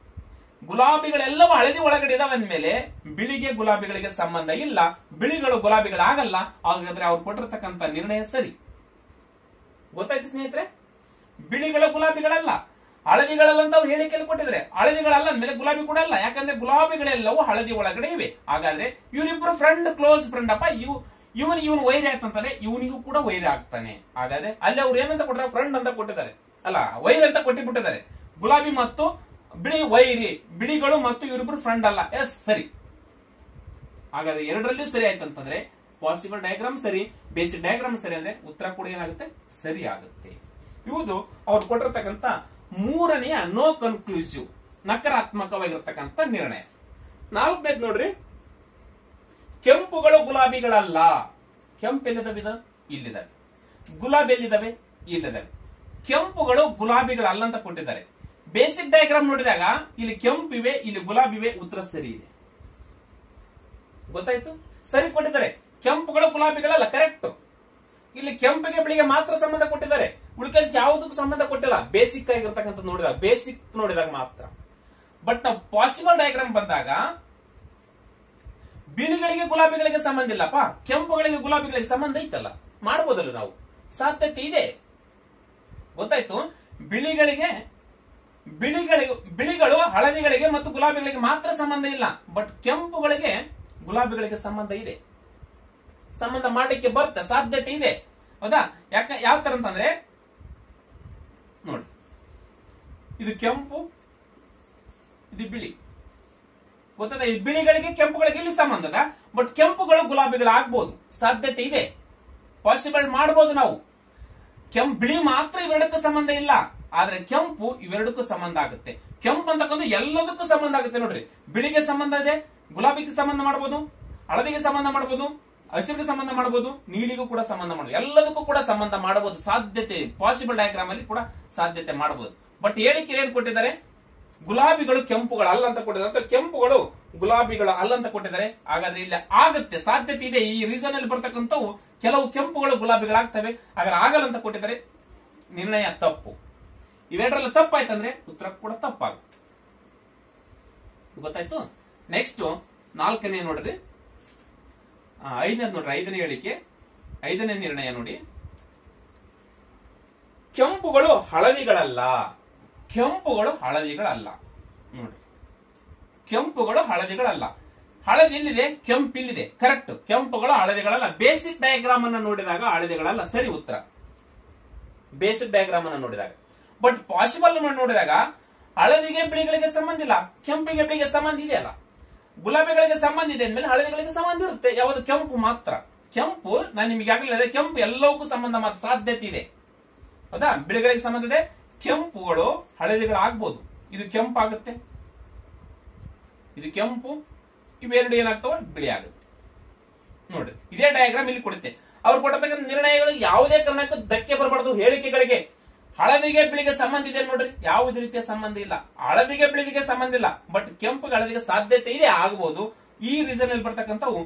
S1: ಗುಲಾಬಿಗಳೆಲ್ಲವೂ ಹಳದಿ ಒಳಗಡೆ ಇದಾವೆ ಅಂದ್ಮೇಲೆ ಬಿಳಿಗೆ ಗುಲಾಬಿಗಳಿಗೆ ಸಂಬಂಧ ಇಲ್ಲ, ಬಿಳಿಗಳು ಗುಲಾಬಿಗಳಾಗಲ್ಲ. ಹಾಗಾದ್ರೆ ಅವ್ರು ಕೊಟ್ಟಿರ್ತಕ್ಕಂಥ ನಿರ್ಣಯ ಸರಿ. ಗೊತ್ತಾಯ್ತು ಸ್ನೇಹಿತರೆ? ಬಿಳಿಗಳು ಗುಲಾಬಿಗಳಲ್ಲ, ಹಳದಿಗಳಲ್ಲ ಅಂತ ಅವ್ರು ಹೇಳಿಕೆಯಲ್ಲಿ ಕೊಟ್ಟಿದ್ದಾರೆ. ಹಳದಿಗಳಲ್ಲ ಅಂದ್ಮೇಲೆ ಗುಲಾಬಿ ಕೂಡ ಅಲ್ಲ, ಯಾಕಂದ್ರೆ ಗುಲಾಬಿಗಳೆಲ್ಲವೂ ಹಳದಿ ಒಳಗಡೆ ಇವೆ. ಹಾಗಾದ್ರೆ ಇವರಿಬ್ರು ಫ್ರೆಂಡ್, ಕ್ಲೋಸ್ ಫ್ರೆಂಡ್ ಅಪ್ಪ. ಇವನು ವೈರಿ ಆಗ್ತಾನೆ, ಇವನಿಗೂ ಕೂಡ ವೈರಿ ಆಗ್ತಾನೆ. ಹಾಗಾದ್ರೆ ಅಲ್ಲಿ ಅವ್ರು ಏನಂತ ಕೊಟ್ಟರೆ, ಫ್ರೆಂಡ್ ಅಂತ ಕೊಟ್ಟಿದ್ದಾರೆ, ಅಲ್ಲ ವೈರಿ ಅಂತ ಕೊಟ್ಟಿಬಿಟ್ಟಿದ್ದಾರೆ. ಗುಲಾಬಿ ಮತ್ತು ಬಿಳಿ ವೈರಿ, ಬಿಳಿಗಳು ಮತ್ತು ಇವರಿಬ್ರು ಫ್ರೆಂಡ್ ಅಲ್ಲ. ಎಸ್, ಸರಿ. ಹಾಗಾದ್ರೆ ಎರಡರಲ್ಲೂ ಸರಿ ಆಯ್ತಂತಂದ್ರೆ ಪಾಸಿಬಲ್ ಡಯಾಗ್ರಾಮ್ ಸರಿ, ಬೇಸಿಕ್ ಡಯಾಗ್ರಾಮ್ ಸರಿ ಅಂದ್ರೆ ಉತ್ತರ ಕೂಡ ಏನಾಗುತ್ತೆ? ಸರಿ ಆಗುತ್ತೆ. ಇವುದು ಅವ್ರು ಕೊಟ್ಟಿರ್ತಕ್ಕಂಥ ಮೂರನೆಯ ನೋ ಕನ್ಕ್ಲೂಸಿವ್, ನಕಾರಾತ್ಮಕವಾಗಿರ್ತಕ್ಕಂಥ ನಿರ್ಣಯ. ನಾಲ್ಕನೇದು ನೋಡ್ರಿ, ಕೆಂಪುಗಳು ಗುಲಾಬಿಗಳಲ್ಲ. ಕೆಂಪು ಎಲ್ಲಿದ್ದಾವೆ? ಇಲ್ಲಿದ್ದಾವೆ. ಗುಲಾಬಿ ಎಲ್ಲಿದ್ದಾವೆ? ಇಲ್ಲಿದ್ದಾವೆ. ಕೆಂಪುಗಳು ಗುಲಾಬಿಗಳಲ್ಲ ಅಂತ ಕೊಟ್ಟಿದ್ದಾರೆ. ಬೇಸಿಕ್ ಡಯಾಗ್ರಾಮ್ ನೋಡಿದಾಗ ಇಲ್ಲಿ ಕೆಂಪಿವೆ, ಇಲ್ಲಿ ಗುಲಾಬಿವೆ, ಉತ್ತರ ಸರಿ ಇದೆ. ಗೊತ್ತಾಯ್ತು? ಸರಿ ಕೊಟ್ಟಿದ್ದಾರೆ. ಕೆಂಪುಗಳು ಗುಲಾಬಿಗಳಲ್ಲ, ಕರೆಕ್ಟ್. ಇಲ್ಲಿ ಕೆಂಪಿಗೆ ಬಿಳಿಗೆ ಮಾತ್ರ ಸಂಬಂಧ ಕೊಟ್ಟಿದ್ದಾರೆ, ಉಳಿಕೆ ಯಾವುದಕ್ಕೂ ಸಂಬಂಧ ಕೊಟ್ಟಿಲ್ಲ. ಬೇಸಿಕ್ ಆಗಿರ್ತಕ್ಕಂಥ ನೋಡಿದಾಗ, ಬೇಸಿಕ್ ನೋಡಿದಾಗ ಮಾತ್ರ. ಬಟ್ ನಾವು ಪಾಸಿಬಲ್ ಡಯಾಗ್ರಾಮ್ ಬಂದಾಗ ಬಿಳಿಗಳಿಗೆ ಗುಲಾಬಿಗಳಿಗೆ ಸಂಬಂಧ ಇಲ್ಲಪ್ಪ, ಕೆಂಪುಗಳಿಗೆ ಗುಲಾಬಿಗಳಿಗೆ ಸಂಬಂಧ ಐತಲ್ಲ, ಮಾಡಬಹುದಲ್ಲ ನಾವು, ಸಾಧ್ಯತೆ ಇದೆ. ಗೊತ್ತಾಯ್ತು? ಬಿಳಿಗಳು ಹಳದಿಗಳಿಗೆ ಮತ್ತು ಗುಲಾಬಿಗಳಿಗೆ ಮಾತ್ರ ಸಂಬಂಧ ಇಲ್ಲ, ಬಟ್ ಕೆಂಪುಗಳಿಗೆ ಗುಲಾಬಿಗಳಿಗೆ ಸಂಬಂಧ ಇದೆ, ಸಂಬಂಧ ಮಾಡಲಿಕ್ಕೆ ಬರುತ್ತೆ, ಸಾಧ್ಯತೆ ಇದೆ. ಹೌದಾ? ಯಾವ ತರ ಅಂತಂದ್ರೆ ನೋಡಿ, ಇದು ಕೆಂಪು, ಇದು ಬಿಳಿ. ಗೊತ್ತದ? ಇದು ಬಿಳಿಗಳಿಗೆ ಕೆಂಪುಗಳಿಗೆ ಇಲ್ಲಿ ಸಂಬಂಧದ, ಬಟ್ ಕೆಂಪುಗಳು ಗುಲಾಬಿಗಳು ಆಗ್ಬಹುದು, ಸಾಧ್ಯತೆ ಇದೆ, ಪಾಸಿಬಲ್ ಮಾಡಬಹುದು ನಾವು. ಬಿಳಿ ಮಾತ್ರ ಇವೆರಡಕ್ಕೂ ಸಂಬಂಧ ಇಲ್ಲ, ಆದ್ರೆ ಕೆಂಪು ಇವೆರಡಕ್ಕೂ ಸಂಬಂಧ ಆಗುತ್ತೆ. ಕೆಂಪು ಅಂತಕ್ಕಂಥ ಎಲ್ಲದಕ್ಕೂ ಸಂಬಂಧ ಆಗುತ್ತೆ ನೋಡ್ರಿ. ಬಿಳಿಗೆ ಸಂಬಂಧ ಇದೆ, ಗುಲಾಬಿಗೆ ಸಂಬಂಧ ಮಾಡಬಹುದು, ಹಳದಿಗೆ ಸಂಬಂಧ ಮಾಡಬಹುದು, ಹಸಿರಿಗೆ ಸಂಬಂಧ ಮಾಡಬಹುದು, ನೀಲಿಗೂ ಕೂಡ ಸಂಬಂಧ ಮಾಡಬಹುದು, ಎಲ್ಲದಕ್ಕೂ ಕೂಡ ಸಂಬಂಧ ಮಾಡಬಹುದು. ಸಾಧ್ಯತೆ ಪಾಸಿಬಲ್ ಡಯಾಗ್ರಾಮ್ ಅಲ್ಲಿ ಕೂಡ ಸಾಧ್ಯತೆ ಮಾಡಬಹುದು. ಬಟ್ ಹೇಳಿಕೆ ಏನ್ ಕೊಟ್ಟಿದ್ದಾರೆ? ಗುಲಾಬಿಗಳು ಕೆಂಪುಗಳು ಅಲ್ಲ ಅಂತ ಕೊಟ್ಟಿದ್ದಾರೆ, ಅಥವಾ ಕೆಂಪುಗಳು ಗುಲಾಬಿಗಳು ಅಲ್ಲ ಅಂತ ಕೊಟ್ಟಿದ್ದಾರೆ. ಹಾಗಾದ್ರೆ ಇಲ್ಲಿ ಆಗುತ್ತೆ, ಸಾಧ್ಯತೆ ಇದೆ. ಈ ರೀಸನ್ ಅಲ್ಲಿ ಬರ್ತಕ್ಕಂಥವು ಕೆಲವು ಕೆಂಪುಗಳು ಗುಲಾಬಿಗಳಾಗ್ತವೆ, ಹಾಗಾದ್ರೆ ಆಗಲ್ಲ ಅಂತ ಕೊಟ್ಟಿದ್ದಾರೆ. ನಿರ್ಣಯ ತಪ್ಪು. ಇವೆರಡರಲ್ಲಿ ತಪ್ಪಾಯ್ತಂದ್ರೆ ಉತ್ತರ ಕೂಡ ತಪ್ಪಾಗುತ್ತೆ. ಗೊತ್ತಾಯ್ತು? ನೆಕ್ಸ್ಟ್ ನಾಲ್ಕನೇ ನೋಡ್ರಿ, ಐದನೇ ನೋಡ್ರಿ, ಐದನೇ ಹೇಳಿಕೆ, ಐದನೇ ನಿರ್ಣಯ ನೋಡಿ. ಕೆಂಪುಗಳು ಹಳದಿಗಳಲ್ಲ. ಕೆಂಪುಗಳು ಹಳದಿಗಳಲ್ಲ ನೋಡಿ, ಕೆಂಪುಗಳು ಹಳದಿಗಳಲ್ಲ. ಹಳದಿ ಇಲ್ಲಿದೆ, ಕೆಂಪು ಇಲ್ಲಿದೆ, ಕರೆಕ್ಟ್. ಕೆಂಪುಗಳು ಹಳದಿಗಳಲ್ಲ. ಬೇಸಿಕ್ ಡಯಾಗ್ರಾಮ್ ಅನ್ನು ನೋಡಿದಾಗ ಹಳದಿಗಳಲ್ಲ, ಸರಿ ಉತ್ತರ. ಬೇಸಿಕ್ ಡಯಾಗ್ರಾಮ್ ಅನ್ನು ನೋಡಿದಾಗ. ಬಟ್ ಪಾಸಿಬಲ್ ನೋಡಿದಾಗ ಹಳದಿಗೆ ಬಿಳಿಗಳಿಗೆ ಸಂಬಂಧ ಇಲ್ಲ, ಕೆಂಪಿಗೆ ಬಿಳಿಗೆ ಸಂಬಂಧ ಇದೆಯಲ್ಲ, ಗುಲಾಬಿಗಳಿಗೆ ಸಂಬಂಧ ಇದೆ ಅಂದ್ಮೇಲೆ ಹಳದಿಗಳಿಗೆ ಸಂಬಂಧ ಇರುತ್ತೆ. ಯಾವುದು? ಕೆಂಪು ಮಾತ್ರ. ಕೆಂಪು ನಾನು ನಿಮಗೆ ಆಗಲಿಲ್ಲ, ಕೆಂಪು ಎಲ್ಲವಕ್ಕೂ ಸಂಬಂಧ ಮಾತ್ರ, ಸಾಧ್ಯತೆ ಇದೆ. ಹೌದಾ? ಬಿಳಿಗಳಿಗೆ ಸಂಬಂಧ ಇದೆ, ಕೆಂಪುಗಳು ಹಳದಿಗಳಾಗ್ಬೋದು. ಇದು ಕೆಂಪು ಆಗುತ್ತೆ, ಇದು ಕೆಂಪು, ಇವೆರಡು ಏನಾಗ್ತವೆ ಬಿಳಿ ಆಗುತ್ತೆ. ನೋಡ್ರಿ, ಇದೇ ಡಯಾಗ್ರಾಮ್ ಇಲ್ಲಿ ಕೊಡುತ್ತೆ. ಅವ್ರು ಕೊಟ್ಟತಕ್ಕಂಥ ನಿರ್ಣಯಗಳು ಯಾವುದೇ ಕಾರಣಕ್ಕೂ ಧಕ್ಕೆ ಬರಬಾರದು. ಹೇಳಿಕೆಗಳಿಗೆ ಹಳದಿಗೆ ಬಿಳಿಗೆ ಸಂಬಂಧ ಇದೆ ನೋಡ್ರಿ, ಯಾವುದೇ ರೀತಿಯ ಸಂಬಂಧ ಇಲ್ಲ. ಹಳದಿಗೆ ಬಿಳಿಗೆ ಸಂಬಂಧ ಇಲ್ಲ, ಬಟ್ ಕೆಂಪುಗೆ ಹಳದಿಗೆ ಸಾಧ್ಯತೆ ಇದೆ, ಆಗಬಹುದು. ಈ ರೀಸನ್ ಅಲ್ಲಿ ಬರ್ತಕ್ಕಂಥವು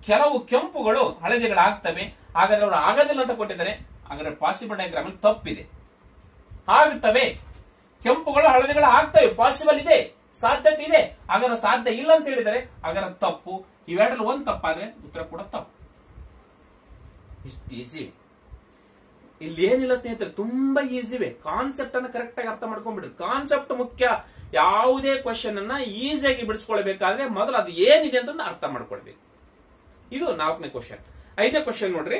S1: ಕೆಲವು ಕೆಂಪುಗಳು ಹಳದಿಗಳಾಗ್ತವೆ, ಹಾಗಾದ್ರೆ ಅವರು ಆಗೋದಿಲ್ಲ ಅಂತ ಕೊಟ್ಟಿದ್ದಾರೆ. ಹಾಗಾದ್ರೆ ಪಾಸಿಬಲ್ ಡಯಾಗ್ರಾಮ್ ಅಲ್ಲಿ ತಪ್ಪಿದೆ. ಆಗುತ್ತವೆ, ಕೆಂಪುಗಳು ಹಳದಿಗಳು ಆಗ್ತವೆ, ಪಾಸಿಬಲ್ ಇದೆ, ಸಾಧ್ಯತೆ ಇದೆ. ಹಾಗಾದ್ರೆ ಸಾಧ್ಯ ಇಲ್ಲ ಅಂತ ಹೇಳಿದರೆ ಹಾಗಾದ್ರೆ ತಪ್ಪು. ಇವೆರಡರಲ್ಲಿ ಒಂದು ತಪ್ಪಾದ್ರೆ ಉತ್ತರ ಕೂಡ ತಪ್ಪು. ಇಷ್ಟು ಈಸಿ. ಇಲ್ಲಿ ಏನಿಲ್ಲ ಸ್ನೇಹಿತರೆ, ತುಂಬಾ ಈಸಿವೆ. ಕಾನ್ಸೆಪ್ಟ್ ಅನ್ನು ಕರೆಕ್ಟ್ ಆಗಿ ಅರ್ಥ ಮಾಡ್ಕೊಂಡ್ಬಿಡ್ರಿ. ಕಾನ್ಸೆಪ್ಟ್ ಮುಖ್ಯ. ಯಾವುದೇ ಕ್ವಶನ್ ಅನ್ನ ಈಸಿಯಾಗಿ ಬಿಡಿಸ್ಕೊಳ್ಬೇಕಾದ್ರೆ ಮೊದಲು ಅದು ಏನಿದೆ ಅಂತ ಅರ್ಥ ಮಾಡ್ಕೊಳ್ಬೇಕು. ಇದು 4ನೇ ಕ್ವಶನ್. 5ನೇ ಕ್ವಶನ್ ನೋಡ್ರಿ,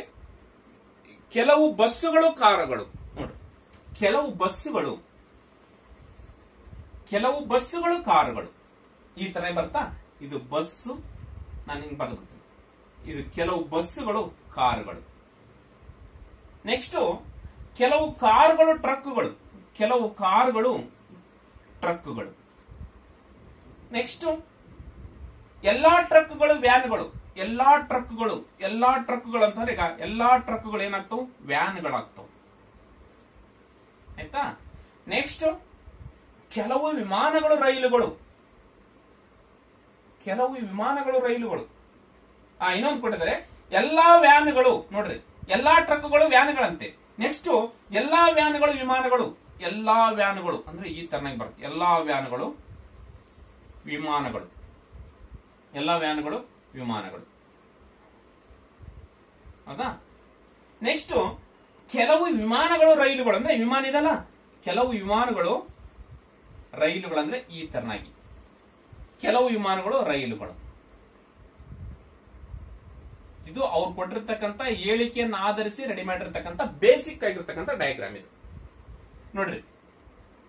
S1: ಕೆಲವು ಬಸ್ಸುಗಳು ಕಾರುಗಳು. ನೋಡ್ರಿ, ಕೆಲವು ಬಸ್ಸುಗಳು ಕಾರುಗಳು ಈ ತರ ಬರ್ತಾ, ಇದು ಬಸ್ಸು, ನಾನು ಹಿಂಗ್ ಬರೆದು ಬಿಡ್ತೀನಿ. ಇದು ಕೆಲವು ಬಸ್ಸುಗಳು ಕಾರುಗಳು. ನೆಕ್ಸ್ಟ್ ಕೆಲವು ಕಾರುಗಳು ಟ್ರಕ್ಗಳು, ಕೆಲವು ಕಾರುಗಳು ಟ್ರಕ್ಗಳು. ನೆಕ್ಸ್ಟ್ ಎಲ್ಲಾ ಟ್ರಕ್ಗಳು ವ್ಯಾನ್ಗಳು, ಎಲ್ಲಾ ಟ್ರಕ್ಗಳು ಅಂತಂದ್ರೆ ಈಗ ಎಲ್ಲಾ ಟ್ರಕ್ಗಳು ಏನಾಗ್ತವು, ವ್ಯಾನ್ಗಳಾಗ್ತವು. ಆಯ್ತಾ? ನೆಕ್ಸ್ಟ್ ಕೆಲವು ವಿಮಾನಗಳು ರೈಲುಗಳು, ಕೆಲವು ವಿಮಾನಗಳು ರೈಲುಗಳು. ಇನ್ನೊಂದು ಕೊಟ್ಟಿದ್ದಾರೆ, ಎಲ್ಲಾ ವ್ಯಾನ್ಗಳು. ನೋಡ್ರಿ, ಎಲ್ಲಾ ಟ್ರಕ್ಗಳು ವ್ಯಾನ್ಗಳಂತೆ. ನೆಕ್ಸ್ಟ್ ಎಲ್ಲಾ ವ್ಯಾನ್ಗಳು ವಿಮಾನಗಳು, ಎಲ್ಲಾ ವ್ಯಾನ್ಗಳು ಅಂದ್ರೆ ಈ ತರನಾಗಿ ಬರುತ್ತೆ. ಎಲ್ಲಾ ವ್ಯಾನ್ಗಳು ವಿಮಾನಗಳು, ಎಲ್ಲಾ ವ್ಯಾನ್ಗಳು ವಿಮಾನಗಳು. ಹೌದಾ? ನೆಕ್ಸ್ಟ್ ಕೆಲವು ವಿಮಾನಗಳು ರೈಲುಗಳು ಅಂದ್ರೆ ವಿಮಾನ ಇದಲ್ಲ, ಕೆಲವು ವಿಮಾನಗಳು ರೈಲುಗಳು ಅಂದ್ರೆ ಈ ತರನಾಗಿ, ಕೆಲವು ವಿಮಾನಗಳು ರೈಲುಗಳು. ಇದು ಅವ್ರು ಕೊಟ್ಟಿರ್ತಕ್ಕಂಥ ಹೇಳಿಕೆಯನ್ನು ಆಧರಿಸಿ ರೆಡಿ ಮಾಡಿರ್ತಕ್ಕಂಥ ಬೇಸಿಕ್ ಆಗಿರ್ತಕ್ಕಂಥ ಡಯಾಗ್ರಾಮ್ ಇದು. ನೋಡ್ರಿ,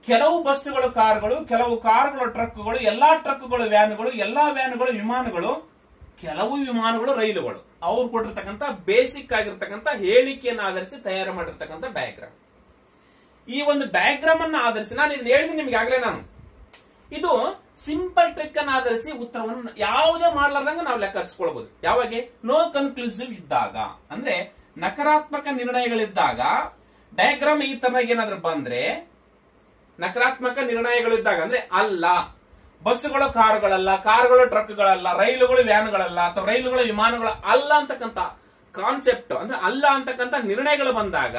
S1: ಕೆಲವು ಬಸ್ಸುಗಳು ಕಾರುಗಳು, ಕೆಲವು ಕಾರುಗಳು ಟ್ರಕ್ಗಳು, ಎಲ್ಲಾ ಟ್ರಕ್ಗಳು ವ್ಯಾನ್ಗಳು, ಎಲ್ಲಾ ವ್ಯಾನ್ಗಳು ವಿಮಾನಗಳು, ಕೆಲವು ವಿಮಾನಗಳು ರೈಲುಗಳು. ಅವ್ರು ಕೊಟ್ಟಿರ್ತಕ್ಕಂಥ ಬೇಸಿಕ್ ಆಗಿರ್ತಕ್ಕಂಥ ಹೇಳಿಕೆಯನ್ನು ಆಧರಿಸಿ ತಯಾರು ಮಾಡಿರ್ತಕ್ಕಂಥ ಡಯಾಗ್ರಾಮ್. ಈ ಒಂದು ಡಯಾಗ್ರಾಮ್ ಅನ್ನು ಆಧರಿಸಿ ನಾನು ಇದನ್ನ ಹೇಳಿದ್ದೀನಿ ನಿಮ್ಗೆ ಆಗ್ಲೇ. ನಾನು ಇದು ಸಿಂಪಲ್ ಟ್ರಿಕ್ ಅನ್ನು ಆಧರಿಸಿ ಉತ್ತರವನ್ನು ಯಾವುದೇ ಮಾಡಲಾರ್ದಂಗ ನಾವು ಲೆಕ್ಕ ಹಚ್ಕೊಳ್ಬಹುದು. ಯಾವಾಗ ನೋ ಕನ್ಕ್ಲೂಸಿವ್ ಇದ್ದಾಗ, ಅಂದ್ರೆ ನಕಾರಾತ್ಮಕ ನಿರ್ಣಯಗಳಿದ್ದಾಗ ಡಯಾಗ್ರಾಮ್ ಈ ತರನಾಗಿ ಏನಾದ್ರೂ ಬಂದ್ರೆ, ನಕಾರಾತ್ಮಕ ನಿರ್ಣಯಗಳಿದ್ದಾಗ ಅಂದ್ರೆ ಅಲ್ಲ, ಬಸ್ಸುಗಳು ಕಾರುಗಳಲ್ಲ, ಕಾರುಗಳು ಟ್ರಕ್ಗಳಲ್ಲ, ರೈಲುಗಳು ವ್ಯಾನ್ಗಳಲ್ಲ, ಅಥವಾ ರೈಲುಗಳು ವಿಮಾನಗಳು ಅಲ್ಲ ಅಂತಕ್ಕಂಥ ಕಾನ್ಸೆಪ್ಟ್ ಅಂದ್ರೆ ಅಲ್ಲ ಅಂತಕ್ಕಂಥ ನಿರ್ಣಯಗಳು ಬಂದಾಗ,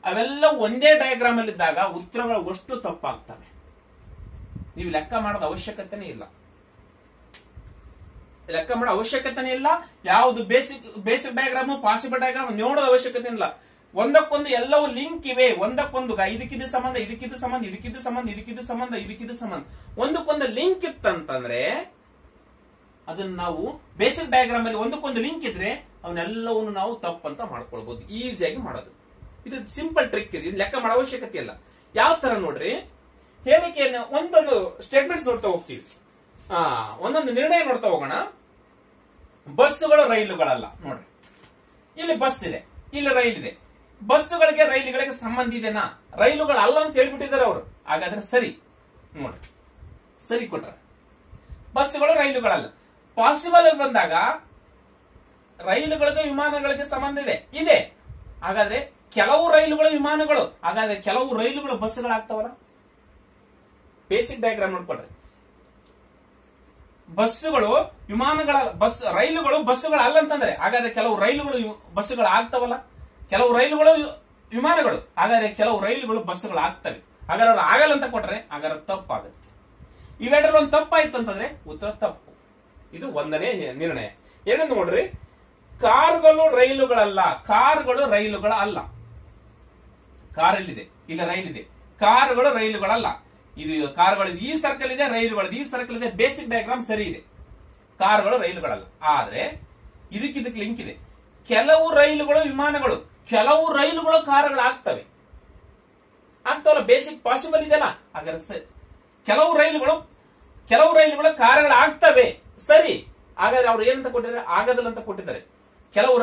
S1: ಅವೆಲ್ಲ ಒಂದೇ ಡಯಾಗ್ರಾಮ್ ಅಲ್ಲಿ ಇದ್ದಾಗ ಉತ್ತರಗಳು ಅಷ್ಟು ತಪ್ಪಾಗ್ತವೆ. ನೀವು ಲೆಕ್ಕ ಮಾಡೋದ ಅವಶ್ಯಕತೆನೇ ಇಲ್ಲ, ಲೆಕ್ಕ ಮಾಡೋ ಅವಶ್ಯಕತೆನೇ ಇಲ್ಲ. ಯಾವುದು ಬೇಸಿಕ್ ಡಯಾಗ್ರಾಮ್, ಪಾಸಿಬಲ್ ಡಯಾಗ್ರಾಮ್ ನೋಡೋದ ಅವಶ್ಯಕತೆ ಇಲ್ಲ. ಒಂದಕ್ಕೊಂದು ಎಲ್ಲವೂ ಲಿಂಕ್ ಇವೆ, ಒಂದಕ್ಕೊಂದು ಇದಕ್ಕಿದ್ದು ಸಂಬಂಧ, ಇದಕ್ಕಿದ್ದು ಸಂಬಂಧ, ಇದಕ್ಕಿದ್ದು ಸಂಬಂಧ, ಇದಕ್ಕಿದ್ದು ಸಂಬಂಧ, ಇದಕ್ಕಿದ್ದು ಸಂಬಂಧ, ಒಂದಕ್ಕೊಂದು ಲಿಂಕ್ ಇತ್ತಂತಂದ್ರೆ ಅದನ್ನ ನಾವು ಬೇಸಿಕ್ ಡಯಾಗ್ರಾಮ್ ಅಲ್ಲಿ ಒಂದಕ್ಕೊಂದು ಲಿಂಕ್ ಇದ್ರೆ ಅವನ್ನೆಲ್ಲವನ್ನು ನಾವು ತಪ್ಪಂತ ಮಾಡ್ಕೊಳ್ಬಹುದು, ಈಸಿಯಾಗಿ ಮಾಡೋದು. ಇದು ಸಿಂಪಲ್ ಟ್ರಿಕ್ ಇದೆ, ಲೆಕ್ಕ ಮಾಡೋ ಅವಶ್ಯಕತೆ ಇಲ್ಲ. ಯಾವ ತರ ನೋಡ್ರಿ, ಹೇಳಿಕೆಯನ್ನು ಒಂದೊಂದು ಸ್ಟೇಟ್ಮೆಂಟ್ಸ್ ನೋಡ್ತಾ ಹೋಗ್ತೀವಿ, ಒಂದೊಂದು ನಿರ್ಣಯ ನೋಡ್ತಾ ಹೋಗೋಣ. ಬಸ್ಸುಗಳು ರೈಲುಗಳಲ್ಲ. ನೋಡ್ರಿ, ಇಲ್ಲಿ ಬಸ್ ಇದೆ, ಇಲ್ಲಿ ರೈಲ್ ಇದೆ. ಬಸ್ಸುಗಳಿಗೆ ರೈಲುಗಳಿಗೆ ಸಂಬಂಧ ಇದೆನಾ? ರೈಲುಗಳಲ್ಲ ಅಂತ ಹೇಳ್ಬಿಟ್ಟಿದ್ದಾರೆ ಅವರು. ಹಾಗಾದ್ರೆ ಸರಿ. ನೋಡ್ರಿ, ಸರಿ ಕೊಟ್ರ. ಬಸ್ಸುಗಳು ರೈಲುಗಳಲ್ಲ. ಪಾಸಿಬಲ್ ಅಲ್ಲಿ ಬಂದಾಗ ರೈಲುಗಳಿಗೆ ವಿಮಾನಗಳಿಗೆ ಸಂಬಂಧ ಇದೆ. ಹಾಗಾದ್ರೆ ಕೆಲವು ರೈಲುಗಳು ವಿಮಾನಗಳು, ಹಾಗಾದ್ರೆ ಕೆಲವು ರೈಲುಗಳು ಬಸ್ಸುಗಳಾಗ್ತಾವಲ್ಲ. Basic diagram ನೋಡ್ಕೊಳ್ರಿ. ಬಸ್ಸುಗಳು ವಿಮಾನಗಳ ರೈಲುಗಳು ಬಸ್ಸುಗಳು ಅಂತಂದ್ರೆ ಹಾಗಾದ್ರೆ ಕೆಲವು ರೈಲುಗಳು ಬಸ್ಸುಗಳು ಆಗ್ತಾವಲ್ಲ, ಕೆಲವು ರೈಲುಗಳು ವಿಮಾನಗಳು, ಹಾಗಾದ್ರೆ ಕೆಲವು ರೈಲುಗಳು ಬಸ್ಸುಗಳು ಆಗ್ತವೆ. ಹಾಗಾದ್ರೆ ಅವ್ರು ಆಗಲ್ಲ ಅಂತ ಕೊಟ್ರೆ ಹಾಗಾದ್ರೆ ತಪ್ಪಾಗುತ್ತೆ. ಇವೆರಡರಲ್ಲಿ ಒಂದು ತಪ್ಪಾಯ್ತು ಅಂತಂದ್ರೆ ಉತ್ತರ ತಪ್ಪು. ಇದು ಒಂದನೇ ನಿರ್ಣಯ. ಏನಂತ ನೋಡ್ರಿ, ಕಾರುಗಳು ರೈಲುಗಳಲ್ಲ, ಕಾರುಗಳು ರೈಲುಗಳ ಅಲ್ಲ. ಕಾರಲ್ಲಿದೆ, ಇಲ್ಲಿ ರೈಲ್ ಇದೆ. ಕಾರುಗಳು ರೈಲುಗಳಲ್ಲ. ಇದು ಕಾರುಗಳು ಈ ಸರ್ಕಲ್ ಇದೆ, ರೈಲುಗಳು ಈ ಸರ್ಕಲ್ ಇದೆ. ಬೇಸಿಕ್ ಡಯಾಗ್ರಾಮ್ ಸರಿ ಇದೆ, ಕಾರುಗಳು ರೈಲುಗಳಲ್ಲ. ಆದ್ರೆ ಇದಕ್ಕೆ ಲಿಂಕ್ ಇದೆ. ಕೆಲವು ರೈಲುಗಳು ವಿಮಾನಗಳು, ಕೆಲವು ರೈಲುಗಳು ಕಾರುಗಳು ಆಗ್ತವೆ. ಆಗ್ತಾವಲ್ಲ, ಬೇಸಿಕ್ ಪಾಸಿಬಲ್ ಇದೆಯಲ್ಲ. ಹಾಗಾದ್ರೆ ಸರಿ, ಕೆಲವು ರೈಲುಗಳು ಕಾರುಗಳು ಆಗ್ತವೆ. ಸರಿ. ಹಾಗಾದ್ರೆ ಅವ್ರು ಏನಂತ ಕೊಟ್ಟಿದ್ದಾರೆ? ಆಗದಿಲ್ಲ ಅಂತ ಕೊಟ್ಟಿದ್ದಾರೆ. ಕೆಲವು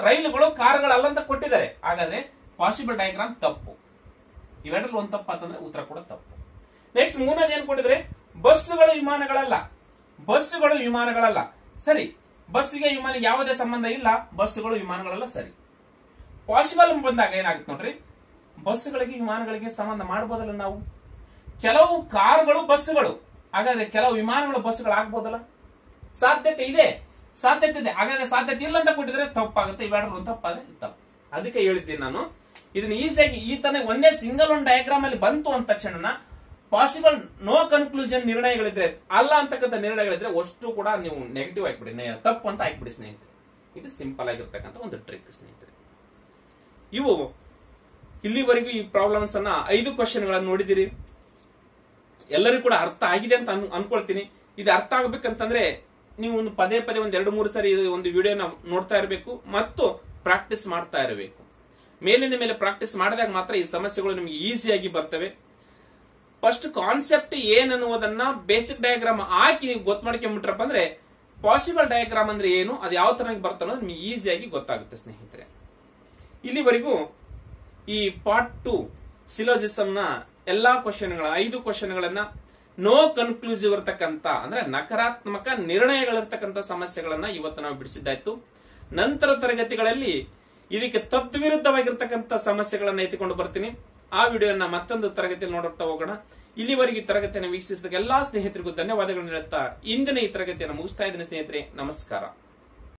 S1: ರೈಲುಗಳು ಕಾರುಗಳಲ್ಲ ಅಂತ ಕೊಟ್ಟಿದ್ದಾರೆ. ಹಾಗಾದ್ರೆ ಪಾಸಿಬಲ್ ಡಯಾಗ್ರಾಮ್ ತಪ್ಪು. ಇವೆರಡರಲ್ಲಿ ಒಂದು ತಪ್ಪಾತಂದ್ರೆ ಉತ್ತರ ಕೂಡ ತಪ್ಪು. ನೆಕ್ಸ್ಟ್ ಮೂರನೇದು ಏನ್ ಕೊಟ್ಟಿದ್ರೆ ಬಸ್ಸುಗಳು ವಿಮಾನಗಳಲ್ಲ. ಬಸ್ಸುಗಳು ವಿಮಾನಗಳಲ್ಲ. ಸರಿ, ಬಸ್ಸಿಗೆ ವಿಮಾನಕ್ಕೆ ಯಾವುದೇ ಸಂಬಂಧ ಇಲ್ಲ, ಬಸ್ಸುಗಳು ವಿಮಾನಗಳಲ್ಲ. ಸರಿ, ಪಾಸಿಬಲ್ ಬಂದಾಗ ಏನಾಗುತ್ತೆ ನೋಡ್ರಿ, ಬಸ್ಸುಗಳಿಗೆ ವಿಮಾನಗಳಿಗೆ ಸಂಬಂಧ ಮಾಡಬಹುದಲ್ಲ ನಾವು. ಕೆಲವು ಕಾರುಗಳು ಬಸ್ಸುಗಳು, ಹಾಗಾದ್ರೆ ಕೆಲವು ವಿಮಾನಗಳು ಬಸ್ಸುಗಳು ಆಗ್ಬೋದಲ್ಲ? ಸಾಧ್ಯತೆ ಇದೆ, ಸಾಧ್ಯತೆ ಇದೆ. ಹಾಗಾದ್ರೆ ಸಾಧ್ಯತೆ ಇಲ್ಲ ಅಂತ ಕೊಟ್ಟಿದ್ರೆ ತಪ್ಪಾಗುತ್ತೆ. ಇವೆರಡರು ಒಂದು ತಪ್ಪಾದ್ರೆ ತಪ್ಪು. ಅದಕ್ಕೆ ಹೇಳಿದ್ದೀನಿ ನಾನು, ಇದನ್ನ ಈಸಿಯಾಗಿ ಈ ತರ ಒಂದೇ ಸಿಂಗಲ್ ಒಂದು ಡಯಾಗ್ರಾಮ್ ಅಲ್ಲಿ ಬಂತು ಅಂದ ತಕ್ಷಣ ಪಾಸಿಬಲ್ ನೋ ಕನ್ಕ್ಲೂಷನ್ ನಿರ್ಣಯಗಳಿದ್ರೆ, ಅಲ್ಲ ಅಂತಕ್ಕಂಥ ನಿರ್ಣಯಗಳಿದ್ರೆ ಅಷ್ಟು ಕೂಡ ನೀವು ನೆಗೆಟಿವ್ ಹಾಕ್ಬಿಡಿ, ತಪ್ಪು ಅಂತ ಹಾಕ್ಬಿಡಿ ಸ್ನೇಹಿತರೆ. ಇದು ಸಿಂಪಲ್ ಆಗಿರ್ತಕ್ಕಂಥ ಒಂದು ಟ್ರಿಕ್ ಸ್ನೇಹಿತರೆ. ಇವು ಇಲ್ಲಿವರೆಗೂ ಈ ಪ್ರಾಬ್ಲಮ್ಸ್ ಅನ್ನ 5 ಕ್ವಶನ್ ಗಳನ್ನು ನೋಡಿದಿರಿ. ಎಲ್ಲರಿಗೂ ಕೂಡ ಅರ್ಥ ಆಗಿದೆ ಅಂತ ಅನ್ಕೊಳ್ತೀನಿ. ಇದು ಅರ್ಥ ಆಗ್ಬೇಕಂತಂದ್ರೆ ನೀವು ಒಂದು ಪದೇ ಪದೇ ಒಂದ್ 2-3 ಸರಿ ಒಂದು ವಿಡಿಯೋನ ನೋಡ್ತಾ ಇರಬೇಕು ಮತ್ತು ಪ್ರಾಕ್ಟೀಸ್ ಮಾಡ್ತಾ ಇರಬೇಕು. ಮೇಲಿನ ಮೇಲೆ ಪ್ರಾಕ್ಟೀಸ್ ಮಾಡಿದಾಗ ಮಾತ್ರ ಈ ಸಮಸ್ಯೆಗಳು ನಿಮಗೆ ಈಸಿಯಾಗಿ ಬರ್ತವೆ. ಫಸ್ಟ್ ಕಾನ್ಸೆಪ್ಟ್ ಏನನ್ನುವುದನ್ನ ಬೇಸಿಕ್ ಡಯಾಗ್ರಾಮ್ ಹಾಕಿ ನೀವು ಗೊತ್ತು ಮಾಡ್ಕೊಂಡ್ಬಿಟ್ರಪ್ಪ ಅಂದ್ರೆ ಪಾಸಿಬಲ್ ಡಯಾಗ್ರಾಮ್ ಅಂದ್ರೆ ಏನು, ಅದು ಯಾವ ತರ ಬರುತ್ತೆ ಅನ್ನೋದು ನಿಮಗೆ ಈಸಿಯಾಗಿ ಗೊತ್ತಾಗುತ್ತೆ ಸ್ನೇಹಿತರೆ. ಇಲ್ಲಿವರೆಗೂ ಈ ಪಾರ್ಟ್ 2 ಸಿಲೋಜಿಸಮ್ ನ ಎಲ್ಲಾ ಕ್ವಶನ್ಗಳ 5 ಕ್ವಶನ್ಗಳನ್ನ ನೋ ಕನ್ಕ್ಲೂಸಿವ್ ಇರತಕ್ಕಂತ ಅಂದ್ರೆ ನಕಾರಾತ್ಮಕ ನಿರ್ಣಯಗಳಿರ್ತಕ್ಕಂಥ ಸಮಸ್ಯೆಗಳನ್ನ ಇವತ್ತು ನಾವು ಬಿಡಿಸಿದ್ದಾಯ್ತು. ನಂತರ ತರಗತಿಗಳಲ್ಲಿ ಇದಕ್ಕೆ ತದ್ವಿರುದ್ಧವಾಗಿರ್ತಕ್ಕಂಥ ಸಮಸ್ಯೆಗಳನ್ನ ಎತ್ತಿಕೊಂಡು ಬರ್ತೀನಿ. ಆ ವಿಡಿಯೋನ ಮತ್ತೊಂದು ತರಗತಿಯಲ್ಲಿ ನೋಡುತ್ತಾ ಹೋಗೋಣ. ಇಲ್ಲಿವರೆಗೆ ಈ ತರಗತಿಯನ್ನು ವೀಕ್ಷಿಸಿದ ಎಲ್ಲಾ ಸ್ನೇಹಿತರಿಗೂ ಧನ್ಯವಾದಗಳನ್ನು ಹೇಳುತ್ತಾ ಇಂದಿನ ಈ ತರಗತಿಯನ್ನು ಮುಗಿಸ್ತಾ ಇದ್ದೀನಿ ಸ್ನೇಹಿತರೆ. ನಮಸ್ಕಾರ.